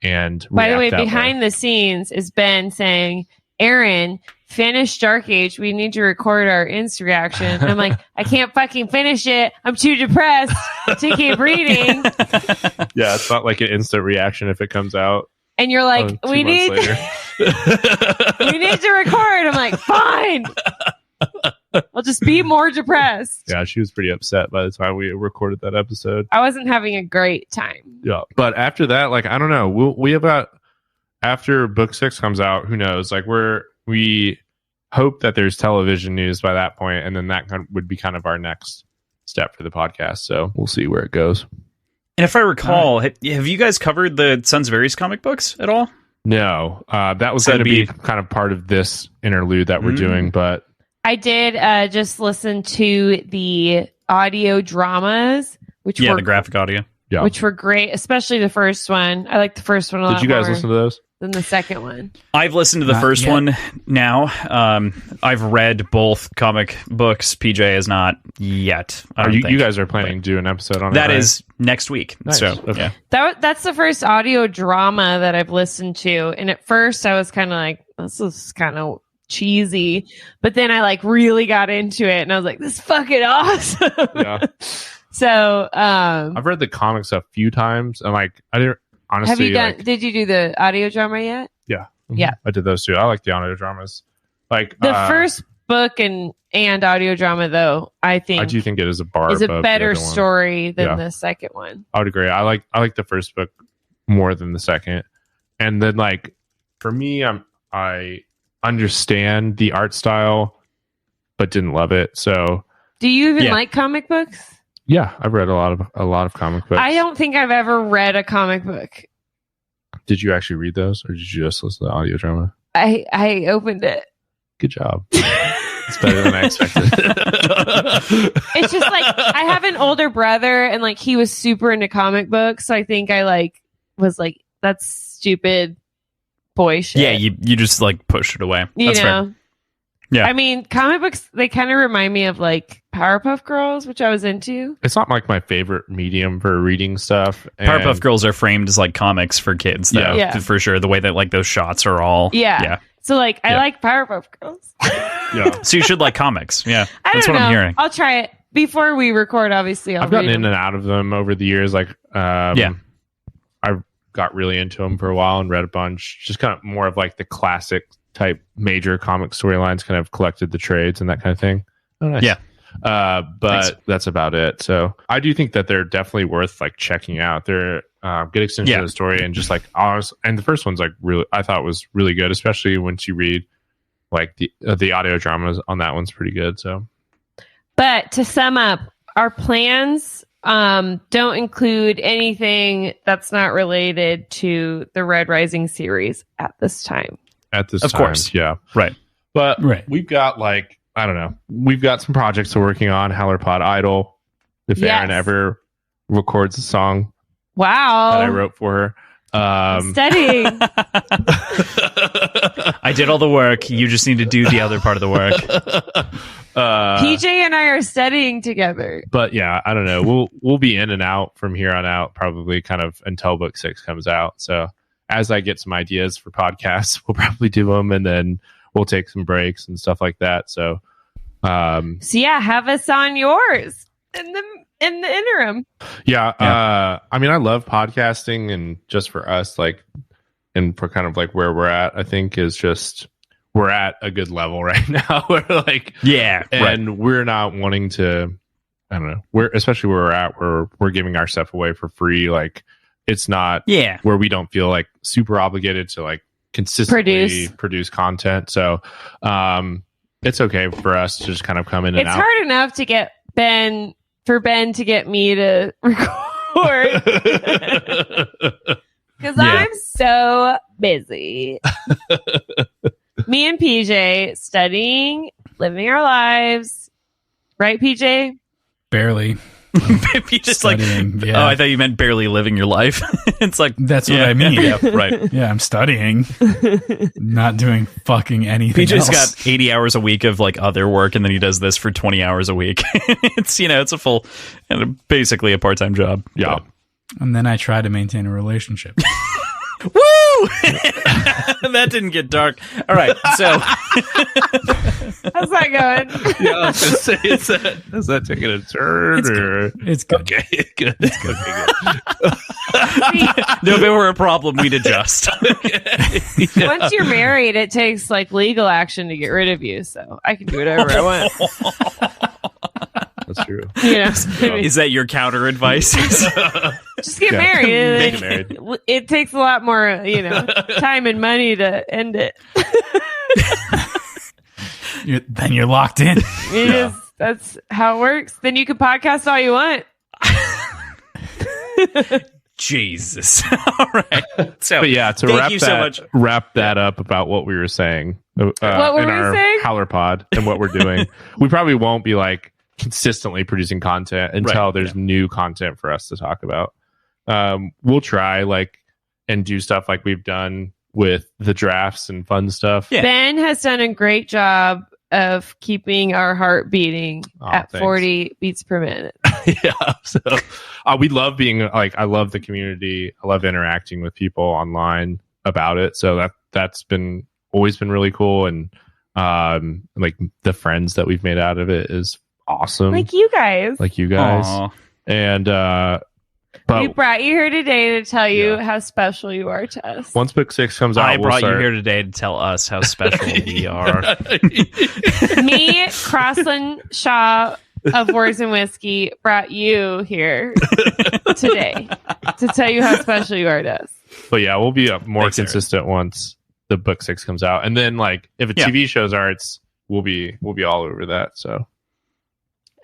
[SPEAKER 3] And
[SPEAKER 2] by the way, behind the scenes is Ben saying, Aaron, finish Dark Age. We need to record our Insta reaction. And I'm like, I can't fucking finish it. I'm too depressed to keep reading.
[SPEAKER 3] Yeah, it's not like an instant reaction if it comes out.
[SPEAKER 2] And you're like, we need to record. I'm like, fine. I'll just be more depressed.
[SPEAKER 3] Yeah, she was pretty upset by the time we recorded that episode.
[SPEAKER 2] I wasn't having a great time.
[SPEAKER 3] Yeah, but after that, like, I don't know. We have got, after book 6 comes out, who knows? Like, we hope that there's television news by that point, and then that would be kind of our next step for the podcast. So we'll see where it goes.
[SPEAKER 4] And if I recall, have you guys covered the Sons of Ares comic books at all?
[SPEAKER 3] No, that was going to be kind of part of this interlude that we're doing, but
[SPEAKER 2] I did just listen to the audio dramas, which were
[SPEAKER 4] the graphic audio,
[SPEAKER 2] which were great, especially the first one. I like the first one a lot.
[SPEAKER 3] Did you guys listen to those?
[SPEAKER 2] than the second one?
[SPEAKER 4] I've listened to the first one now. I've read both comic books. PJ has not yet.
[SPEAKER 3] You guys are planning to do an episode on
[SPEAKER 4] that?
[SPEAKER 3] That
[SPEAKER 4] is next week.
[SPEAKER 3] Nice.
[SPEAKER 4] So
[SPEAKER 3] okay.
[SPEAKER 2] That's the first audio drama that I've listened to, and at first I was kind of like, this is kind of cheesy, but then I like really got into it, and I was like, this is fucking awesome.
[SPEAKER 3] Yeah.
[SPEAKER 2] So
[SPEAKER 3] I've read the comics a few times. I'm like, I didn't honestly.
[SPEAKER 2] have you done? Did you do the audio drama yet?
[SPEAKER 3] Yeah.
[SPEAKER 2] Yeah.
[SPEAKER 3] I did those too. I like the audio dramas. Like
[SPEAKER 2] The first book and audio drama, though, I
[SPEAKER 3] do think it is a bar.
[SPEAKER 2] Is a
[SPEAKER 3] above
[SPEAKER 2] better
[SPEAKER 3] the other one.
[SPEAKER 2] story than the second one.
[SPEAKER 3] I would agree. I like the first book more than the second. And then like for me, I understand the art style, but didn't love it. So
[SPEAKER 2] do you even like comic books?
[SPEAKER 3] Yeah, I've read a lot of comic books.
[SPEAKER 2] I don't think I've ever read a comic book.
[SPEAKER 3] Did you actually read those, or did you just listen to the audio drama?
[SPEAKER 2] I opened it.
[SPEAKER 3] Good job. It's better than I expected.
[SPEAKER 2] It's just like I have an older brother, and like he was super into comic books, so I think I was like, that's stupid boy shit.
[SPEAKER 4] yeah, you just like pushed it away.
[SPEAKER 2] You
[SPEAKER 4] That's
[SPEAKER 2] know?
[SPEAKER 4] fair. Yeah.
[SPEAKER 2] I mean, comic books, they kind of remind me of like Powerpuff Girls, which I was into.
[SPEAKER 3] It's not like my favorite medium for reading stuff.
[SPEAKER 4] Powerpuff Girls are framed as like comics for kids, though,
[SPEAKER 2] Yeah.
[SPEAKER 4] for sure. The way that like those shots are all,
[SPEAKER 2] Yeah. So like, I like Powerpuff Girls.
[SPEAKER 3] Yeah.
[SPEAKER 4] So you should like comics, yeah.
[SPEAKER 2] I
[SPEAKER 4] That's
[SPEAKER 2] don't
[SPEAKER 4] what
[SPEAKER 2] know.
[SPEAKER 4] I'm hearing.
[SPEAKER 2] I'll try it before we record. Obviously,
[SPEAKER 3] I've gotten in and out of them over the years. Like, I got really into them for a while and read a bunch. Just kind of more of like the classic type major comic storylines. Kind of collected the trades and that kind of thing. Oh, nice.
[SPEAKER 4] Yeah.
[SPEAKER 3] But that's about it. So I do think that they're definitely worth like checking out. They're good extension of the story, and just like honest. And the first one's like really, I thought was really good, especially once you read like the audio dramas on that one's pretty good. So,
[SPEAKER 2] but to sum up, our plans don't include anything that's not related to the Red Rising series at this time.
[SPEAKER 3] At this
[SPEAKER 4] of
[SPEAKER 3] time,
[SPEAKER 4] course,
[SPEAKER 3] yeah,
[SPEAKER 4] right.
[SPEAKER 3] But we've got like, I don't know, we've got some projects we're working on. Howlerpod Idol. If Aaron ever records a song,
[SPEAKER 2] wow,
[SPEAKER 3] that I wrote for her.
[SPEAKER 2] Studying.
[SPEAKER 4] I did all the work. You just need to do the other part of the work.
[SPEAKER 2] PJ and I are studying together.
[SPEAKER 3] But yeah, I don't know. We'll be in and out from here on out, probably kind of until book 6 comes out. So as I get some ideas for podcasts, we'll probably do them, and then we'll take some breaks and stuff like that. So
[SPEAKER 2] have us on yours in the interim.
[SPEAKER 3] Yeah. I mean, I love podcasting, and just for us, like, and for kind of like where we're at, I think is just we're at a good level right now. We're like, we're not wanting to. I don't know. We're especially where we're at, where we're giving our stuff away for free. Like, it's not where we don't feel like super obligated to like consistently produce content. So it's okay for us to just kind of come in and out.
[SPEAKER 2] It's hard enough to get Ben to get me to record because I'm so busy. Me and PJ studying, living our lives, right, PJ?
[SPEAKER 1] Barely.
[SPEAKER 4] Just studying, like, I thought you meant barely living your life. It's like,
[SPEAKER 1] that's what I mean.
[SPEAKER 4] Right.
[SPEAKER 1] Yeah, I'm studying, not doing fucking anything.
[SPEAKER 4] PJ's got 80 hours a week of like other work, and then he does this for 20 hours a week. It's it's a full, basically a part-time job.
[SPEAKER 3] Yeah.
[SPEAKER 1] And then I try to maintain a relationship.
[SPEAKER 4] Woo! That didn't get dark. All right, so
[SPEAKER 2] how's that going?
[SPEAKER 3] Yeah, I was gonna say, is that taking a turn?
[SPEAKER 1] It's good.
[SPEAKER 3] Okay, good. It's good.
[SPEAKER 4] No, if it were a problem, we'd adjust.
[SPEAKER 2] Once you're married, it takes like legal action to get rid of you. So I can do whatever I want.
[SPEAKER 3] That's true.
[SPEAKER 4] Is that your counter advice?
[SPEAKER 2] Just get married.
[SPEAKER 3] Get married.
[SPEAKER 2] It takes a lot more, time and money to end it.
[SPEAKER 1] Then you're locked in.
[SPEAKER 2] That's how it works. Then you can podcast all you want.
[SPEAKER 4] Jesus. All right. So,
[SPEAKER 3] but yeah, to wrap that up about what we were saying.
[SPEAKER 2] What were we saying?
[SPEAKER 3] Howlerpod and what we're doing. We probably won't be like consistently producing content until there's new content for us to talk about. We'll try and do stuff like we've done with the drafts and fun stuff.
[SPEAKER 4] Yeah.
[SPEAKER 2] Ben has done a great job of keeping our heart beating at
[SPEAKER 3] thanks.
[SPEAKER 2] 40 beats per minute.
[SPEAKER 3] Yeah. So we love being like, I love the community. I love interacting with people online about it. So that's been always been really cool. And like the friends that we've made out of it is awesome.
[SPEAKER 2] Like you guys.
[SPEAKER 4] Aw.
[SPEAKER 3] And
[SPEAKER 2] We
[SPEAKER 3] but
[SPEAKER 2] brought you here today to tell you how special you are to us.
[SPEAKER 3] once book 6 comes out,
[SPEAKER 4] I
[SPEAKER 3] we'll
[SPEAKER 4] brought
[SPEAKER 3] start...
[SPEAKER 4] you here today to tell us how special we are.
[SPEAKER 2] Me, Crossland Shaw of Words and Whiskey, brought you here today to tell you how special you are to us.
[SPEAKER 3] But yeah, we'll be more
[SPEAKER 4] Thanks,
[SPEAKER 3] consistent once the book 6 comes out, and then like if a TV show starts, we'll be all over that. So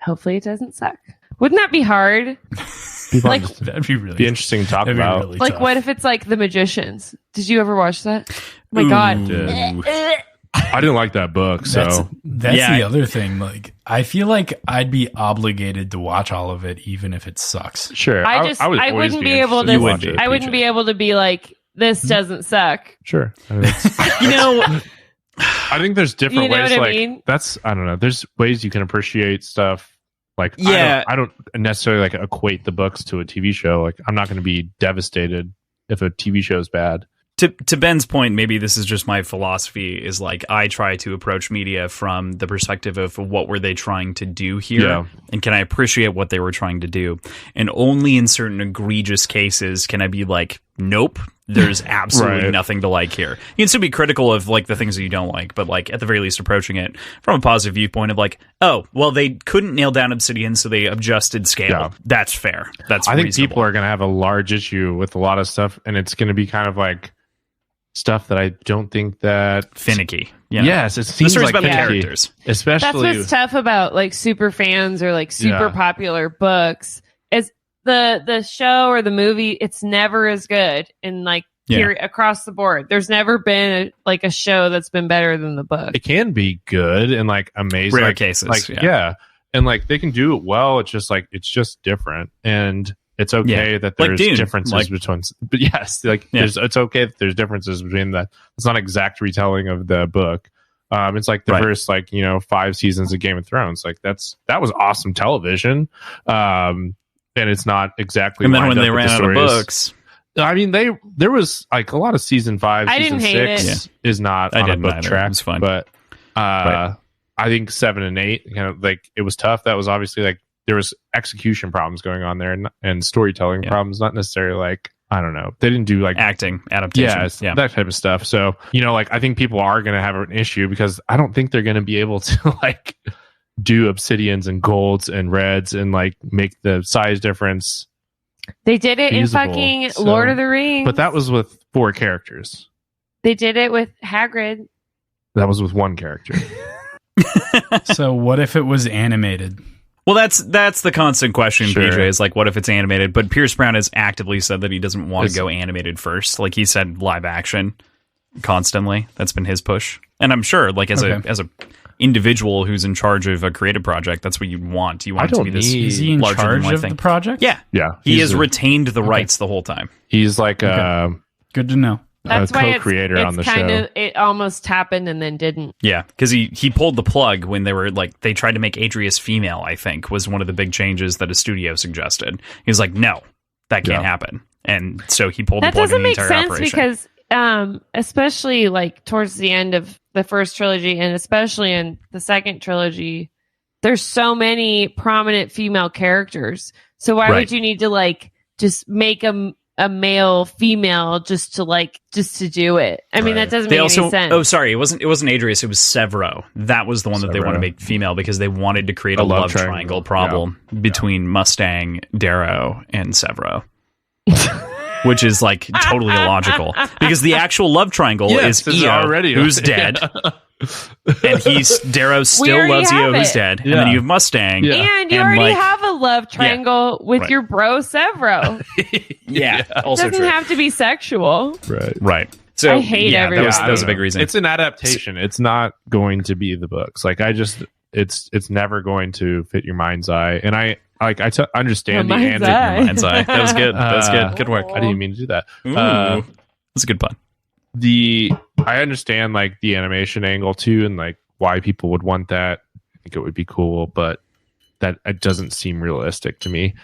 [SPEAKER 2] Hopefully it doesn't suck. Wouldn't that be hard? Like,
[SPEAKER 1] That'd be really
[SPEAKER 3] be interesting to talk
[SPEAKER 1] that'd be
[SPEAKER 3] about.
[SPEAKER 1] really
[SPEAKER 2] like
[SPEAKER 1] tough.
[SPEAKER 2] what if it's like The Magicians? Did you ever watch that? Oh my God.
[SPEAKER 4] Ooh.
[SPEAKER 3] I didn't like that book, so
[SPEAKER 1] That's
[SPEAKER 4] Yeah.
[SPEAKER 1] the other thing. Like, I feel like I'd be obligated to watch all of it, even if it sucks.
[SPEAKER 3] sure.
[SPEAKER 2] I
[SPEAKER 3] would always
[SPEAKER 2] wouldn't be able
[SPEAKER 3] interested
[SPEAKER 2] to.
[SPEAKER 3] watch it.
[SPEAKER 2] I wouldn't be able to be like, this doesn't suck.
[SPEAKER 3] Sure. I mean,
[SPEAKER 4] You know,
[SPEAKER 3] I think there's different
[SPEAKER 2] You know
[SPEAKER 3] ways.
[SPEAKER 2] what I
[SPEAKER 3] Like
[SPEAKER 2] mean?
[SPEAKER 3] I don't know. There's ways you can appreciate stuff. Like
[SPEAKER 4] Yeah.
[SPEAKER 3] I don't necessarily like equate the books to a TV show. Like I'm not going to be devastated if a TV show is bad.
[SPEAKER 4] to Ben's point, maybe this is just my philosophy, is like I try to approach media from the perspective of what were they trying to do here,
[SPEAKER 3] Yeah.
[SPEAKER 4] and can I appreciate what they were trying to do, and only in certain egregious cases can I be like, nope, there's absolutely
[SPEAKER 3] Right.
[SPEAKER 4] nothing to like here. You can still be critical of like the things that you don't like, but like at the very least approaching it from a positive viewpoint of like, oh well, they couldn't nail down Obsidian, so they adjusted scale.
[SPEAKER 3] Yeah.
[SPEAKER 4] That's fair. That's
[SPEAKER 3] I think
[SPEAKER 4] reasonable.
[SPEAKER 3] people are going to have a large issue with a lot of stuff, and it's going to be kind of like stuff that I don't think that
[SPEAKER 4] finicky. You know?
[SPEAKER 3] Yes, it
[SPEAKER 4] The
[SPEAKER 3] seems
[SPEAKER 4] story's
[SPEAKER 3] like
[SPEAKER 4] about the
[SPEAKER 3] finicky,
[SPEAKER 4] characters.
[SPEAKER 2] That's
[SPEAKER 3] especially
[SPEAKER 2] what's tough about like super fans or like super
[SPEAKER 3] Yeah.
[SPEAKER 2] popular books is the show or the movie. It's never as good in like period across the board. There's never been a show that's been better than the book.
[SPEAKER 3] it can be good and like amazing.
[SPEAKER 4] Rare
[SPEAKER 3] like,
[SPEAKER 4] cases,
[SPEAKER 3] like
[SPEAKER 4] yeah.
[SPEAKER 3] and like they can do it well. It's just different, and it's okay that
[SPEAKER 4] Like
[SPEAKER 3] there's
[SPEAKER 4] Dune,
[SPEAKER 3] differences
[SPEAKER 4] like-
[SPEAKER 3] between. But yes, like
[SPEAKER 4] Yeah.
[SPEAKER 3] it's okay that there's differences between that. It's not exact retelling of the book. It's like the
[SPEAKER 4] Right.
[SPEAKER 3] first 5 seasons of Game of Thrones. Like that was awesome television. And it's not exactly.
[SPEAKER 4] And then
[SPEAKER 3] lined
[SPEAKER 4] when
[SPEAKER 3] up
[SPEAKER 4] they
[SPEAKER 3] with
[SPEAKER 4] ran
[SPEAKER 3] the
[SPEAKER 4] out of
[SPEAKER 3] stories.
[SPEAKER 4] books,
[SPEAKER 3] I mean, there was like a lot of season 5,
[SPEAKER 2] I
[SPEAKER 3] season
[SPEAKER 2] didn't hate
[SPEAKER 3] 6 is not
[SPEAKER 4] I
[SPEAKER 3] on a
[SPEAKER 4] didn't
[SPEAKER 3] book
[SPEAKER 4] either.
[SPEAKER 3] track.
[SPEAKER 4] It was fine.
[SPEAKER 3] But
[SPEAKER 4] Right.
[SPEAKER 3] I think 7 and 8, like it was tough. That was obviously like there was execution problems going on there and storytelling
[SPEAKER 4] Yeah.
[SPEAKER 3] problems. Not necessarily like I don't know. They didn't do like
[SPEAKER 4] acting adaptations.
[SPEAKER 3] yeah, that type of stuff. So like I think people are going to have an issue because I don't think they're going to be able to like do obsidians and golds and reds and like make the size difference.
[SPEAKER 2] They did it
[SPEAKER 3] feasible,
[SPEAKER 2] in fucking
[SPEAKER 3] so-
[SPEAKER 2] Lord of the Rings.
[SPEAKER 3] But that was with 4 characters.
[SPEAKER 2] They did it with Hagrid.
[SPEAKER 3] That was with 1 character.
[SPEAKER 1] So what if it was animated?
[SPEAKER 4] Well, that's the constant question,
[SPEAKER 3] Sure.
[SPEAKER 4] PJ, is like, what if it's animated? But Pierce Brown has actively said that he doesn't want to
[SPEAKER 3] It's-
[SPEAKER 4] go animated first. Like he said, live action constantly. That's been his push. And I'm sure, like as
[SPEAKER 1] Okay.
[SPEAKER 4] a individual who's in charge of a creative project, that's what you want. You want
[SPEAKER 3] I
[SPEAKER 4] it to be
[SPEAKER 3] don't
[SPEAKER 4] this
[SPEAKER 3] need-
[SPEAKER 1] Is he in
[SPEAKER 4] larger than
[SPEAKER 1] charge
[SPEAKER 4] life
[SPEAKER 1] of
[SPEAKER 4] thing.
[SPEAKER 1] the project?
[SPEAKER 4] Yeah,
[SPEAKER 3] Yeah,
[SPEAKER 4] he has
[SPEAKER 3] a-
[SPEAKER 4] retained the rights the whole time.
[SPEAKER 3] He's like
[SPEAKER 1] Good to know.
[SPEAKER 2] That's why
[SPEAKER 3] co-creator
[SPEAKER 2] it's
[SPEAKER 3] on the
[SPEAKER 2] kind
[SPEAKER 3] show.
[SPEAKER 2] of it almost happened and then didn't.
[SPEAKER 4] Yeah, because he pulled the plug when they were like they tried to make Adrius female. I think was one of the big changes that a studio suggested. He was like, no, that can't happen, and so he pulled
[SPEAKER 2] That
[SPEAKER 4] the plug
[SPEAKER 2] doesn't
[SPEAKER 4] in the
[SPEAKER 2] make
[SPEAKER 4] entire
[SPEAKER 2] sense
[SPEAKER 4] operation.
[SPEAKER 2] because especially like towards the end of the first trilogy and especially in the second trilogy, there's so many prominent female characters. So why
[SPEAKER 4] Right.
[SPEAKER 2] would you need to like just make a male female just to do it? I mean, that doesn't
[SPEAKER 4] They
[SPEAKER 2] make
[SPEAKER 4] also
[SPEAKER 2] any sense.
[SPEAKER 4] oh sorry, it wasn't Adrius, it was Severo. That was the one that they want to
[SPEAKER 3] Severo.
[SPEAKER 4] make female because they wanted to create a love triangle problem between Mustang, Darrow, and Severo. Which is like totally illogical because the actual love triangle
[SPEAKER 3] Yes,
[SPEAKER 4] is
[SPEAKER 3] it's
[SPEAKER 4] Io,
[SPEAKER 3] already-
[SPEAKER 4] who's dead, and Darrow still
[SPEAKER 2] already
[SPEAKER 4] loves
[SPEAKER 2] have
[SPEAKER 4] Io, who's
[SPEAKER 2] it.
[SPEAKER 4] dead, and
[SPEAKER 3] Yeah.
[SPEAKER 4] then you have Mustang.
[SPEAKER 3] Yeah.
[SPEAKER 2] and you
[SPEAKER 4] And,
[SPEAKER 2] already
[SPEAKER 4] like-
[SPEAKER 2] have a love triangle with
[SPEAKER 4] right.
[SPEAKER 2] your bro Severo.
[SPEAKER 4] Yeah, also
[SPEAKER 2] Doesn't
[SPEAKER 4] true.
[SPEAKER 2] have to be sexual.
[SPEAKER 3] Right.
[SPEAKER 4] So
[SPEAKER 2] I hate
[SPEAKER 4] yeah,
[SPEAKER 2] everyone.
[SPEAKER 4] that was a big reason.
[SPEAKER 3] It's an adaptation. It's not going to be the books. Like it's never going to fit your mind's eye. And I understand the
[SPEAKER 2] mind's
[SPEAKER 3] animated.
[SPEAKER 2] eye.
[SPEAKER 4] Mind's eye. That was good. That was good. Good work.
[SPEAKER 3] I didn't even mean to do that.
[SPEAKER 4] Ooh, that's a good pun.
[SPEAKER 3] I understand like the animation angle too, and like why people would want that. I think it would be cool, but that it doesn't seem realistic to me.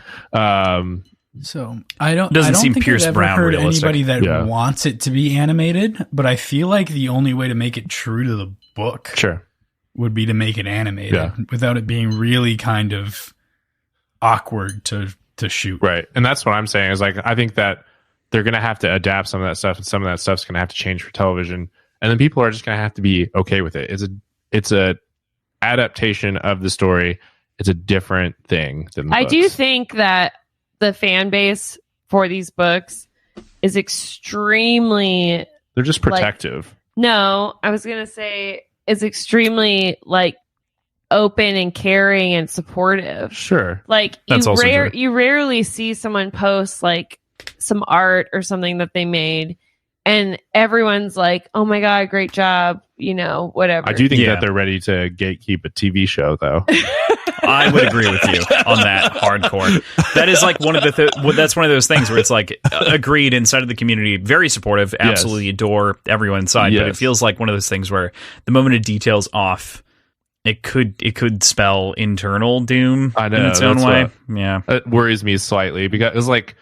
[SPEAKER 1] So I don't
[SPEAKER 4] seem
[SPEAKER 1] think
[SPEAKER 4] Pierce
[SPEAKER 1] I've ever
[SPEAKER 4] Brown
[SPEAKER 1] heard
[SPEAKER 4] realistic.
[SPEAKER 1] anybody that wants it to be animated, but I feel like the only way to make it true to the book would be to make it animated without it being really kind of awkward to shoot.
[SPEAKER 3] Right. And that's what I'm saying is like, I think that they're going to have to adapt some of that stuff, and some of that stuff's going to have to change for television. And then people are just going to have to be okay with it. It's a adaptation of the story. It's a different thing than the books.
[SPEAKER 2] do think that the fan base for these books is extremely...
[SPEAKER 3] They're just protective.
[SPEAKER 2] No, I was going to say is extremely like open and caring and supportive.
[SPEAKER 3] Sure.
[SPEAKER 2] Like
[SPEAKER 4] That's also true.
[SPEAKER 2] you rarely see someone post like some art or something that they made and everyone's like, "Oh my god, great job," whatever.
[SPEAKER 3] I do think that they're ready to gatekeep a TV show though.
[SPEAKER 4] I would agree with you on that hardcore. That is like one of that's one of those things where it's like agreed inside of the community, very supportive, absolutely adore everyone inside, but it feels like one of those things where the moment a detail's off, it could spell internal doom in its own way. Yeah.
[SPEAKER 3] It worries me slightly because it's like,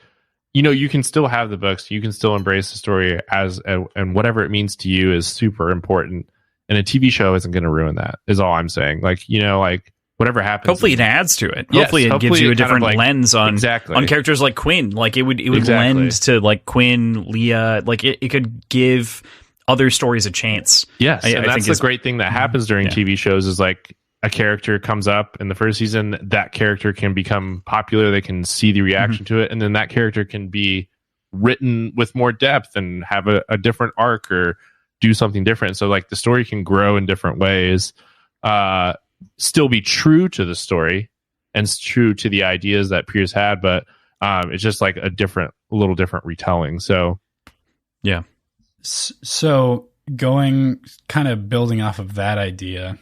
[SPEAKER 3] you can still have the books, you can still embrace the story and whatever it means to you is super important. And a TV show isn't going to ruin that, is all I'm saying. Like, like whatever happens.
[SPEAKER 4] Hopefully it adds to it. Hopefully it gives you a different lens on characters like Quinn. Like it would lend to like Quinn, Leah, like it could give other stories a chance.
[SPEAKER 3] Yes. And that's the great thing that happens during TV shows is like a character comes up in the first season, that character can become popular, they can see the reaction to it, and then that character can be written with more depth and have a different arc or do something different. So like the story can grow in different ways, still be true to the story and true to the ideas that Pierce had, but it's just like a little different retelling. So
[SPEAKER 1] yeah. So going kind of building off of that idea,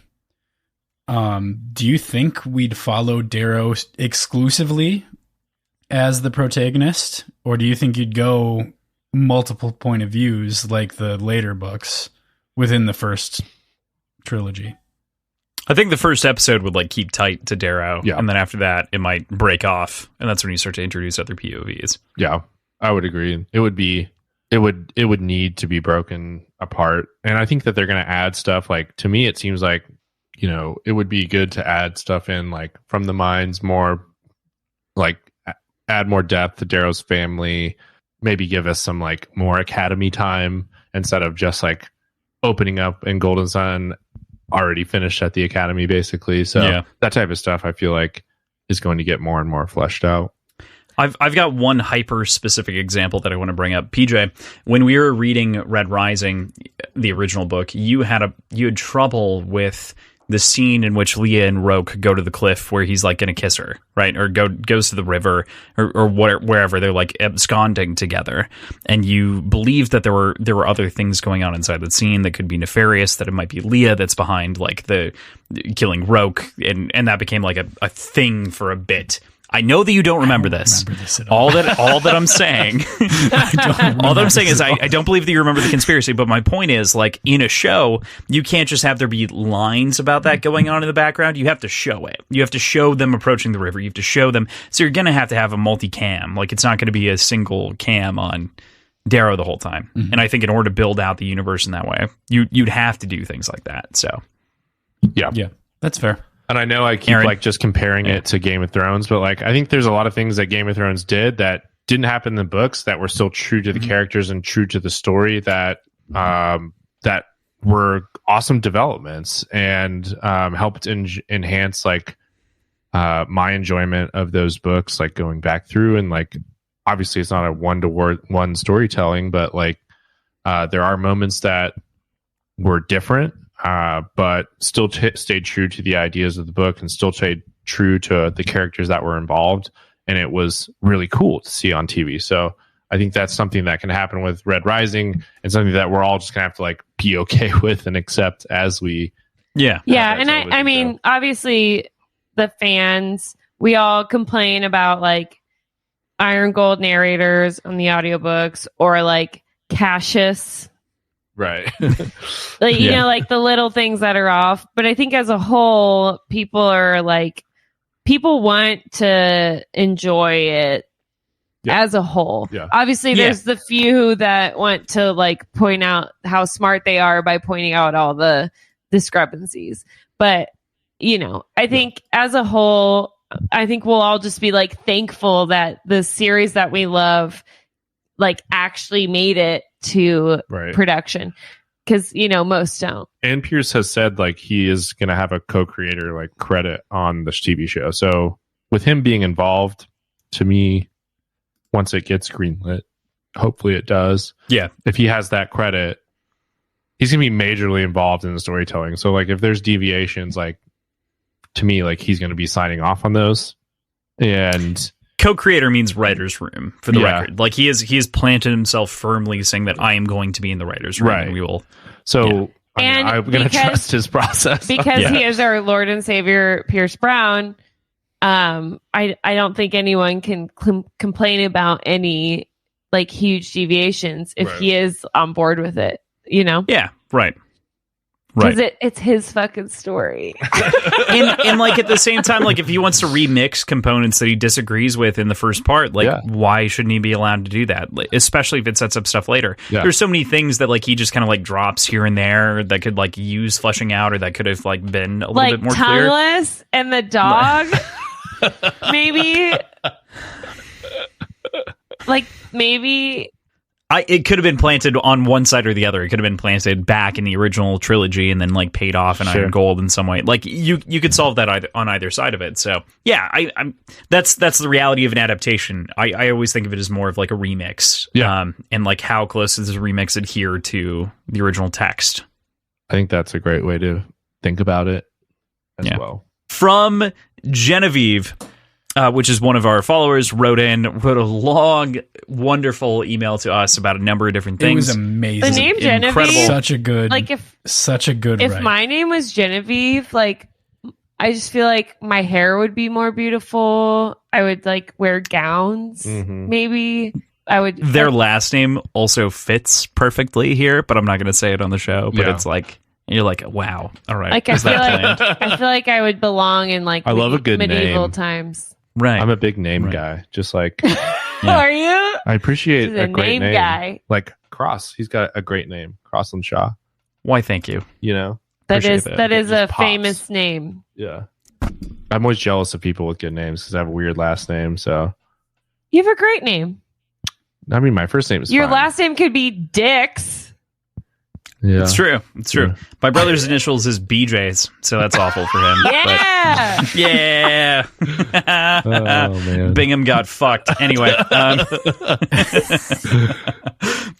[SPEAKER 1] do you think we'd follow Darrow exclusively as the protagonist, or do you think you'd go multiple point of views like the later books within the first trilogy?
[SPEAKER 4] I think the first episode would like keep tight to Darrow, and then after that it might break off, and that's when you start to introduce other POVs.
[SPEAKER 3] Yeah, I would agree. It would need to be broken apart, and I think that they're going to add stuff. Like to me, it seems like it would be good to add stuff in like from the mines more, like add more depth to Darrow's family. Maybe give us some like more academy time instead of just like opening up in Golden Sun already finished at the academy basically. So that type of stuff I feel like is going to get more and more fleshed out.
[SPEAKER 4] I've got one hyper specific example that I want to bring up. PJ, when we were reading Red Rising, the original book, you had trouble with the scene in which Leah and Roke go to the cliff where he's like going to kiss her, right? Or goes to the river or wherever they're like absconding together. And you believe that there were other things going on inside the scene that could be nefarious, that it might be Leah that's behind like the killing Roke. And that became like a thing for a bit. I know that you don't remember this.
[SPEAKER 1] At all.
[SPEAKER 4] All that I'm saying, all that I'm saying is I don't believe that you remember the conspiracy. But my point is, like in a show, you can't just have there be lines about that going on in the background. You have to show it. You have to show them approaching the river. You have to show them. So you're gonna have to have a multi-cam. Like it's not going to be a single cam on Darrow the whole time. Mm-hmm. And I think in order to build out the universe in that way, you'd have to do things like that. So
[SPEAKER 1] yeah, that's fair.
[SPEAKER 3] And I know I keep like just comparing it to Game of Thrones, but like I think there's a lot of things that Game of Thrones did that didn't happen in the books that were still true to the characters and true to the story that that were awesome developments and helped enhance like my enjoyment of those books, like going back through and like obviously it's not a one storytelling, but like there are moments that were different. But still stayed true to the ideas of the book and still stayed true to the characters that were involved. And it was really cool to see on TV. So I think that's something that can happen with Red Rising and something that we're all just going to have to like be okay with and accept as we.
[SPEAKER 2] Yeah. And I mean, obviously the fans, we all complain about like Iron Gold narrators on the audiobooks or like Cassius
[SPEAKER 3] Right.
[SPEAKER 2] Like, you know, like the little things that are off. But I think as a whole, people want to enjoy it as a whole.
[SPEAKER 3] Yeah.
[SPEAKER 2] Obviously, there's the few that want to like point out how smart they are by pointing out all the discrepancies. But, you know, I think as a whole, I think we'll all just be like thankful that the series that we love like actually made it to production, because, you know, most don't.
[SPEAKER 3] And Pierce has said like he is going to have a co-creator like credit on the TV show. So with him being involved, to me, once it gets greenlit, hopefully it does.
[SPEAKER 4] Yeah.
[SPEAKER 3] If he has that credit, he's going to be majorly involved in the storytelling. So like if there's deviations, like to me, like he's going to be signing off on those. And
[SPEAKER 4] co-creator means writer's room, for the record. Like he has planted himself firmly saying that I am going to be in the writer's room.
[SPEAKER 3] Right.
[SPEAKER 4] And we will.
[SPEAKER 3] So
[SPEAKER 2] And
[SPEAKER 3] I'm going to trust his process.
[SPEAKER 2] Because he is our Lord and Savior, Pierce Brown. I don't think anyone can complain about any like huge deviations if he is on board with it, you know?
[SPEAKER 4] Yeah, right.
[SPEAKER 2] Because it's his fucking story.
[SPEAKER 4] and like at the same time, like if he wants to remix components that he disagrees with in the first part, like why shouldn't he be allowed to do that? Like, especially if it sets up stuff later. Yeah. There's so many things that like he just kind of like drops here and there that could like use fleshing out, or that could have like been a little bit more clear.
[SPEAKER 2] Like Toneless and the dog, maybe. Like maybe.
[SPEAKER 4] It could have been planted on one side or the other. It could have been planted back in the original trilogy and then like paid off in Iron Gold in some way. Like you could solve that on either side of it. So yeah, I'm that's the reality of an adaptation. I always think of it as more of like a remix. Yeah. And like how close does the remix adhere to the original text?
[SPEAKER 3] I think that's a great way to think about it as well.
[SPEAKER 4] From Genevieve, which is one of our followers, wrote a long, wonderful email to us about a number of different things.
[SPEAKER 1] It was amazing.
[SPEAKER 2] The name Genevieve,
[SPEAKER 1] such a good,
[SPEAKER 2] if
[SPEAKER 1] write.
[SPEAKER 2] my name was Genevieve, like I just feel like my hair would be more beautiful. I would like wear gowns. Maybe I would.
[SPEAKER 4] Their last name also fits perfectly here, but I'm not going to say it on the show. But it's like. You're like, wow. All right.
[SPEAKER 2] Like I feel like I would belong in like
[SPEAKER 3] I love a good
[SPEAKER 2] medieval
[SPEAKER 3] name.
[SPEAKER 2] times.
[SPEAKER 3] Right. I'm a big name guy. Just like
[SPEAKER 2] Are you?
[SPEAKER 3] I appreciate a great name.
[SPEAKER 2] Guy.
[SPEAKER 3] Like Cross. He's got a great name. Crossland Shaw.
[SPEAKER 4] Why, thank you.
[SPEAKER 3] You know?
[SPEAKER 2] That is a famous name.
[SPEAKER 3] Yeah. I'm always jealous of people with good names because I have a weird last name. So
[SPEAKER 2] you have a great name.
[SPEAKER 3] I mean, my first name is
[SPEAKER 2] Your
[SPEAKER 3] fine.
[SPEAKER 2] last name could be Dix.
[SPEAKER 3] Yeah.
[SPEAKER 4] It's true. Yeah. My brother's initials is BJ's, so that's awful for him.
[SPEAKER 2] Yeah.
[SPEAKER 4] Yeah.
[SPEAKER 3] Oh, man.
[SPEAKER 4] Bingham got fucked. Anyway.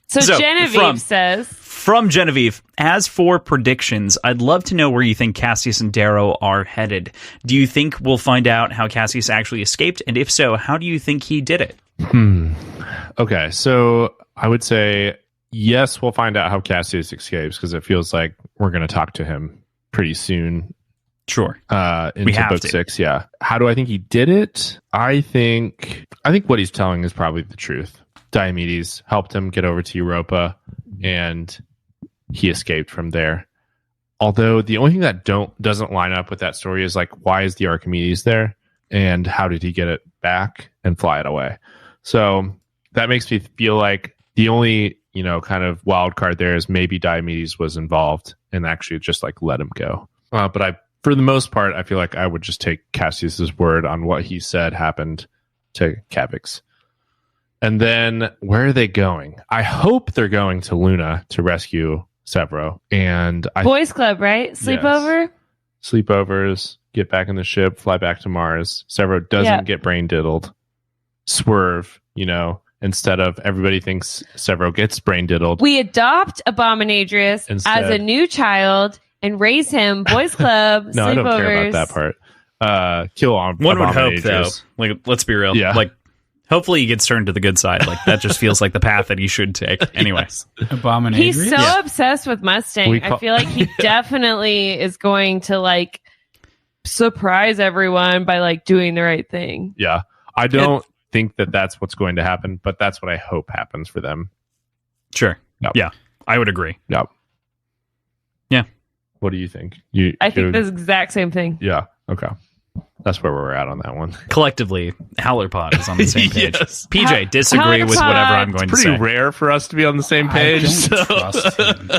[SPEAKER 2] So Genevieve says...
[SPEAKER 4] From Genevieve, as for predictions, I'd love to know where you think Cassius and Darrow are headed. Do you think we'll find out how Cassius actually escaped? And if so, how do you think he did it?
[SPEAKER 3] Okay, so I would say... yes, we'll find out how Cassius escapes because it feels like we're going to talk to him pretty soon.
[SPEAKER 4] Sure.
[SPEAKER 3] Into book 6, yeah. How do I think he did it? I think what he's telling is probably the truth. Diomedes helped him get over to Europa, and he escaped from there. Although the only thing that doesn't line up with that story is like, why is the Archimedes there, and how did he get it back and fly it away? So that makes me feel like the only kind of wild card there is maybe Diomedes was involved and actually just like let him go. But for the most part, I feel like I would just take Cassius's word on what he said happened to Cavix. And then where are they going? I hope they're going to Luna to rescue Severo. And
[SPEAKER 2] Boys Club, right? Sleepover?
[SPEAKER 3] Yes. Sleepovers, get back in the ship, fly back to Mars. Severo doesn't get brain diddled. Swerve, instead of everybody thinks Severo gets brain diddled.
[SPEAKER 2] We adopt Abominadrius as a new child and raise him. Boys Club,
[SPEAKER 3] no,
[SPEAKER 2] sleepovers.
[SPEAKER 3] I don't care about that part. Kill on
[SPEAKER 4] one would hope, though. Like, let's be real.
[SPEAKER 3] Yeah.
[SPEAKER 4] Like, hopefully he gets turned to the good side. Like, that just feels like the path that he should take. Anyway.
[SPEAKER 1] Abominadrius?
[SPEAKER 2] He's so obsessed with Mustang. I feel like he definitely is going to like surprise everyone by like doing the right thing.
[SPEAKER 3] Yeah. I don't think that that's what's going to happen, but that's what I hope happens for them.
[SPEAKER 4] Sure.
[SPEAKER 3] Yep.
[SPEAKER 4] Yeah. I would agree.
[SPEAKER 3] Yep.
[SPEAKER 4] Yeah.
[SPEAKER 3] What do you think?
[SPEAKER 2] I think the exact same thing.
[SPEAKER 3] Yeah. Okay. That's where we're at on that one.
[SPEAKER 4] Collectively, Howlerpod is on the same page.
[SPEAKER 3] Yes.
[SPEAKER 4] PJ, disagree with whatever I'm going to say.
[SPEAKER 3] Pretty rare for us to be on the same page.
[SPEAKER 1] I don't trust him.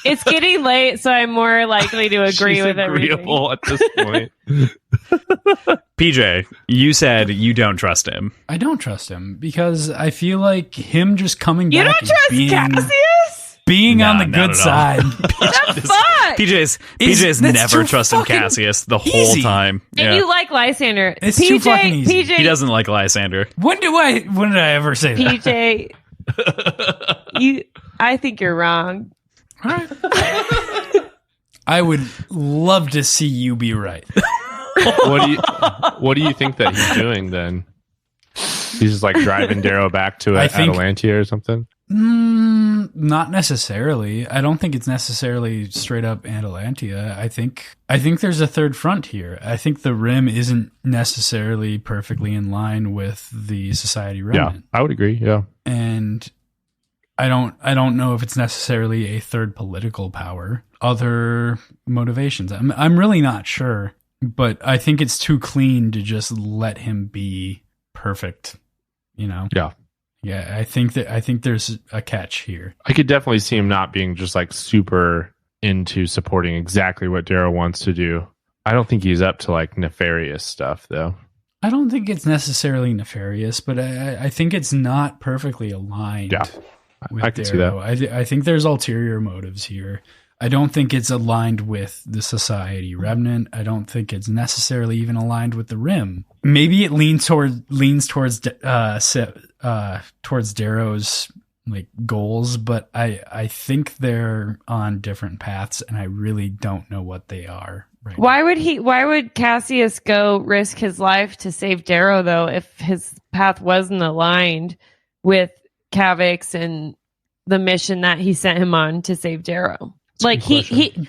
[SPEAKER 2] It's getting late, so I'm more likely to agree
[SPEAKER 3] She's
[SPEAKER 2] with
[SPEAKER 3] agreeable
[SPEAKER 2] everything.
[SPEAKER 3] at this point.
[SPEAKER 4] PJ, you said you don't trust him.
[SPEAKER 1] I don't trust him because I feel like him just coming
[SPEAKER 2] You
[SPEAKER 1] back
[SPEAKER 2] don't trust Cassius?
[SPEAKER 1] being on
[SPEAKER 4] Nah,
[SPEAKER 1] the
[SPEAKER 4] not
[SPEAKER 1] good
[SPEAKER 4] at all.
[SPEAKER 1] side.
[SPEAKER 2] The fuck?
[SPEAKER 4] PJ's
[SPEAKER 1] that's
[SPEAKER 4] never
[SPEAKER 1] too
[SPEAKER 4] trusted
[SPEAKER 1] fucking
[SPEAKER 4] Cassius the whole
[SPEAKER 1] easy.
[SPEAKER 4] time.
[SPEAKER 2] And you like Lysander.
[SPEAKER 1] It's too fucking easy.
[SPEAKER 2] PJ,
[SPEAKER 4] He doesn't like Lysander.
[SPEAKER 1] When did I ever say that?
[SPEAKER 2] PJ, I think you're wrong.
[SPEAKER 1] All right. I would love to see you be right.
[SPEAKER 3] What do you think that he's doing then? He's just like driving Darrow back to Atalantia or something?
[SPEAKER 1] Not necessarily. I don't think it's necessarily straight up Atalantia. I think there's a third front here. I think the Rim isn't necessarily perfectly in line with the Society Remnant.
[SPEAKER 3] Yeah, I would agree. Yeah.
[SPEAKER 1] And I don't know if it's necessarily a third political power, other motivations. I'm really not sure, but I think it's too clean to just let him be perfect, you know?
[SPEAKER 3] Yeah.
[SPEAKER 1] Yeah, I think there's a catch here.
[SPEAKER 3] I could definitely see him not being just like super into supporting exactly what Darrow wants to do. I don't think he's up to like nefarious stuff though.
[SPEAKER 1] I don't think it's necessarily nefarious, but I think it's not perfectly aligned.
[SPEAKER 3] Yeah.
[SPEAKER 1] With
[SPEAKER 3] I can see
[SPEAKER 1] Darrow.
[SPEAKER 3] that.
[SPEAKER 1] I think there's ulterior motives here. I don't think it's aligned with the Society Remnant. I don't think it's necessarily even aligned with the Rim. Maybe it leans towards Darrow's like goals, but I think they're on different paths, and I really don't know what they are. Right now.
[SPEAKER 2] Why would Cassius go risk his life to save Darrow though if his path wasn't aligned with Cavix and the mission that he sent him on to save Darrow? Like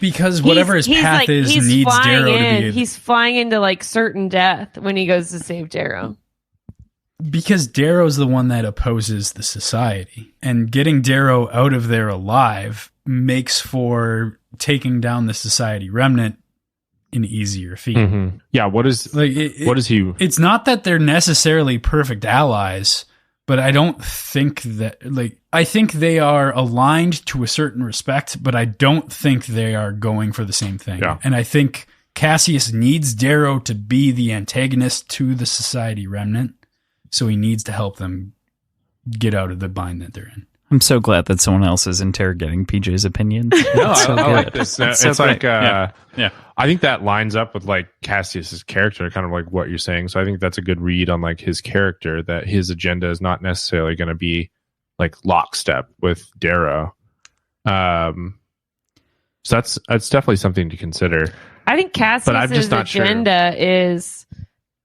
[SPEAKER 1] because whatever his path is needs Darrow to be.
[SPEAKER 2] He's flying into like certain death when he goes to save Darrow.
[SPEAKER 1] Because Darrow's the one that opposes the Society, and getting Darrow out of there alive makes for taking down the Society Remnant an easier feat.
[SPEAKER 3] Mm-hmm. Yeah. What is he?
[SPEAKER 1] It's not that they're necessarily perfect allies, but I don't think that, I think they are aligned to a certain respect, but I don't think they are going for the same thing.
[SPEAKER 3] Yeah.
[SPEAKER 1] And I think Cassius needs Darrow to be the antagonist to the Society Remnant, so he needs to help them get out of the bind that they're in.
[SPEAKER 4] I'm so glad that someone else is interrogating PJ's opinion.
[SPEAKER 3] No, I like this. It's like,
[SPEAKER 4] yeah.
[SPEAKER 3] I think that lines up with like Cassius's character, kind of like what you're saying. So I think that's a good read on like his character, that his agenda is not necessarily going to be like lockstep with Darrow. So that's definitely something to consider.
[SPEAKER 2] I think Cassius's agenda is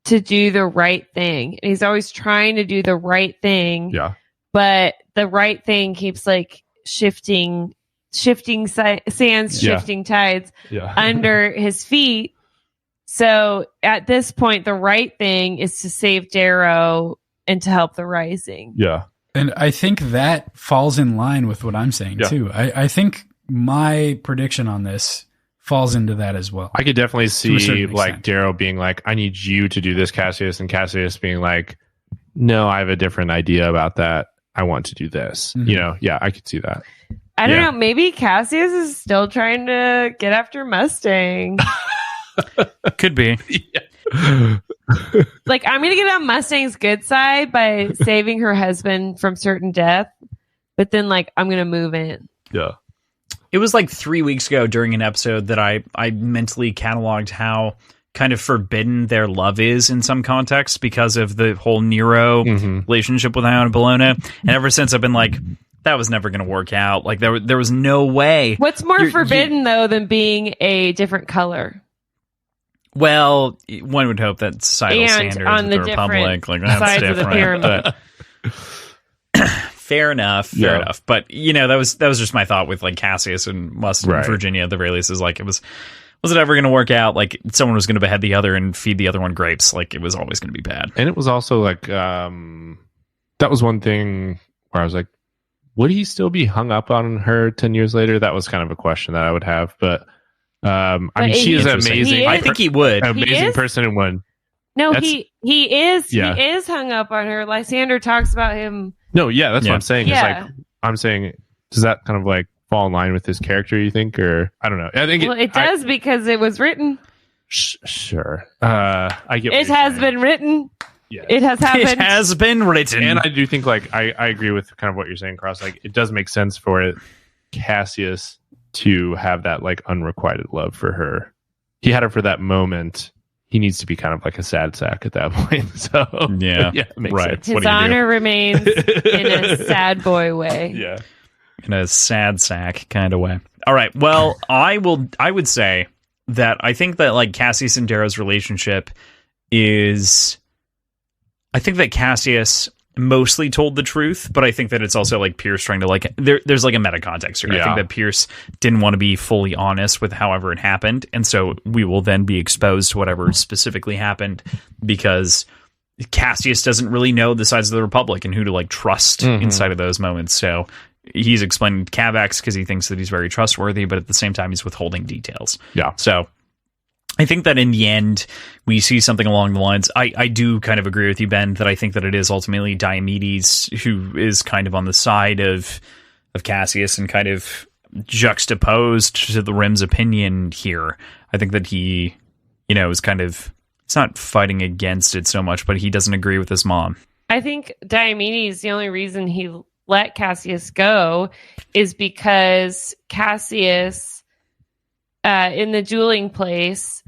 [SPEAKER 2] to do the right thing. He's always trying to do the right thing.
[SPEAKER 3] Yeah.
[SPEAKER 2] But the right thing keeps like shifting sands, shifting tides under his feet. So at this point, the right thing is to save Darrow and to help the Rising.
[SPEAKER 3] Yeah.
[SPEAKER 1] And I think that falls in line with what I'm saying too. I think my prediction on this falls into that as well.
[SPEAKER 3] I could definitely see like Darrow being like, I need you to do this, Cassius, and Cassius being like, no, I have a different idea about that. I want to do this. Mm-hmm. You know, yeah, I could see that.
[SPEAKER 2] I don't know. Maybe Cassius is still trying to get after Mustang.
[SPEAKER 4] Could be.
[SPEAKER 2] Like, I'm going to get on Mustang's good side by saving her husband from certain death. But then, like, I'm going to move in.
[SPEAKER 3] Yeah.
[SPEAKER 4] It was like 3 weeks ago during an episode that I mentally cataloged how kind of forbidden their love is in some contexts because of the whole Nero relationship with Iona Bologna. And ever since I've been like, that was never going to work out. Like there was no way.
[SPEAKER 2] What's more forbidden though than being a different color?
[SPEAKER 4] Well, one would hope that societal standards
[SPEAKER 2] on
[SPEAKER 4] of
[SPEAKER 2] the
[SPEAKER 4] the Republic, like that's
[SPEAKER 2] sides
[SPEAKER 4] different.
[SPEAKER 2] Of the pyramid.
[SPEAKER 4] But fair enough. But you know, that was just my thought with like Cassius and Virginia at the very least, is like was it ever going to work out? Like someone was going to behead the other and feed the other one grapes. Like it was always going to be bad.
[SPEAKER 3] And it was also like that was one thing where I was like, would he still be hung up on her 10 years later? That was kind of a question that I would have. But I mean, she is amazing.
[SPEAKER 4] I think he would.
[SPEAKER 3] Amazing person and one.
[SPEAKER 2] No, he is. Yeah. He is hung up on her. Lysander talks about him.
[SPEAKER 3] No, yeah, that's what I'm saying. Yeah. Like, I'm saying, does that kind of like fall in line with his character, you think? Or I don't know. I think
[SPEAKER 2] it does because it was written.
[SPEAKER 3] Sure. I get
[SPEAKER 2] it has been written. Yeah. It has happened.
[SPEAKER 4] It has been written.
[SPEAKER 3] And I do think, like, I agree with kind of what you're saying, Cross. Like, it does make sense for Cassius to have that, like, unrequited love for her. He had her for that moment. He needs to be kind of like a sad sack at that point. So,
[SPEAKER 4] yeah,
[SPEAKER 3] it makes sense.
[SPEAKER 2] His honor remains in a sad boy way.
[SPEAKER 3] Yeah.
[SPEAKER 4] In a sad sack kind of way. All right. Well, I would say that I think that, like, Cassius and Darrow's relationship is... I think that Cassius mostly told the truth, but I think that it's also like Pierce trying to like there's like a meta context here. Yeah. I think that Pierce didn't want to be fully honest with however it happened, and so we will then be exposed to whatever specifically happened because Cassius doesn't really know the sides of the Republic and who to like trust inside of those moments. So he's explaining Cavax because he thinks that he's very trustworthy, but at the same time he's withholding details.
[SPEAKER 3] Yeah.
[SPEAKER 4] So I think that in the end, we see something along the lines. I do kind of agree with you, Ben, that I think that it is ultimately Diomedes who is kind of on the side of Cassius and kind of juxtaposed to the Rim's opinion here. I think that he, is kind of, it's not fighting against it so much, but he doesn't agree with his mom.
[SPEAKER 2] I think Diomedes, the only reason he let Cassius go is because Cassius, in the dueling place,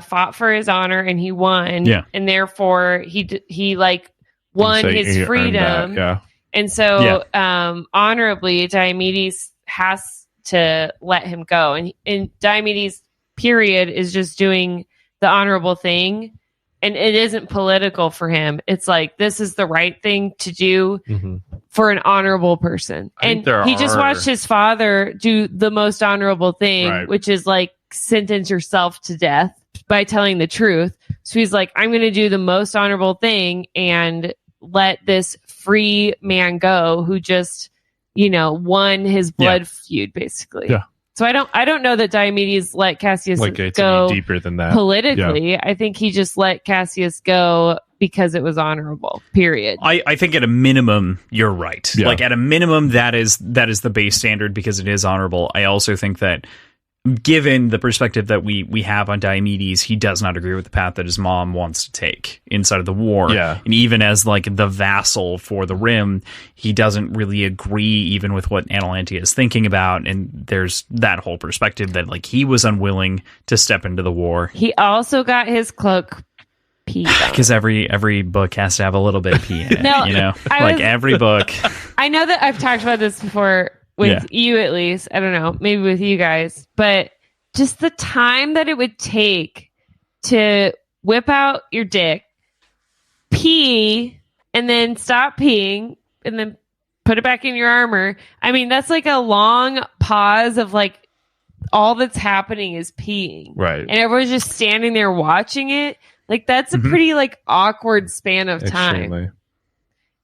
[SPEAKER 2] fought for his honor and he won.
[SPEAKER 4] Yeah.
[SPEAKER 2] And therefore he like won his freedom.
[SPEAKER 3] Yeah.
[SPEAKER 2] And so honorably Diomedes has to let him go. And Diomedes period is just doing the honorable thing. And it isn't political for him. It's like, this is the right thing to do for an honorable person. And he just watched his father do the most honorable thing, which is like sentence yourself to death by telling the truth. So he's like, I'm going to do the most honorable thing and let this free man go who just, won his blood feud, basically.
[SPEAKER 3] Yeah.
[SPEAKER 2] So I don't know that Diomedes let Cassius
[SPEAKER 3] go deeper than that
[SPEAKER 2] politically. Yeah. I think he just let Cassius go because it was honorable. Period.
[SPEAKER 4] I think at a minimum you're right. Yeah. Like at a minimum that is the base standard because it is honorable. I also think that given the perspective that we have on Diomedes, he does not agree with the path that his mom wants to take inside of the war.
[SPEAKER 3] Yeah.
[SPEAKER 4] And even as like the vassal for the Rim, he doesn't really agree even with what Analantia is thinking about. And there's that whole perspective that like he was unwilling to step into the war.
[SPEAKER 2] He also got his cloak peed on.
[SPEAKER 4] Because every book has to have a little bit of pee in it, every book.
[SPEAKER 2] I know that I've talked about this before with you, at least. I don't know, maybe with you guys, but just the time that it would take to whip out your dick, pee, and then stop peeing, and then put it back in your armor. I mean, that's like a long pause of like all that's happening is peeing.
[SPEAKER 3] Right.
[SPEAKER 2] And everyone's just standing there watching it. Like that's a pretty like awkward span of time.
[SPEAKER 3] Extremely.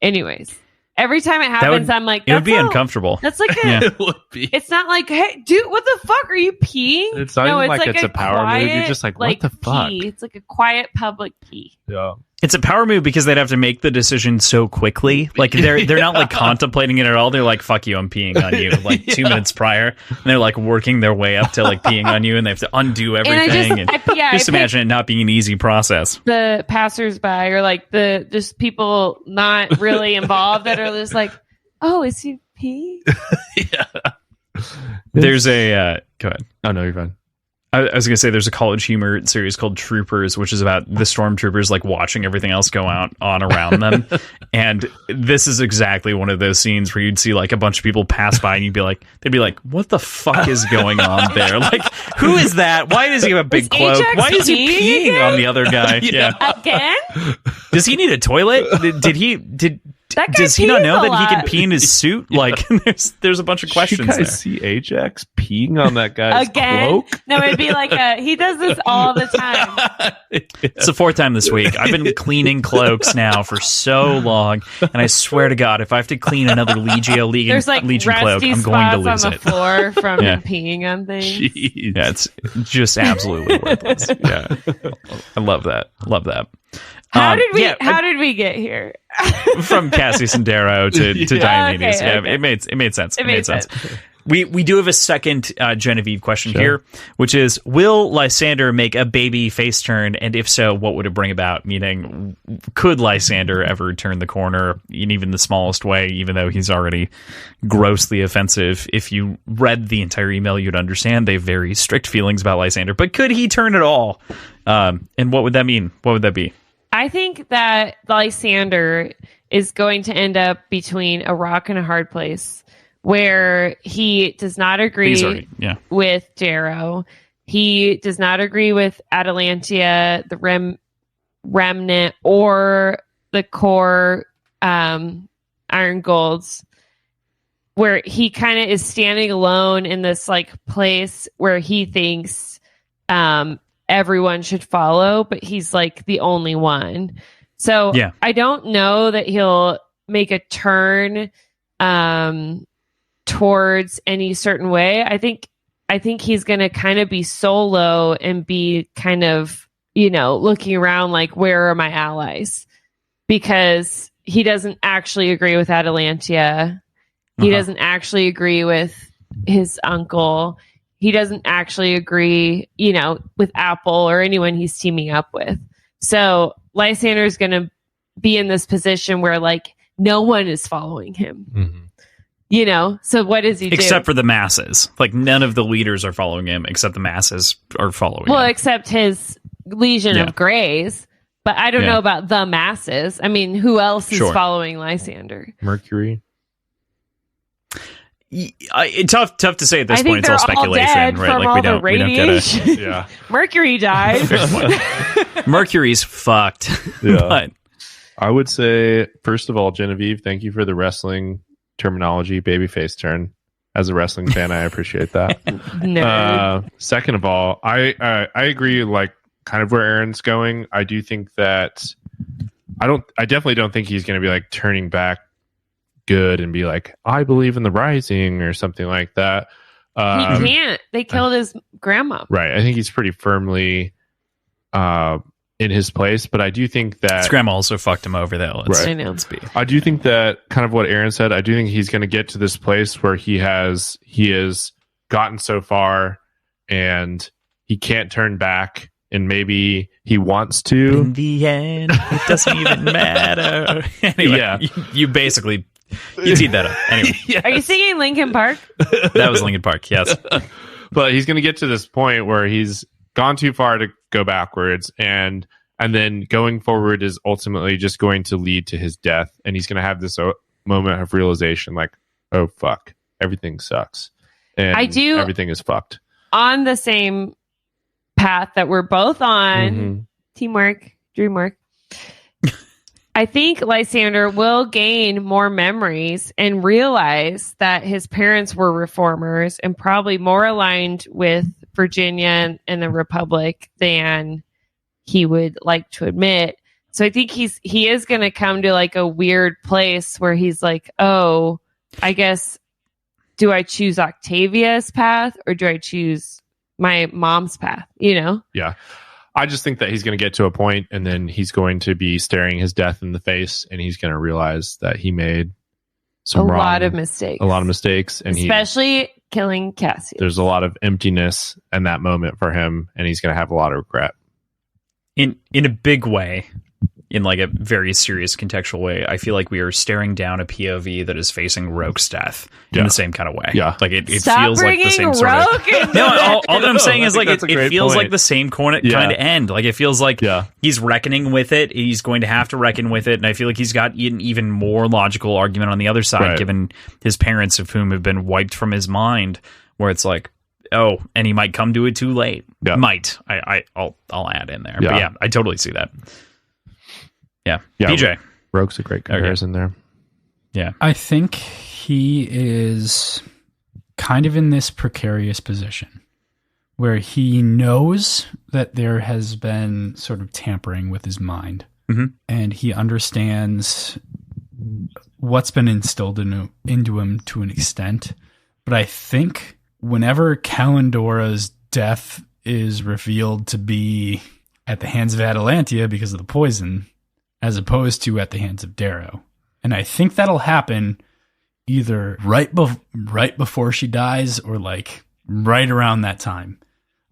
[SPEAKER 2] Anyways. Every time it happens, I'm like,
[SPEAKER 4] it would be uncomfortable.
[SPEAKER 2] That's like
[SPEAKER 3] it would be.
[SPEAKER 2] It's not like, hey, dude, what the fuck are you peeing?
[SPEAKER 3] It's not even like it's a power move. You're just like, what the fuck?
[SPEAKER 2] Pee. It's like a quiet public pee.
[SPEAKER 3] Yeah.
[SPEAKER 4] It's a power move because they'd have to make the decision so quickly. Like they're not like contemplating it at all. They're like, fuck you, I'm peeing on you. Like 2 minutes prior. And they're like working their way up to like peeing on you and they have to undo everything. Just imagine it not being an easy process.
[SPEAKER 2] The passersby or like the just people not really involved that are just like, oh, is he peeing?
[SPEAKER 3] Yeah.
[SPEAKER 4] There's a go ahead.
[SPEAKER 3] Oh no, you're fine.
[SPEAKER 4] I was going to say there's a College Humor series called Troopers, which is about the stormtroopers like watching everything else go on around them. And this is exactly one of those scenes where you'd see like a bunch of people pass by and they'd be like, what the fuck is going on there? Like, who is that? Why does he have a big cloak? Why is he peeing on the other guy?
[SPEAKER 2] Yeah. Again?
[SPEAKER 4] Does he need a toilet?
[SPEAKER 2] That guy
[SPEAKER 4] Does he not
[SPEAKER 2] pees
[SPEAKER 4] know
[SPEAKER 2] a
[SPEAKER 4] that he can
[SPEAKER 2] lot.
[SPEAKER 4] pee in his suit? Like, there's a bunch of questions
[SPEAKER 3] You guys
[SPEAKER 4] there.
[SPEAKER 3] see Ajax peeing on that guy's
[SPEAKER 2] Again?
[SPEAKER 3] cloak?
[SPEAKER 2] No, it'd be like he does this all the time.
[SPEAKER 4] It's the fourth time this week. I've been cleaning cloaks now for so long, and I swear to God, if I have to clean another Legio
[SPEAKER 2] There's like
[SPEAKER 4] Legion cloak,
[SPEAKER 2] rusty
[SPEAKER 4] I'm going to
[SPEAKER 2] spots
[SPEAKER 4] lose
[SPEAKER 2] on the
[SPEAKER 4] it.
[SPEAKER 2] floor from
[SPEAKER 4] Yeah.
[SPEAKER 2] him peeing on things.
[SPEAKER 3] Jeez.
[SPEAKER 4] Yeah, it's just absolutely worthless. Yeah, I love that. Love that.
[SPEAKER 2] How did we?
[SPEAKER 4] yeah,
[SPEAKER 2] how did we get here?
[SPEAKER 4] from Cassius and Darrow to Diomedes?
[SPEAKER 2] Okay,
[SPEAKER 4] yeah,
[SPEAKER 2] okay.
[SPEAKER 4] it made sense.
[SPEAKER 2] It made sense.
[SPEAKER 4] We do have a second Genevieve question
[SPEAKER 3] Sure.
[SPEAKER 4] here, which is: will Lysander make a baby face turn, and if so, what would it bring about? Meaning, could Lysander ever turn the corner in even the smallest way, even though he's already grossly offensive? If you read the entire email, you'd understand they have very strict feelings about Lysander. But could he turn at all? And what would that mean? What would that be?
[SPEAKER 2] I think that Lysander is going to end up between a rock and a hard place, where he does not agree with Darrow. He does not agree with Atalantia, the remnant, or the core Iron Golds, where he kind of is standing alone in this like place where he thinks everyone should follow, but he's like the only one. So I don't know that he'll make a turn towards any certain way. I think he's going to kind of be solo and be kind of, looking around like, where are my allies? Because he doesn't actually agree with Atalantia. He doesn't actually agree with his uncle. He doesn't actually agree, with Apple or anyone he's teaming up with. So Lysander is going to be in this position where like no one is following him.
[SPEAKER 3] Mm-hmm.
[SPEAKER 2] So what does he do?
[SPEAKER 4] Except for the masses. Like none of the leaders are following him, except the masses are following him.
[SPEAKER 2] Well, except his Legion of Greys. But I don't know about the masses. I mean, who else is following Lysander?
[SPEAKER 3] Mercury.
[SPEAKER 4] Tough to say at this point. It's all speculation,
[SPEAKER 2] dead
[SPEAKER 4] right?
[SPEAKER 2] From
[SPEAKER 4] Like
[SPEAKER 2] all
[SPEAKER 4] we
[SPEAKER 2] the
[SPEAKER 4] don't
[SPEAKER 2] radiation.
[SPEAKER 4] get
[SPEAKER 3] Yeah.
[SPEAKER 2] Mercury died.
[SPEAKER 4] Mercury's fucked.
[SPEAKER 3] Yeah.
[SPEAKER 4] But
[SPEAKER 3] I would say, first of all, Genevieve, thank you for the wrestling terminology, babyface turn. As a wrestling fan, I appreciate that. Second of all, I agree, like kind of where Aaron's going. I do think that I definitely don't think he's going to be like turning back good and be like, I believe in the rising or something like that.
[SPEAKER 2] He can't. They killed his grandma.
[SPEAKER 3] Right. I think he's pretty firmly in his place, but I do think that
[SPEAKER 4] his grandma also fucked him over though.
[SPEAKER 2] Let's
[SPEAKER 4] be.
[SPEAKER 3] I do think that kind of what Aaron said, I do think he's going to get to this place where he has gotten so far and he can't turn back, and maybe he wants to.
[SPEAKER 4] In the end, it doesn't even matter. Anyway, you basically you teed that up. Anyway,
[SPEAKER 3] Yes.
[SPEAKER 2] Are you singing Linkin Park?
[SPEAKER 4] That was Linkin Park. Yes,
[SPEAKER 3] but he's going to get to this point where he's gone too far to go backwards, and then going forward is ultimately just going to lead to his death, and he's going to have this moment of realization, like, oh fuck, everything sucks, and everything is fucked.
[SPEAKER 2] On the same path that we're both on, teamwork, dreamwork. I think Lysander will gain more memories and realize that his parents were reformers and probably more aligned with Virginia and the Republic than he would like to admit. So I think he is going to come to like a weird place where he's like, oh, I guess, do I choose Octavia's path or do I choose my mom's path?
[SPEAKER 3] Yeah. I just think that he's going to get to a point, and then he's going to be staring his death in the face, and he's going to realize that he made a
[SPEAKER 2] lot of mistakes,
[SPEAKER 3] and
[SPEAKER 2] especially killing Cassius.
[SPEAKER 3] There's a lot of emptiness in that moment for him, and he's going to have a lot of regret.
[SPEAKER 4] In a big way, in like a very serious contextual way, I feel like we are staring down a POV that is facing Roke's death in the same kind of way.
[SPEAKER 3] Yeah,
[SPEAKER 4] like it
[SPEAKER 2] Stop
[SPEAKER 4] feels like the same sort of. No, all that I'm saying is like it feels like the same kind of end. Like it feels like he's reckoning with it. He's going to have to reckon with it, and I feel like he's got an even more logical argument on the other side, given his parents, of whom have been wiped from his mind. Where it's like, oh, and he might come to it too late.
[SPEAKER 3] Yeah.
[SPEAKER 4] Might I'll add in there. But I totally see that. Yeah. BJ.
[SPEAKER 3] Rogue's a great comparison there.
[SPEAKER 4] Yeah.
[SPEAKER 1] I think he is kind of in this precarious position where he knows that there has been sort of tampering with his mind, and he understands what's been instilled into him to an extent. But I think whenever Calendora's death is revealed to be at the hands of Atalantia because of the poison, as opposed to at the hands of Darrow. And I think that'll happen either right before she dies or like right around that time.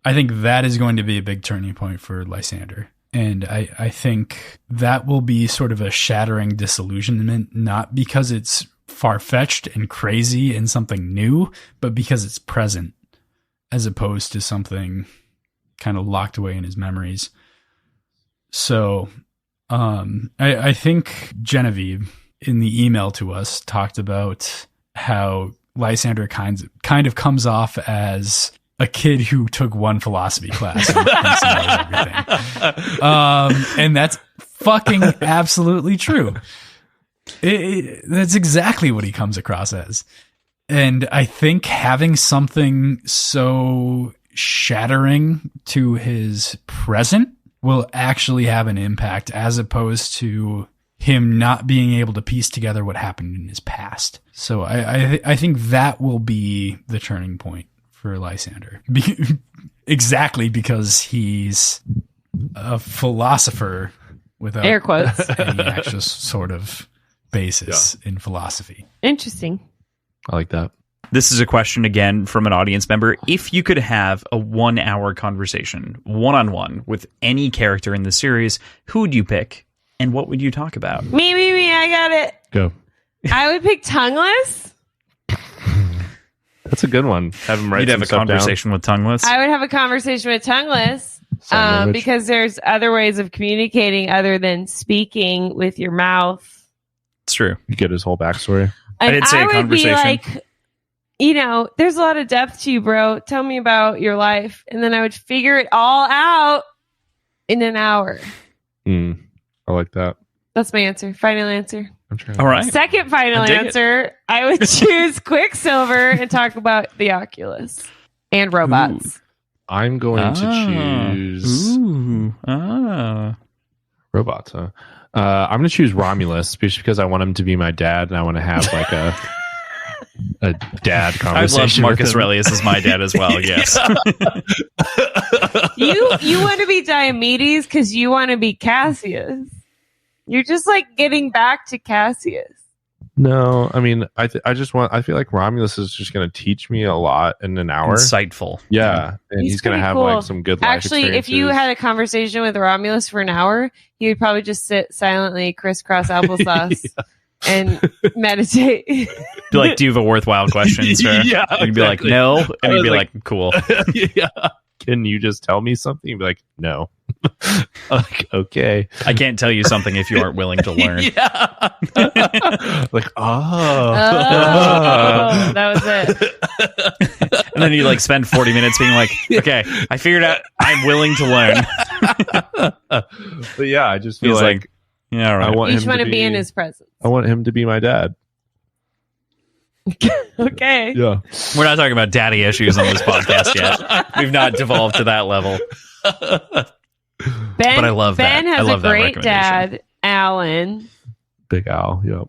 [SPEAKER 1] I think that is going to be a big turning point for Lysander. And I think that will be sort of a shattering disillusionment, not because it's far-fetched and crazy and something new, but because it's present as opposed to something kind of locked away in his memories. So I think Genevieve in the email to us talked about how Lysander kind of comes off as a kid who took one philosophy class and knows everything. And that's fucking absolutely true. That's exactly what he comes across as. And I think having something so shattering to his present will actually have an impact as opposed to him not being able to piece together what happened in his past. So I think that will be the turning point for Lysander. Exactly because he's a philosopher without
[SPEAKER 2] air quotes
[SPEAKER 1] any actual sort of basis in philosophy.
[SPEAKER 2] Interesting.
[SPEAKER 3] I like that.
[SPEAKER 4] This is a question again from an audience member. If you could have a 1 hour conversation, one-on-one, with any character in the series, who would you pick and what would you talk about?
[SPEAKER 2] Me, I got it.
[SPEAKER 3] Go.
[SPEAKER 2] I would pick Tongueless.
[SPEAKER 3] That's a good one. Have him write
[SPEAKER 4] You'd have a conversation with Tongueless?
[SPEAKER 2] I would have a conversation with Tongueless because there's other ways of communicating other than speaking with your mouth.
[SPEAKER 4] It's true.
[SPEAKER 3] You get his whole backstory.
[SPEAKER 2] And
[SPEAKER 4] I did say a
[SPEAKER 2] would
[SPEAKER 4] conversation.
[SPEAKER 2] be like, there's a lot of depth to you, bro. Tell me about your life. And then I would figure it all out in an hour.
[SPEAKER 3] I like that.
[SPEAKER 2] That's my answer. Final answer.
[SPEAKER 3] I'm trying.
[SPEAKER 4] All right.
[SPEAKER 2] Second final answer. I would choose Quicksilver and talk about the Oculus and robots.
[SPEAKER 3] I'm going to choose robots. Huh? I'm going to choose Romulus just because I want him to be my dad and I want to have like a dad conversation.
[SPEAKER 4] I love Marcus Aurelius as my dad as well. Yes.
[SPEAKER 2] You want to be Diomedes because you want to be Cassius. You're just like getting back to Cassius.
[SPEAKER 3] No, I mean, I feel like Romulus is just going to teach me a lot in an hour.
[SPEAKER 4] Insightful.
[SPEAKER 3] Yeah. And he's going to have
[SPEAKER 2] cool.
[SPEAKER 3] like some good life
[SPEAKER 2] Actually, if you had a conversation with Romulus for an hour, he would probably just sit silently, crisscross applesauce, and meditate.
[SPEAKER 4] Be like, do you have a worthwhile question, sir?
[SPEAKER 3] Yeah.
[SPEAKER 4] And you'd be like, no. And he'd be like, cool.
[SPEAKER 3] Yeah. Can you just tell me something? You'd be like, no. Like, okay.
[SPEAKER 4] I can't tell you something if you aren't willing to learn.
[SPEAKER 3] Yeah. Like,
[SPEAKER 2] that was it.
[SPEAKER 4] And then you like spend 40 minutes being like, okay, I figured out I'm willing to learn.
[SPEAKER 3] But yeah, I just feel
[SPEAKER 4] He's
[SPEAKER 3] like
[SPEAKER 4] yeah, all right.
[SPEAKER 3] I want
[SPEAKER 2] You just
[SPEAKER 3] him
[SPEAKER 2] want
[SPEAKER 3] to
[SPEAKER 2] to be in his presence.
[SPEAKER 3] I want him to be my dad.
[SPEAKER 2] Okay.
[SPEAKER 3] Yeah.
[SPEAKER 4] We're not talking about daddy issues on this podcast yet. We've not devolved to that level.
[SPEAKER 2] Ben,
[SPEAKER 4] But I love
[SPEAKER 2] Ben
[SPEAKER 4] that. I
[SPEAKER 2] has
[SPEAKER 4] love
[SPEAKER 2] a
[SPEAKER 4] that
[SPEAKER 2] great
[SPEAKER 4] recommendation.
[SPEAKER 2] dad, Alan,
[SPEAKER 3] Big Al. Yep.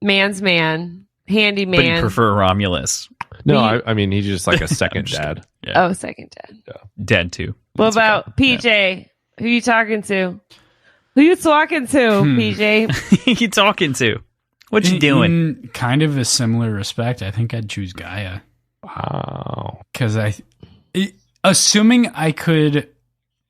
[SPEAKER 2] man's man,
[SPEAKER 4] But you
[SPEAKER 2] handyman.
[SPEAKER 4] prefer Romulus.
[SPEAKER 3] No,
[SPEAKER 2] Me-
[SPEAKER 3] I mean he's just like a second
[SPEAKER 4] just
[SPEAKER 3] dad.
[SPEAKER 4] Yeah.
[SPEAKER 2] Oh, second dad.
[SPEAKER 4] Dead too.
[SPEAKER 2] What
[SPEAKER 4] That's okay.
[SPEAKER 2] about PJ? Who you talking to? Who you talking to, PJ?
[SPEAKER 4] Who you talking to? What you doing?
[SPEAKER 1] In kind of a similar respect, I think I'd choose Gaia.
[SPEAKER 3] Wow.
[SPEAKER 1] Because assuming I could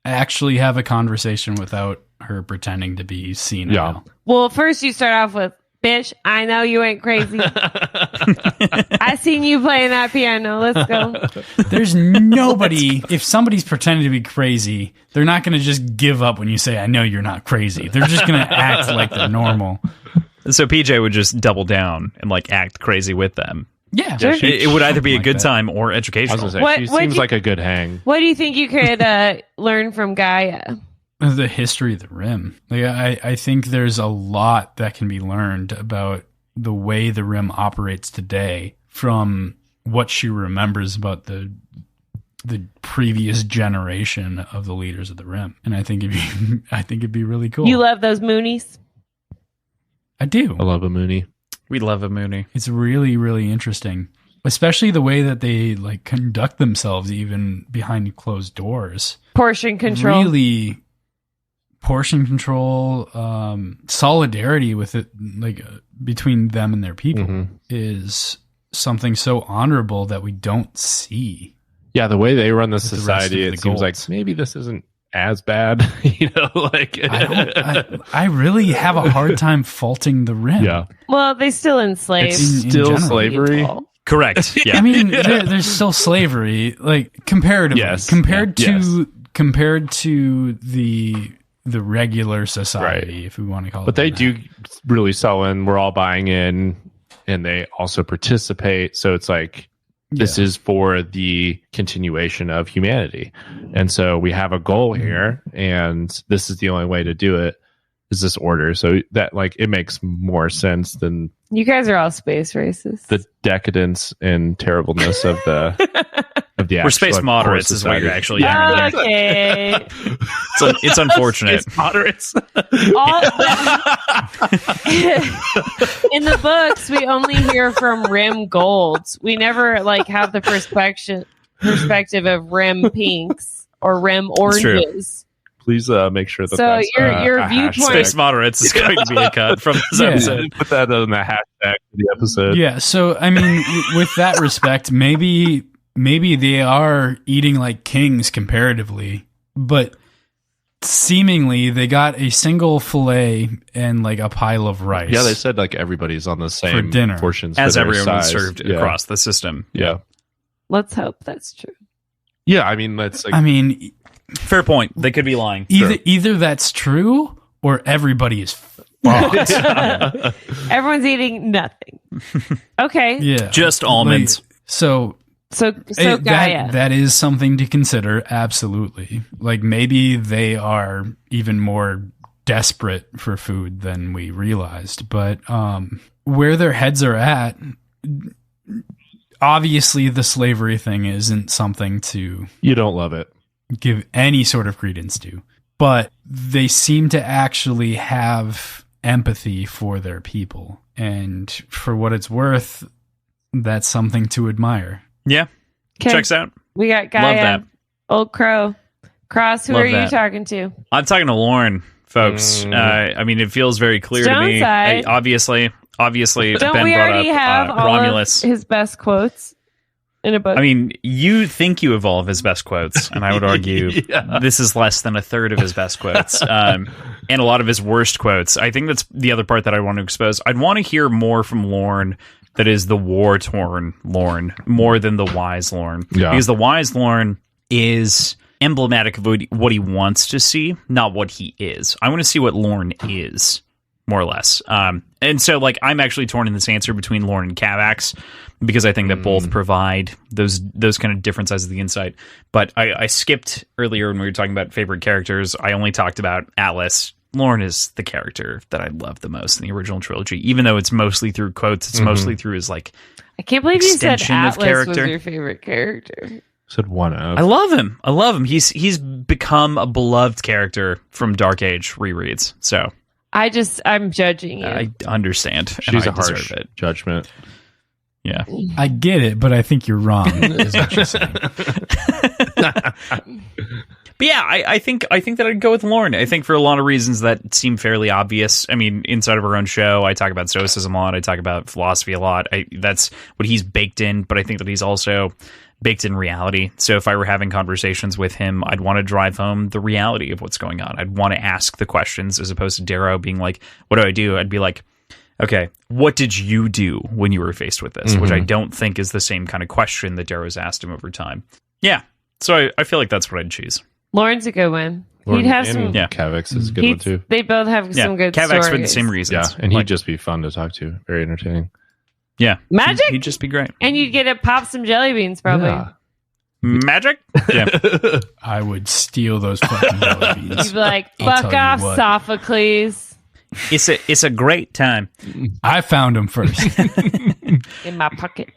[SPEAKER 1] actually have a conversation without her pretending to be senile.
[SPEAKER 3] Yeah.
[SPEAKER 2] Well, first you start off with, bitch, I know you ain't crazy. I seen you playing that piano. Let's go.
[SPEAKER 1] There's nobody, if somebody's pretending to be crazy, they're not going to just give up when you say, I know you're not crazy. They're just going to act like they're normal.
[SPEAKER 4] So PJ would just double down and like act crazy with them.
[SPEAKER 1] Yeah.
[SPEAKER 3] Yeah,
[SPEAKER 4] It would either be a
[SPEAKER 1] Like
[SPEAKER 4] good
[SPEAKER 1] that.
[SPEAKER 4] time or
[SPEAKER 3] I was
[SPEAKER 4] educational.
[SPEAKER 3] gonna say
[SPEAKER 2] What-
[SPEAKER 3] she
[SPEAKER 2] what'd
[SPEAKER 3] seems
[SPEAKER 2] you-
[SPEAKER 3] like a good hang.
[SPEAKER 2] What do you think you could learn from Gaia?
[SPEAKER 1] The history of the rim. Like, I think there's a lot that can be learned about the way the Rim operates today from what she remembers about the previous generation of the leaders of the Rim. And I think it'd be really cool.
[SPEAKER 2] You love those Moonies?
[SPEAKER 1] I do.
[SPEAKER 3] I love a Mooney.
[SPEAKER 4] We love a Mooney.
[SPEAKER 1] It's really, really interesting, especially the way that they like conduct themselves even behind closed doors.
[SPEAKER 2] Portion control.
[SPEAKER 1] Really, portion control, solidarity with it, like between them and their people is something so honorable that we don't see.
[SPEAKER 3] Yeah, the way they run the
[SPEAKER 1] with the rest
[SPEAKER 3] society,
[SPEAKER 1] of
[SPEAKER 3] it
[SPEAKER 1] the
[SPEAKER 3] seems like
[SPEAKER 1] Golds.
[SPEAKER 3] maybe this isn't as bad. Like
[SPEAKER 1] I really have a hard time faulting the Rim.
[SPEAKER 3] yeah,
[SPEAKER 2] Well, they still enslave.
[SPEAKER 3] it's
[SPEAKER 1] in
[SPEAKER 3] still
[SPEAKER 1] general.
[SPEAKER 3] slavery.
[SPEAKER 2] people.
[SPEAKER 4] Correct. Yeah.
[SPEAKER 1] I mean, there's still slavery, like comparatively,
[SPEAKER 3] Yes.
[SPEAKER 1] compared
[SPEAKER 3] Yeah.
[SPEAKER 1] to the regular society,
[SPEAKER 3] Right.
[SPEAKER 1] if we want to call it.
[SPEAKER 3] But they
[SPEAKER 1] that.
[SPEAKER 3] do really sell in. We're all buying in, and they also participate. So it's like this
[SPEAKER 1] Yeah.
[SPEAKER 3] is for the continuation of humanity, and so we have a goal here, and this is the only way to do it. Is this order? So that like it makes more sense than
[SPEAKER 2] You guys are all space racists.
[SPEAKER 3] the decadence and terribleness of the
[SPEAKER 4] We're
[SPEAKER 3] actual,
[SPEAKER 4] space
[SPEAKER 3] like,
[SPEAKER 4] moderates,
[SPEAKER 3] core
[SPEAKER 4] is what you're
[SPEAKER 3] society.
[SPEAKER 4] actually hearing.
[SPEAKER 2] Okay.
[SPEAKER 4] It's unfortunate.
[SPEAKER 3] Space moderates.
[SPEAKER 2] All, in the books, we only hear from Rim Golds. We never like have the perspective of Rim Pinks or Rim
[SPEAKER 4] It's true.
[SPEAKER 2] Oranges.
[SPEAKER 3] Please make sure that
[SPEAKER 2] So
[SPEAKER 3] that's
[SPEAKER 2] your
[SPEAKER 3] a
[SPEAKER 2] viewpoint-
[SPEAKER 3] hashtag.
[SPEAKER 4] Space moderates is going to be a cut from this
[SPEAKER 1] Yeah.
[SPEAKER 4] episode.
[SPEAKER 3] Put that on the hashtag for the episode.
[SPEAKER 1] Yeah, so I mean, with that respect, maybe they are eating like kings comparatively, but seemingly they got a single fillet and like a pile of rice.
[SPEAKER 3] Yeah, they said like everybody's on the same
[SPEAKER 1] dinner.
[SPEAKER 3] portions
[SPEAKER 4] As
[SPEAKER 3] for their
[SPEAKER 4] everyone
[SPEAKER 3] size.
[SPEAKER 4] served
[SPEAKER 3] Yeah.
[SPEAKER 4] across the system.
[SPEAKER 3] Yeah,
[SPEAKER 2] Let's hope that's true.
[SPEAKER 3] yeah. I mean, that's like
[SPEAKER 1] I mean,
[SPEAKER 4] Fair point. They could be lying.
[SPEAKER 1] either that's true or everybody is fucked.
[SPEAKER 2] Everyone's eating nothing. Okay.
[SPEAKER 1] Yeah,
[SPEAKER 4] Just almonds.
[SPEAKER 1] Like, so
[SPEAKER 2] Gaia.
[SPEAKER 1] that is something to consider. Absolutely. Like maybe they are even more desperate for food than we realized, but where their heads are at, obviously the slavery thing isn't something to
[SPEAKER 3] you don't love it.
[SPEAKER 1] give any sort of credence to, but they seem to actually have empathy for their people. And for what it's worth, that's something to admire.
[SPEAKER 4] Yeah.
[SPEAKER 2] Okay.
[SPEAKER 4] Checks out.
[SPEAKER 2] We got
[SPEAKER 4] Love
[SPEAKER 2] Gaia.
[SPEAKER 4] that.
[SPEAKER 2] Old Crow. Cross, who
[SPEAKER 4] Love
[SPEAKER 2] are you
[SPEAKER 4] that.
[SPEAKER 2] talking to?
[SPEAKER 4] I'm talking to Lauren, folks. I mean, it feels very clear to me.
[SPEAKER 2] Stoneside.
[SPEAKER 4] Obviously,
[SPEAKER 2] Don't
[SPEAKER 4] Ben
[SPEAKER 2] we
[SPEAKER 4] brought
[SPEAKER 2] already
[SPEAKER 4] up
[SPEAKER 2] have all
[SPEAKER 4] Romulus.
[SPEAKER 2] of his best quotes in a book?
[SPEAKER 4] I mean, you think you have all of his best quotes, and I would argue this is less than a third of his best quotes, and a lot of his worst quotes. I think that's the other part that I want to expose. I'd want to hear more from Lorne that is the war-torn Lorne, more than the wise Lorne.
[SPEAKER 3] Yeah.
[SPEAKER 4] Because the wise Lorne is emblematic of what he wants to see, not what he is. I want to see what Lorne is, more or less. And so, like, I'm actually torn in this answer between Lorne and Cavax, because I think that both provide those kind of different sides of the insight. But I skipped earlier when we were talking about favorite characters. I only talked about Atlas. Lorne is the character that I love the most in the original trilogy, even though it's mostly through quotes. It's mostly through his, like,
[SPEAKER 2] I can't believe you said
[SPEAKER 4] extension of
[SPEAKER 2] Atlas
[SPEAKER 4] character.
[SPEAKER 2] was your favorite character.
[SPEAKER 3] Said one of.
[SPEAKER 4] I love him. He's become a beloved character from Dark Age rereads. So
[SPEAKER 2] I'm judging you.
[SPEAKER 4] I understand. and
[SPEAKER 3] She's
[SPEAKER 4] I
[SPEAKER 3] a harsh
[SPEAKER 4] deserve it.
[SPEAKER 3] judgment.
[SPEAKER 4] Yeah.
[SPEAKER 1] I get it, but I think you're wrong. Is what you're saying.
[SPEAKER 4] But yeah, I think that I'd go with Lorne. I think for a lot of reasons that seem fairly obvious. I mean, inside of our own show, I talk about stoicism a lot. I talk about philosophy a lot. That's what he's baked in, but I think that he's also baked in reality. So if I were having conversations with him, I'd want to drive home the reality of what's going on. I'd want to ask the questions as opposed to Darrow being like, what do I do? I'd be like, okay, what did you do when you were faced with this? Which I don't think is the same kind of question that Darrow's asked him over time. Yeah. So I feel like that's what I'd choose.
[SPEAKER 2] Lauren's a good one.
[SPEAKER 3] Lorne
[SPEAKER 2] He'd have
[SPEAKER 3] and
[SPEAKER 2] some.
[SPEAKER 4] Yeah.
[SPEAKER 3] Cavax is a good one too.
[SPEAKER 2] They both have some good
[SPEAKER 4] Cavax
[SPEAKER 2] stories.
[SPEAKER 4] for the same
[SPEAKER 3] Yeah,
[SPEAKER 4] reasons.
[SPEAKER 3] and he'd
[SPEAKER 4] Like,
[SPEAKER 3] just be fun to talk to. Very entertaining.
[SPEAKER 4] yeah.
[SPEAKER 2] Magic?
[SPEAKER 4] He'd just be great.
[SPEAKER 2] And you'd get to pop some jelly beans, probably.
[SPEAKER 3] Yeah.
[SPEAKER 4] Magic? Yeah.
[SPEAKER 1] I would steal those fucking jelly beans.
[SPEAKER 2] You'd be like,
[SPEAKER 1] I'll
[SPEAKER 2] fuck
[SPEAKER 1] tell you
[SPEAKER 2] off,
[SPEAKER 1] what.
[SPEAKER 2] Sophocles.
[SPEAKER 4] It's a great time.
[SPEAKER 1] I found him first.
[SPEAKER 2] In my pocket.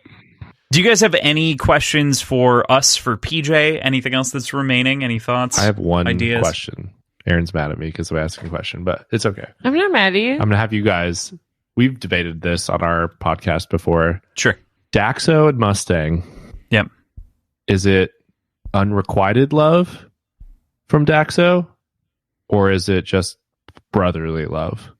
[SPEAKER 4] Do you guys have any questions for us, for PJ? Anything else that's remaining? Any thoughts?
[SPEAKER 3] I have one
[SPEAKER 4] ideas?
[SPEAKER 3] question. Aaron's mad at me because I'm asking a question, but it's okay.
[SPEAKER 2] I'm not mad at you.
[SPEAKER 3] I'm going to have you guys, we've debated this on our podcast before.
[SPEAKER 4] Sure.
[SPEAKER 3] Daxo and Mustang.
[SPEAKER 4] Yep.
[SPEAKER 3] Is it unrequited love from Daxo? Or is it just brotherly love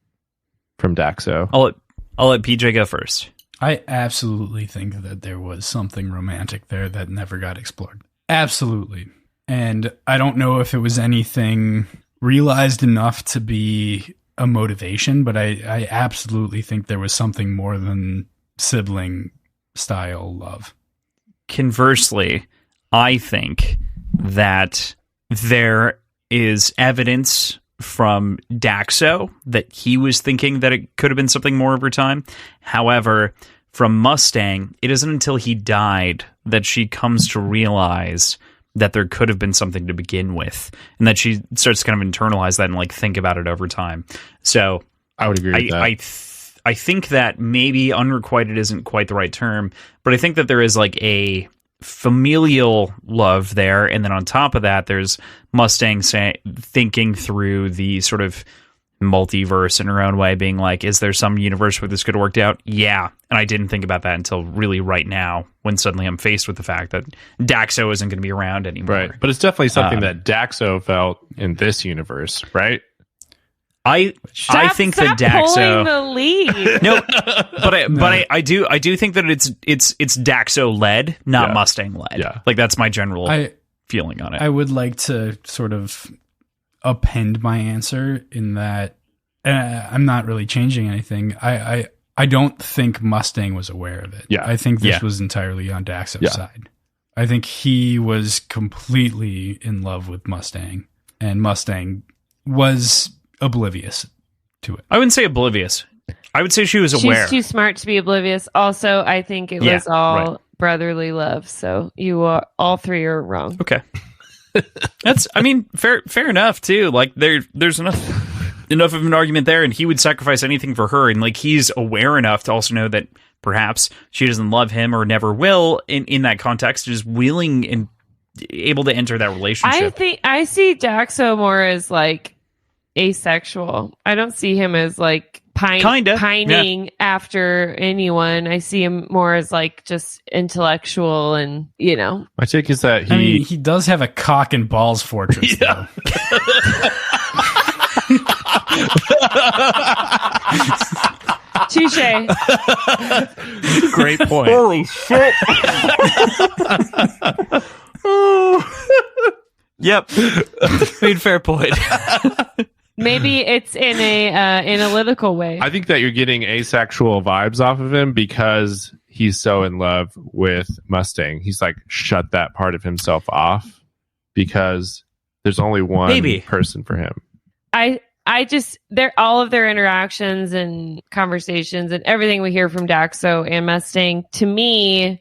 [SPEAKER 3] from Daxo?
[SPEAKER 4] I'll let PJ go first.
[SPEAKER 1] I absolutely think that there was something romantic there that never got explored. Absolutely. And I don't know if it was anything realized enough to be a motivation, but I absolutely think there was something more than sibling style love.
[SPEAKER 4] Conversely, I think that there is evidence from Daxo that he was thinking that it could have been something more over time. However, from Mustang, it isn't until he died that she comes to realize that there could have been something to begin with, and that she starts to kind of internalize that and like think about it over time. So
[SPEAKER 3] I would agree with that.
[SPEAKER 4] I think that maybe unrequited isn't quite the right term, but I think that there is like a familial love there, and then on top of that there's Mustang thinking through the sort of multiverse in her own way, being like, is there some universe where this could have worked out? Yeah. And I didn't think about that until really right now, when suddenly I'm faced with the fact that Daxo isn't going to be around anymore.
[SPEAKER 3] Right. But it's definitely something that Daxo felt in this universe, right?
[SPEAKER 4] I think that Daxo
[SPEAKER 2] pulling the lead.
[SPEAKER 4] No, but I do think that it's Daxo led, not Mustang led.
[SPEAKER 3] Yeah.
[SPEAKER 4] Like that's my general feeling on it.
[SPEAKER 1] I would like to sort of append my answer in that I'm not really changing anything. I don't think Mustang was aware of it.
[SPEAKER 3] Yeah.
[SPEAKER 1] I think this was entirely on Daxo's side. I think he was completely in love with Mustang, and Mustang was oblivious to it.
[SPEAKER 4] I wouldn't say oblivious. I would say she was aware.
[SPEAKER 2] She's too smart to be oblivious. Also, I think it was all brotherly love. So all three are wrong.
[SPEAKER 4] Okay. That's, I mean, fair enough too. Like there's enough of an argument there, and he would sacrifice anything for her, and like he's aware enough to also know that perhaps she doesn't love him or never will in that context, is willing and able to enter that relationship.
[SPEAKER 2] I see Daxo more as like asexual. I don't see him as like pining after anyone. I see him more as like just intellectual, and
[SPEAKER 3] My take is that
[SPEAKER 1] he does have a cock and balls fortress.
[SPEAKER 3] Yeah.
[SPEAKER 2] Touche.
[SPEAKER 3] Great point.
[SPEAKER 4] Holy shit. Yep. Made fair point.
[SPEAKER 2] Maybe it's in a analytical way.
[SPEAKER 3] I think that you're getting asexual vibes off of him because he's so in love with Mustang. He's like shut that part of himself off because there's only one person for him.
[SPEAKER 2] I just all of their interactions and conversations and everything we hear from Daxo and Mustang to me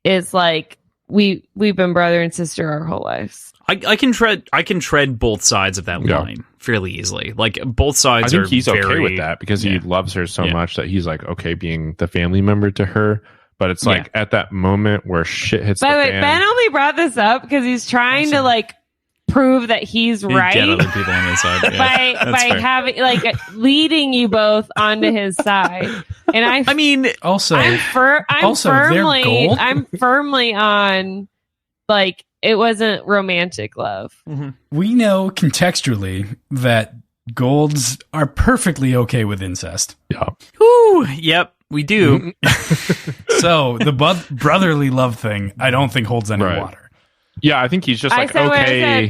[SPEAKER 2] is like we've been brother and sister our whole lives.
[SPEAKER 4] I can tread both sides of that line fairly easily. Like both sides.
[SPEAKER 3] I think he's okay with that because he loves her so much that he's like okay being the family member to her. But it's like at that moment where shit hits the fan. By the way,
[SPEAKER 2] Ben only brought this up because he's trying to like prove that he's right.
[SPEAKER 4] Get other people on his side
[SPEAKER 2] by having like leading you both onto his side. And I mean,
[SPEAKER 1] also
[SPEAKER 2] I'm firmly on like it wasn't romantic love.
[SPEAKER 1] Mm-hmm. We know contextually that golds are perfectly okay with incest.
[SPEAKER 3] Yeah.
[SPEAKER 4] Whew, yep, we do.
[SPEAKER 1] So the brotherly love thing, I don't think holds any water.
[SPEAKER 3] Yeah, I think he's just like okay.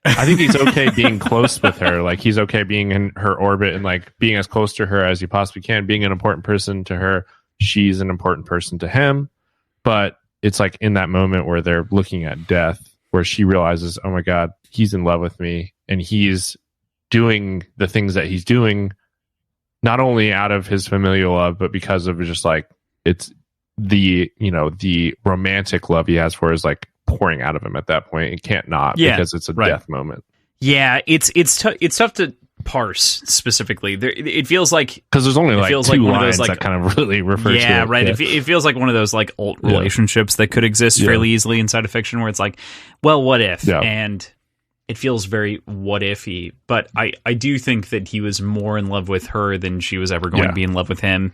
[SPEAKER 3] I think he's okay being close with her. Like he's okay being in her orbit and like being as close to her as he possibly can, being an important person to her. She's an important person to him. But it's like in that moment where they're looking at death, where she realizes, oh my God, he's in love with me. And he's doing the things that he's doing, not only out of his familial love, but because of just like, it's the romantic love he has for her is like pouring out of him at that point. It can't not because it's a death moment.
[SPEAKER 4] Yeah, it's tough to parse specifically. It feels like
[SPEAKER 3] because there's only like two
[SPEAKER 4] one of
[SPEAKER 3] lines
[SPEAKER 4] those, like,
[SPEAKER 3] that kind of really refer to it.
[SPEAKER 4] Yeah, right. It feels like one of those like alt relationships that could exist fairly easily inside of fiction, where it's like, well, what if?
[SPEAKER 3] Yeah.
[SPEAKER 4] And it feels very what if-y. But I do think that he was more in love with her than she was ever going to be in love with him,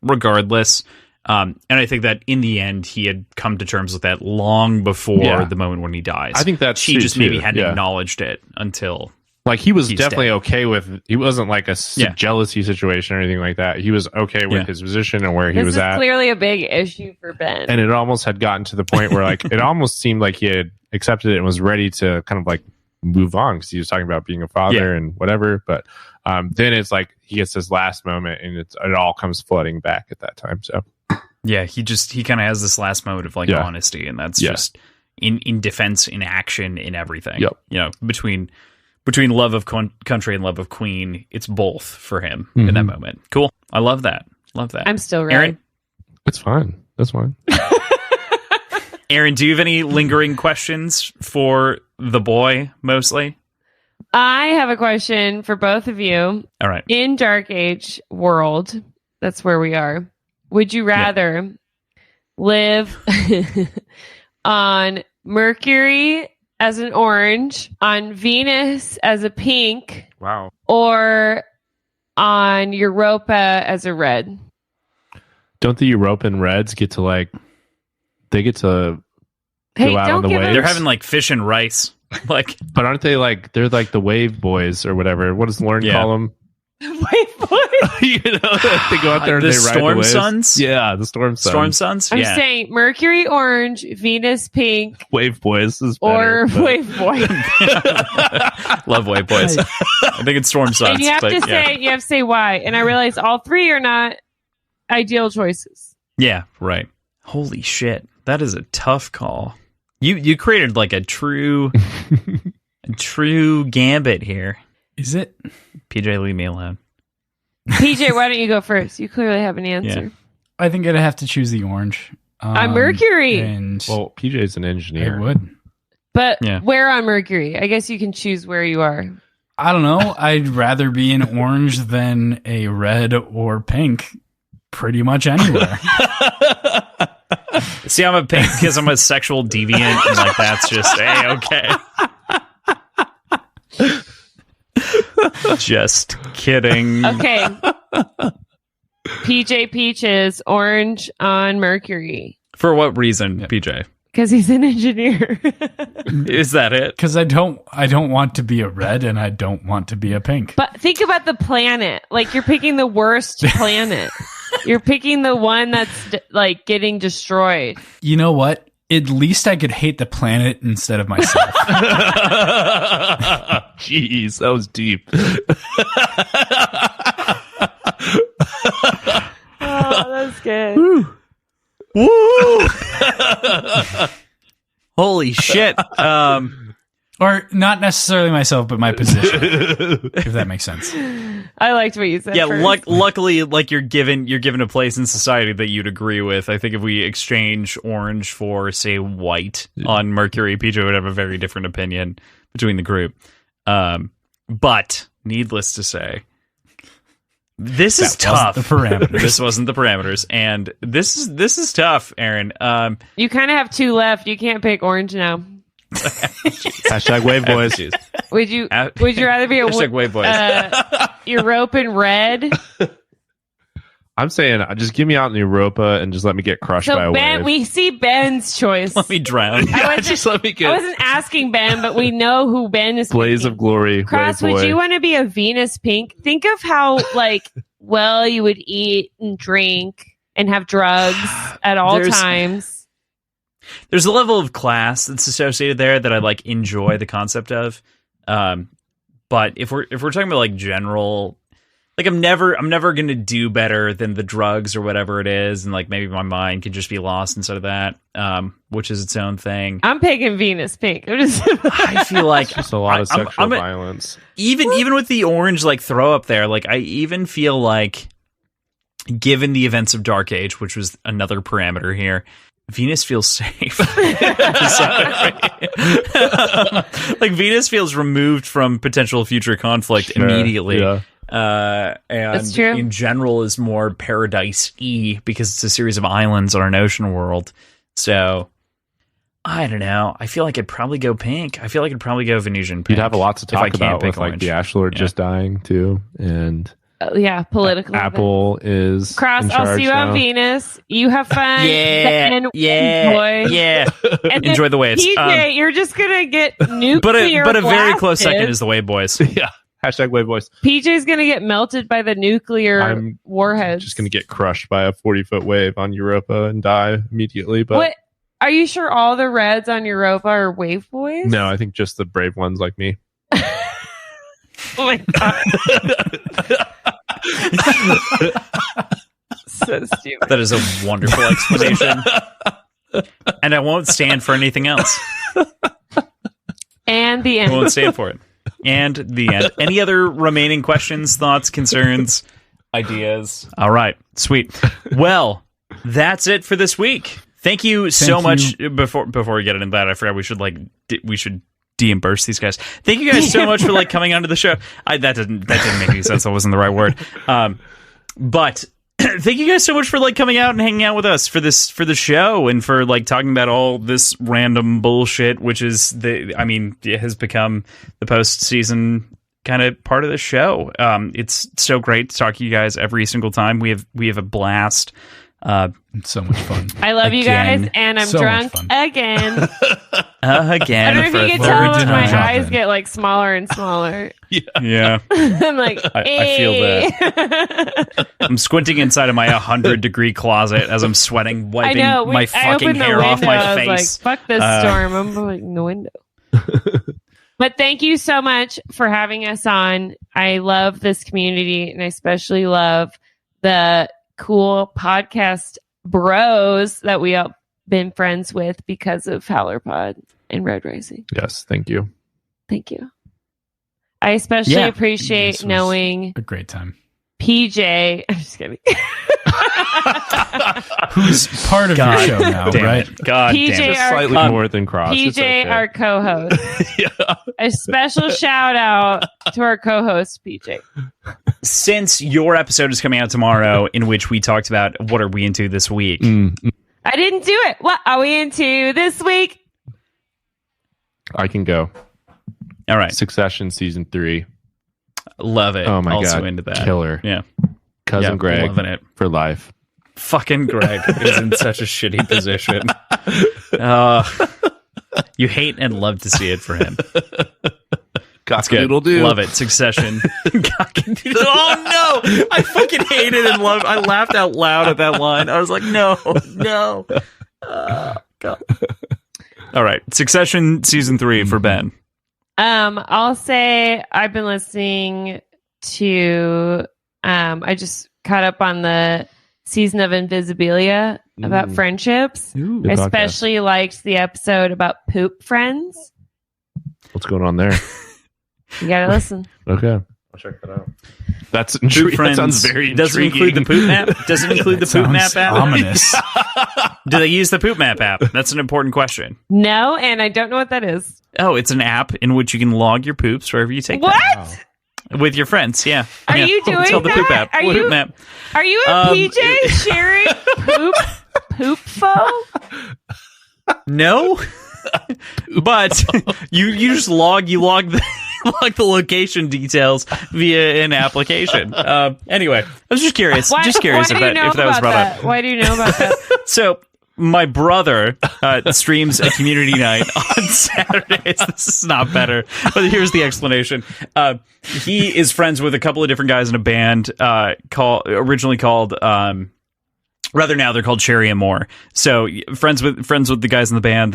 [SPEAKER 4] regardless. And I think that in the end, he had come to terms with that long before the moment when he dies.
[SPEAKER 3] I think that
[SPEAKER 4] she just maybe hadn't acknowledged it until.
[SPEAKER 3] Like, he was definitely okay with, he wasn't like a jealousy situation or anything like that. He was okay with his position and where he was at.
[SPEAKER 2] This is clearly a big issue for Ben.
[SPEAKER 3] And it almost had gotten to the point where, like, it almost seemed like he had accepted it and was ready to kind of like move on, because he was talking about being a father and whatever. But then it's like he gets this last moment and it all comes flooding back at that time. So
[SPEAKER 4] yeah, he kind of has this last moment of like honesty, and that's just in defense, in action, in everything.
[SPEAKER 3] Yep.
[SPEAKER 4] You know, between love of country and love of queen, it's both for him in that moment. Cool. I love that.
[SPEAKER 2] I'm still right.
[SPEAKER 4] Aaron?
[SPEAKER 3] it's fine. That's fine.
[SPEAKER 4] Aaron, do you have any lingering questions for the boy, mostly?
[SPEAKER 2] I have a question for both of you.
[SPEAKER 4] All right.
[SPEAKER 2] In Dark Age world, that's where we are. Would you rather live on Mercury as an orange, on Venus as a pink,
[SPEAKER 3] Wow.
[SPEAKER 2] or on Europa as a red?
[SPEAKER 3] Don't the European Reds get to they get to go out on the waves?
[SPEAKER 4] They're having like fish and rice. Like,
[SPEAKER 3] but aren't they they're like the wave boys or whatever? What does Lauren call them?
[SPEAKER 2] Wave boys.
[SPEAKER 3] They go out there and
[SPEAKER 4] the
[SPEAKER 3] they ride
[SPEAKER 4] storm
[SPEAKER 3] the waves.
[SPEAKER 4] suns.
[SPEAKER 3] Yeah, the storm suns.
[SPEAKER 4] Storm suns.
[SPEAKER 2] I'm saying Mercury orange, Venus pink,
[SPEAKER 3] Wave boys is better,
[SPEAKER 2] or wave boy.
[SPEAKER 4] Love wave boys. I think it's storm suns.
[SPEAKER 2] And you have to say why. And I realize all three are not ideal choices.
[SPEAKER 4] Yeah, right. Holy shit, that is a tough call. You created like a true gambit here.
[SPEAKER 1] Is it?
[SPEAKER 4] PJ, leave me alone.
[SPEAKER 2] PJ, why don't you go first? You clearly have an answer.
[SPEAKER 1] Yeah. I think I'd have to choose the orange.
[SPEAKER 2] On Mercury.
[SPEAKER 1] And
[SPEAKER 3] well, PJ's an engineer.
[SPEAKER 1] I would.
[SPEAKER 2] But where on Mercury? I guess you can choose where you are.
[SPEAKER 1] I don't know. I'd rather be an orange than a red or pink pretty much anywhere.
[SPEAKER 4] See, I'm a pink because I'm a sexual deviant, and like that's just okay. Just kidding.
[SPEAKER 2] Okay. PJ Peaches, orange on Mercury.
[SPEAKER 4] For what reason, PJ?
[SPEAKER 2] Because he's an engineer.
[SPEAKER 4] Is that it?
[SPEAKER 1] Because I don't want to be a red and I don't want to be a pink.
[SPEAKER 2] But think about the planet. Like, you're picking the worst planet. You're picking the one that's like getting destroyed.
[SPEAKER 1] You know what? At least I could hate the planet instead of myself.
[SPEAKER 3] Jeez, that was deep.
[SPEAKER 2] Oh, that's good.
[SPEAKER 4] Woo! Holy shit.
[SPEAKER 1] Or not necessarily myself, but my position, if that makes sense.
[SPEAKER 2] I liked what you said.
[SPEAKER 4] Yeah,
[SPEAKER 2] first.
[SPEAKER 4] luckily, like you're given a place in society that you'd agree with. I think if we exchange orange for, say, white on Mercury, PJ would have a very different opinion between the group. But needless to say, this is tough.
[SPEAKER 1] The parameters.
[SPEAKER 4] This wasn't the parameters, and this is tough, Aaron.
[SPEAKER 2] You kind of have two left. You can't pick orange now.
[SPEAKER 3] Hashtag wave boys.
[SPEAKER 2] Would you rather be a
[SPEAKER 4] hashtag wave boys.
[SPEAKER 2] European red?
[SPEAKER 3] I'm saying just give me out in Europa and just let me get crushed by a wave.
[SPEAKER 2] We see Ben's choice.
[SPEAKER 4] Let me drown.
[SPEAKER 3] Just let me get.
[SPEAKER 2] I wasn't asking Ben, but we know who Ben is.
[SPEAKER 3] Blaze
[SPEAKER 2] picking.
[SPEAKER 3] of glory.
[SPEAKER 2] Cross, would you want to be a Venus pink? Think of how well you would eat and drink and have drugs at all times.
[SPEAKER 4] There's a level of class that's associated there that I enjoy the concept of. But if we're talking about general, I'm never going to do better than the drugs or whatever it is, and maybe my mind can just be lost inside of that, which is its own thing.
[SPEAKER 2] I'm picking Venus pink.
[SPEAKER 4] I feel like
[SPEAKER 3] just a lot of sexual violence.
[SPEAKER 4] Even with the orange throw up there, I even feel like, given the events of Dark Age, which was another parameter here, Venus feels safe. Like Venus feels removed from potential future conflict immediately.
[SPEAKER 3] Yeah.
[SPEAKER 4] And
[SPEAKER 2] That's true.
[SPEAKER 4] in general is more paradise-y because it's a series of islands on an ocean world. So I don't know. I feel like I'd probably go pink. I feel like I'd probably go Venusian pink.
[SPEAKER 3] You'd have a lot to
[SPEAKER 4] if I
[SPEAKER 3] talk
[SPEAKER 4] can't
[SPEAKER 3] about
[SPEAKER 4] pick
[SPEAKER 3] with like
[SPEAKER 4] orange.
[SPEAKER 3] the Ash Lord just dying too, and
[SPEAKER 2] Yeah, politically.
[SPEAKER 3] Apple is
[SPEAKER 2] Cross,
[SPEAKER 3] in
[SPEAKER 2] I'll
[SPEAKER 3] charge
[SPEAKER 2] see you
[SPEAKER 3] now.
[SPEAKER 2] on Venus. You have fun.
[SPEAKER 4] Yeah,
[SPEAKER 2] And
[SPEAKER 4] yeah,
[SPEAKER 2] enjoy.
[SPEAKER 4] yeah.
[SPEAKER 2] And
[SPEAKER 4] Enjoy the waves.
[SPEAKER 2] PJ, you're just gonna get nuclear
[SPEAKER 4] But a very close
[SPEAKER 2] blasted.
[SPEAKER 4] second is the wave boys.
[SPEAKER 3] Yeah. Hashtag Wave Boys.
[SPEAKER 2] PJ's gonna get melted by the nuclear
[SPEAKER 3] I'm
[SPEAKER 2] warheads.
[SPEAKER 3] Just gonna get crushed by a 40-foot wave on Europa and die immediately. But
[SPEAKER 2] What? Are you sure all the Reds on Europa are wave boys?
[SPEAKER 3] no, I think just the brave ones like me.
[SPEAKER 2] Oh my god. So stupid.
[SPEAKER 4] That is a wonderful explanation. And I won't stand for anything else.
[SPEAKER 2] And the
[SPEAKER 4] I
[SPEAKER 2] end.
[SPEAKER 4] won't stand for it. And the end. Any other remaining questions, thoughts, concerns, ideas? All right. Sweet. Well, that's it for this week. Thank you so much. Before we get into that, I forgot we should de-emburse these guys. Thank you guys so much for coming onto the show. That didn't make any sense. That wasn't the right word. But thank you guys so much for coming out and hanging out with us for the show and for talking about all this random bullshit, which is it has become the post-season kind of part of the show. It's so great to talk to you guys every single time. We have a blast.
[SPEAKER 1] It's so much fun.
[SPEAKER 2] I love you guys, and I'm
[SPEAKER 1] So
[SPEAKER 2] drunk
[SPEAKER 1] much fun.
[SPEAKER 2] again.
[SPEAKER 4] Again.
[SPEAKER 2] I don't know if you can
[SPEAKER 1] for a
[SPEAKER 2] tell,
[SPEAKER 1] third
[SPEAKER 2] but my
[SPEAKER 1] time.
[SPEAKER 2] eyes get smaller and smaller.
[SPEAKER 4] Yeah.
[SPEAKER 2] I'm like,
[SPEAKER 4] I feel
[SPEAKER 2] that.
[SPEAKER 4] I'm squinting inside of my 100-degree closet as I'm sweating,
[SPEAKER 2] I
[SPEAKER 4] wiping
[SPEAKER 2] know.
[SPEAKER 4] my
[SPEAKER 2] I
[SPEAKER 4] fucking
[SPEAKER 2] opened the
[SPEAKER 4] hair
[SPEAKER 2] window.
[SPEAKER 4] off my
[SPEAKER 2] I was
[SPEAKER 4] face.
[SPEAKER 2] like, fuck this storm. I'm opening the window. But thank you so much for having us on. I love this community, and I especially love the cool podcast bros that we have been friends with because of Howlerpod and Red Rising.
[SPEAKER 3] Yes, thank you.
[SPEAKER 2] Thank you. I especially
[SPEAKER 4] Yeah.
[SPEAKER 2] appreciate
[SPEAKER 1] This was
[SPEAKER 2] knowing
[SPEAKER 1] a great time.
[SPEAKER 2] PJ. I'm just kidding.
[SPEAKER 1] Who's part of your show now,
[SPEAKER 4] Damn
[SPEAKER 1] right?
[SPEAKER 4] it. God
[SPEAKER 2] PJ
[SPEAKER 4] damn it.
[SPEAKER 2] our-
[SPEAKER 3] Slightly more than Cross. It's
[SPEAKER 2] PJ,
[SPEAKER 3] okay.
[SPEAKER 2] our co-host.
[SPEAKER 3] Yeah.
[SPEAKER 2] A special shout out to our co-host, PJ.
[SPEAKER 4] Since your episode is coming out tomorrow, in which we talked about what are we into this week,
[SPEAKER 2] I didn't do it. What are we into this week?
[SPEAKER 3] I can go.
[SPEAKER 4] all right,
[SPEAKER 3] Succession season 3.
[SPEAKER 4] love it.
[SPEAKER 3] Oh my
[SPEAKER 4] also
[SPEAKER 3] god,
[SPEAKER 4] into that.
[SPEAKER 3] killer.
[SPEAKER 4] Yeah,
[SPEAKER 3] Cousin
[SPEAKER 4] yeah,
[SPEAKER 3] Greg
[SPEAKER 4] loving it.
[SPEAKER 3] for life.
[SPEAKER 4] Fucking Greg is in such a shitty position. You hate and love to see it for him. That's good.
[SPEAKER 3] Cock-a-doodle-doo.
[SPEAKER 4] Love it. Succession. Cock-a-doodle- oh no! I fucking hate it and love. I laughed out loud at that line. I was like, no. God. All right, Succession season 3 for Ben.
[SPEAKER 2] I'll say I've been listening to I just caught up on the season of Invisibilia about friendships.
[SPEAKER 1] Ooh.
[SPEAKER 3] Good
[SPEAKER 2] I
[SPEAKER 3] podcast.
[SPEAKER 2] especially liked the episode about poop friends.
[SPEAKER 3] What's going on there?
[SPEAKER 2] You gotta listen.
[SPEAKER 3] Okay. I'll check that out. That's
[SPEAKER 4] Poop
[SPEAKER 3] intriguing. That
[SPEAKER 4] friends
[SPEAKER 3] sounds very
[SPEAKER 4] doesn't
[SPEAKER 3] intriguing.
[SPEAKER 4] include the poop map. Doesn't include the poop map
[SPEAKER 1] Sounds
[SPEAKER 4] app.
[SPEAKER 1] ominous.
[SPEAKER 4] Do they use the poop map app? That's an important question.
[SPEAKER 2] No, and I don't know what that is.
[SPEAKER 4] Oh, it's an app in which you can log your poops wherever you take
[SPEAKER 2] What?
[SPEAKER 4] them with your friends. Yeah.
[SPEAKER 2] Are
[SPEAKER 4] Yeah.
[SPEAKER 2] you doing
[SPEAKER 4] It's called the poop
[SPEAKER 2] that?
[SPEAKER 4] app.
[SPEAKER 2] Are
[SPEAKER 4] Poop
[SPEAKER 2] you-
[SPEAKER 4] map.
[SPEAKER 2] Are you and PJ sharing poop foe?
[SPEAKER 4] No. But you just log the location details via an application. Anyway, I was just curious.
[SPEAKER 2] Why,
[SPEAKER 4] just curious
[SPEAKER 2] why
[SPEAKER 4] if
[SPEAKER 2] do you know
[SPEAKER 4] that was
[SPEAKER 2] about
[SPEAKER 4] brought
[SPEAKER 2] that?
[SPEAKER 4] up.
[SPEAKER 2] Why do you know about that?
[SPEAKER 4] So my brother streams a community night on Saturdays. This is not better, but here's the explanation. He is friends with a couple of different guys in a band originally called. Rather now they're called Cherry and More. So friends with the guys in the band.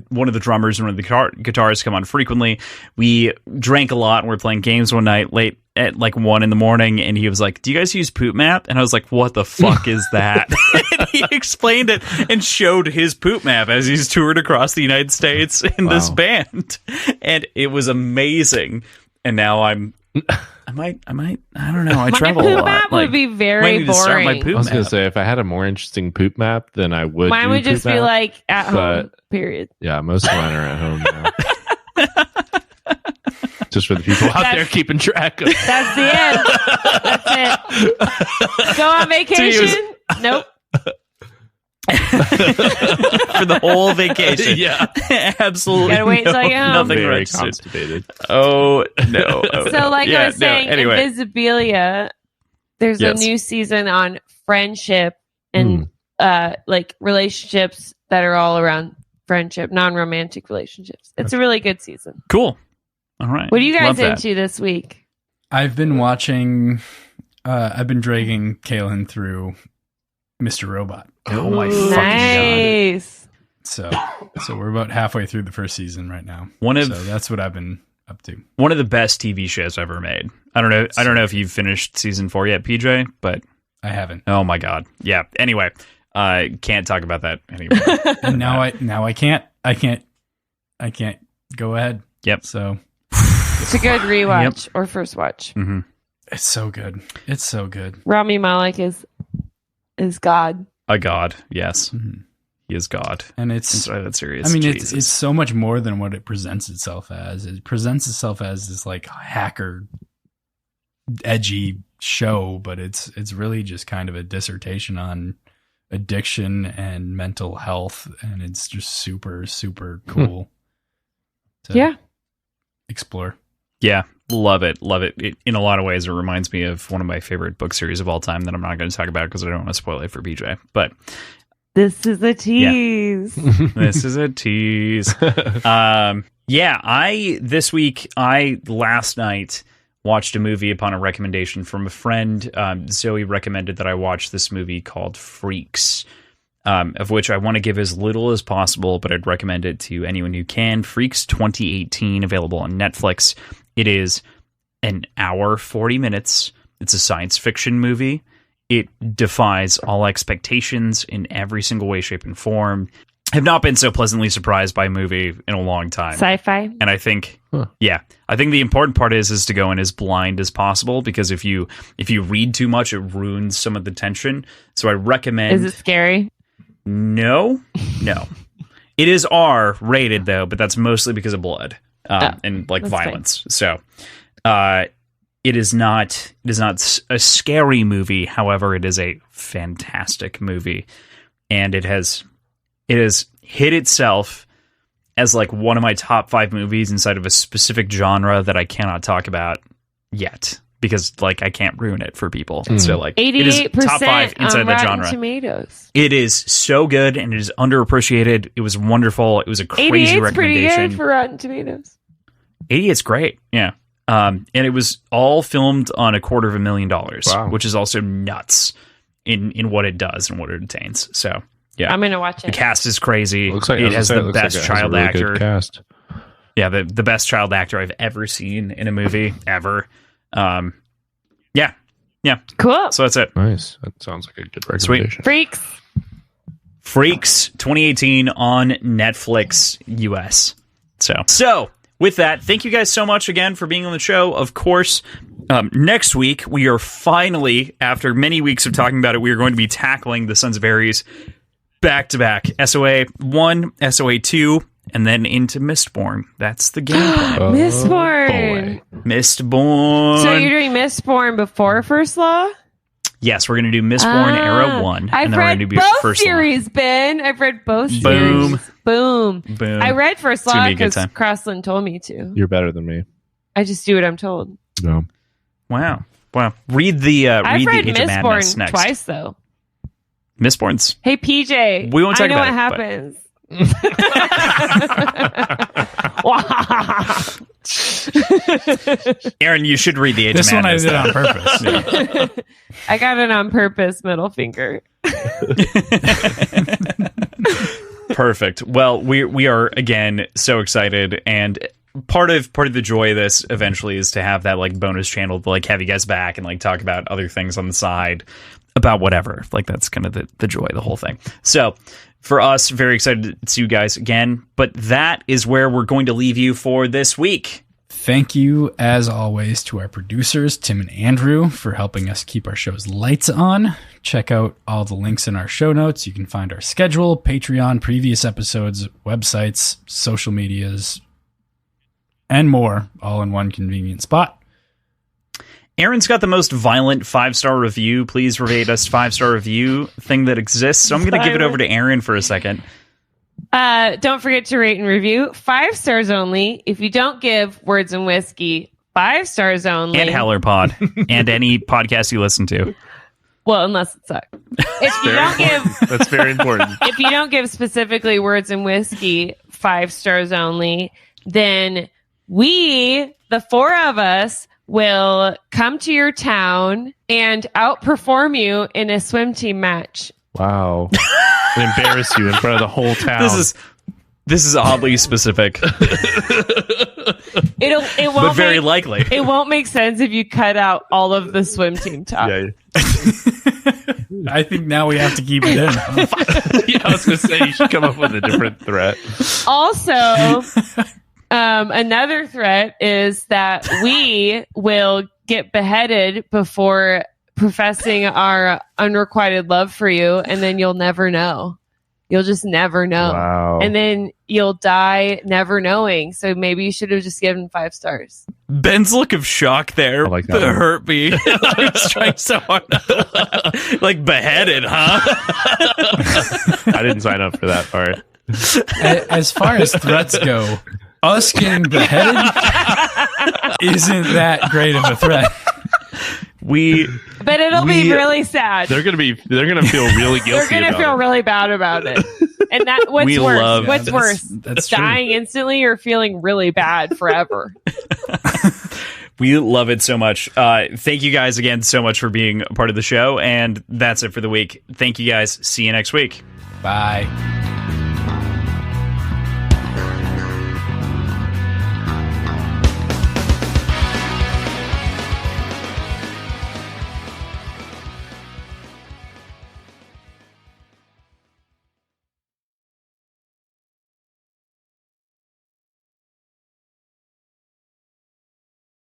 [SPEAKER 4] One of the drummers and one of the guitarists come on frequently. We drank a lot and we were playing games one night late at 1 a.m, and he was like, "Do you guys use Poop Map?" And I was like, "What the fuck is that?" And he explained it and showed his Poop Map as he's toured across the United States in this band, and it was amazing. And now I'm I might. I don't know. I
[SPEAKER 2] My
[SPEAKER 4] travel
[SPEAKER 2] poop
[SPEAKER 4] a lot.
[SPEAKER 2] map would be very boring.
[SPEAKER 3] I was going to say, if I had a more interesting poop map, then I would.
[SPEAKER 2] Mine would just be like at home. Period.
[SPEAKER 3] Yeah, most of mine are at home now. Just for the people out there keeping track of.
[SPEAKER 2] That's the end. That's it. Go on vacation? Nope.
[SPEAKER 4] For the whole vacation.
[SPEAKER 3] Yeah.
[SPEAKER 4] Absolutely.
[SPEAKER 2] Gotta wait until I get home.
[SPEAKER 4] Nothing
[SPEAKER 3] Very
[SPEAKER 4] registered.
[SPEAKER 3] constipated.
[SPEAKER 4] Oh, no.
[SPEAKER 2] So, like I was saying,
[SPEAKER 4] anyway.
[SPEAKER 2] Invisibilia, there's a new season on friendship and like relationships that are all around friendship, non-romantic relationships. It's a really good season.
[SPEAKER 4] Cool. All right.
[SPEAKER 2] What are you guys
[SPEAKER 4] Love that.
[SPEAKER 2] into this week?
[SPEAKER 1] I've been watching. I've been dragging Kaylin through Mr. Robot.
[SPEAKER 4] Oh my fucking god.
[SPEAKER 2] Nice.
[SPEAKER 1] So we're about halfway through the first season right now. So that's what I've been up to.
[SPEAKER 4] One of the best TV shows ever made. I don't know if you've finished season 4 yet, PJ, but
[SPEAKER 1] I haven't.
[SPEAKER 4] oh my god. Yeah. Anyway, can't talk about that anymore.
[SPEAKER 1] And now I can't go ahead.
[SPEAKER 4] Yep.
[SPEAKER 1] So
[SPEAKER 2] It's a good rewatch or first watch.
[SPEAKER 4] Mm-hmm.
[SPEAKER 1] it's so good. It's so good.
[SPEAKER 2] Rami Malek is God.
[SPEAKER 4] A god. Yes.
[SPEAKER 1] Mhm.
[SPEAKER 4] He is God.
[SPEAKER 1] And it's
[SPEAKER 4] Inside that series.
[SPEAKER 1] I mean,
[SPEAKER 4] Jesus.
[SPEAKER 1] it's so much more than what it presents itself as. It presents itself as this like hacker, edgy show, but it's really just kind of a dissertation on addiction and mental health, and it's just super, super cool to explore.
[SPEAKER 4] Yeah, love it. In a lot of ways, it reminds me of one of my favorite book series of all time that I'm not going to talk about because I don't want to spoil it for BJ. But
[SPEAKER 2] this is a tease.
[SPEAKER 4] This is a tease. This week, last night watched a movie upon a recommendation from a friend. Zoe recommended that I watch this movie called Freaks, of which I want to give as little as possible, but I'd recommend it to anyone who can. Freaks 2018, available on Netflix. It is an hour, 40 minutes. It's a science fiction movie. It defies all expectations in every single way, shape, and form. Have not been so pleasantly surprised by a movie in a long time.
[SPEAKER 2] Sci-fi.
[SPEAKER 4] And I think, I think the important part is to go in as blind as possible, because if you read too much, it ruins some of the tension. So I recommend.
[SPEAKER 2] Is it scary?
[SPEAKER 4] No. It is R rated though, but that's mostly because of blood and like violence. Fine. So, it is not a scary movie. However, it is a fantastic movie, and it has hit itself as like one of my top 5 movies inside of a specific genre that I cannot talk about yet, because like I can't ruin it for people. So like
[SPEAKER 2] 88%
[SPEAKER 4] top 5 inside
[SPEAKER 2] on
[SPEAKER 4] the
[SPEAKER 2] Rotten
[SPEAKER 4] genre.
[SPEAKER 2] Tomatoes.
[SPEAKER 4] It is so good, and it is underappreciated. It was wonderful. It was a crazy
[SPEAKER 2] 88's pretty
[SPEAKER 4] recommendation.
[SPEAKER 2] good for Rotten Tomatoes.
[SPEAKER 4] 88's great. Yeah. And it was all filmed on $250,000,
[SPEAKER 3] Wow.
[SPEAKER 4] which is also nuts in what it does and what it attains. So yeah,
[SPEAKER 2] I'm gonna watch it.
[SPEAKER 4] the cast is crazy.
[SPEAKER 3] Looks like
[SPEAKER 4] it has the best
[SPEAKER 3] it has
[SPEAKER 4] child
[SPEAKER 3] a really
[SPEAKER 4] actor.
[SPEAKER 3] good cast.
[SPEAKER 4] Yeah, the best child actor I've ever seen in a movie ever. Yeah.
[SPEAKER 2] Cool.
[SPEAKER 4] So that's it.
[SPEAKER 3] Nice. That sounds like a good recommendation.
[SPEAKER 4] Freaks 2018 on Netflix US. So with that, thank you guys so much again for being on the show. Of course, next week we are finally, after many weeks of talking about it, we are going to be tackling the Sons of Ares back to back. SOA 1, SOA 2, and then into Mistborn. That's the game plan.
[SPEAKER 2] Mistborn.
[SPEAKER 4] Mistborn.
[SPEAKER 2] So you're doing Mistborn before First Law?
[SPEAKER 4] Yes, we're going to do Mistborn Era 1.
[SPEAKER 2] I've
[SPEAKER 4] and then we're
[SPEAKER 2] read
[SPEAKER 4] going to do
[SPEAKER 2] both
[SPEAKER 4] First
[SPEAKER 2] series, Ben. I've read both
[SPEAKER 4] Boom.
[SPEAKER 2] series. Boom.
[SPEAKER 4] Boom.
[SPEAKER 2] I read First
[SPEAKER 4] It's gonna
[SPEAKER 2] Law
[SPEAKER 4] be a good
[SPEAKER 2] because
[SPEAKER 4] time.
[SPEAKER 2] Crossland told me to.
[SPEAKER 3] You're better than me.
[SPEAKER 2] I just do what I'm told.
[SPEAKER 3] No.
[SPEAKER 4] Wow. Read the
[SPEAKER 2] I've read
[SPEAKER 4] Age of Madness
[SPEAKER 2] Mistborn
[SPEAKER 4] next.
[SPEAKER 2] twice, though.
[SPEAKER 4] Mistborn's.
[SPEAKER 2] Hey, PJ.
[SPEAKER 4] We won't talk
[SPEAKER 2] I know
[SPEAKER 4] about
[SPEAKER 2] what
[SPEAKER 4] it,
[SPEAKER 2] happens.
[SPEAKER 4] Aaron, you should read the Age
[SPEAKER 1] This
[SPEAKER 4] of
[SPEAKER 1] one I
[SPEAKER 4] Madness.
[SPEAKER 1] did on purpose.
[SPEAKER 2] I got it on purpose, middle finger.
[SPEAKER 4] Perfect. Well, we are again so excited, and part of the joy of this eventually is to have that like bonus channel to like have you guys back and like talk about other things on the side about whatever. Like that's kind of the joy of the whole thing. So for us, very excited to see you guys again. But that is where we're going to leave you for this week.
[SPEAKER 1] Thank you, as always, to our producers, Tim and Andrew, for helping us keep our show's lights on. Check out all the links in our show notes. You can find our schedule, Patreon, previous episodes, websites, social medias, and more, all in one convenient spot.
[SPEAKER 4] Aaron's got the most violent 5-star review. Please rate us 5-star review thing that exists. So I'm going to give it over to Aaron for a second.
[SPEAKER 2] Don't forget to rate and review. 5 stars only. If you don't give Words and Whiskey 5 stars only.
[SPEAKER 4] And Howlerpod. And any podcast you listen to.
[SPEAKER 2] Well, unless it sucks. If you don't give,
[SPEAKER 3] That's very important.
[SPEAKER 2] if you don't give specifically Words and Whiskey 5 stars only, then we, the 4 of us, will come to your town and outperform you in a swim team match.
[SPEAKER 3] Wow. And embarrass you in front of the whole town.
[SPEAKER 4] This is oddly specific.
[SPEAKER 2] It won't
[SPEAKER 4] but very likely.
[SPEAKER 2] It won't make sense if you cut out all of the swim team talk.
[SPEAKER 3] Yeah.
[SPEAKER 1] I think now we have to keep it in.
[SPEAKER 3] Yeah, I was going to say, you should come up with a different threat.
[SPEAKER 2] Also, another threat is that we will get beheaded before professing our unrequited love for you, and then you'll never know. You'll just never know.
[SPEAKER 3] Wow.
[SPEAKER 2] And then you'll die never knowing. So maybe you should have just given 5 stars.
[SPEAKER 4] Ben's look of shock there
[SPEAKER 3] I like that one.
[SPEAKER 4] hurt me. I was trying so hard not to laugh. Like, beheaded, huh?
[SPEAKER 3] I didn't sign up for that part.
[SPEAKER 1] As far as threats go, us getting beheaded isn't that great of a threat.
[SPEAKER 2] But it'll be really sad.
[SPEAKER 3] They're gonna feel really guilty.
[SPEAKER 2] They're gonna feel really bad about it. And what's worse? What's worse?
[SPEAKER 1] That's
[SPEAKER 2] dying instantly or feeling really bad forever?
[SPEAKER 4] We love it so much. Thank you guys again so much for being a part of the show. And that's it for the week. Thank you guys. See you next week.
[SPEAKER 1] Bye.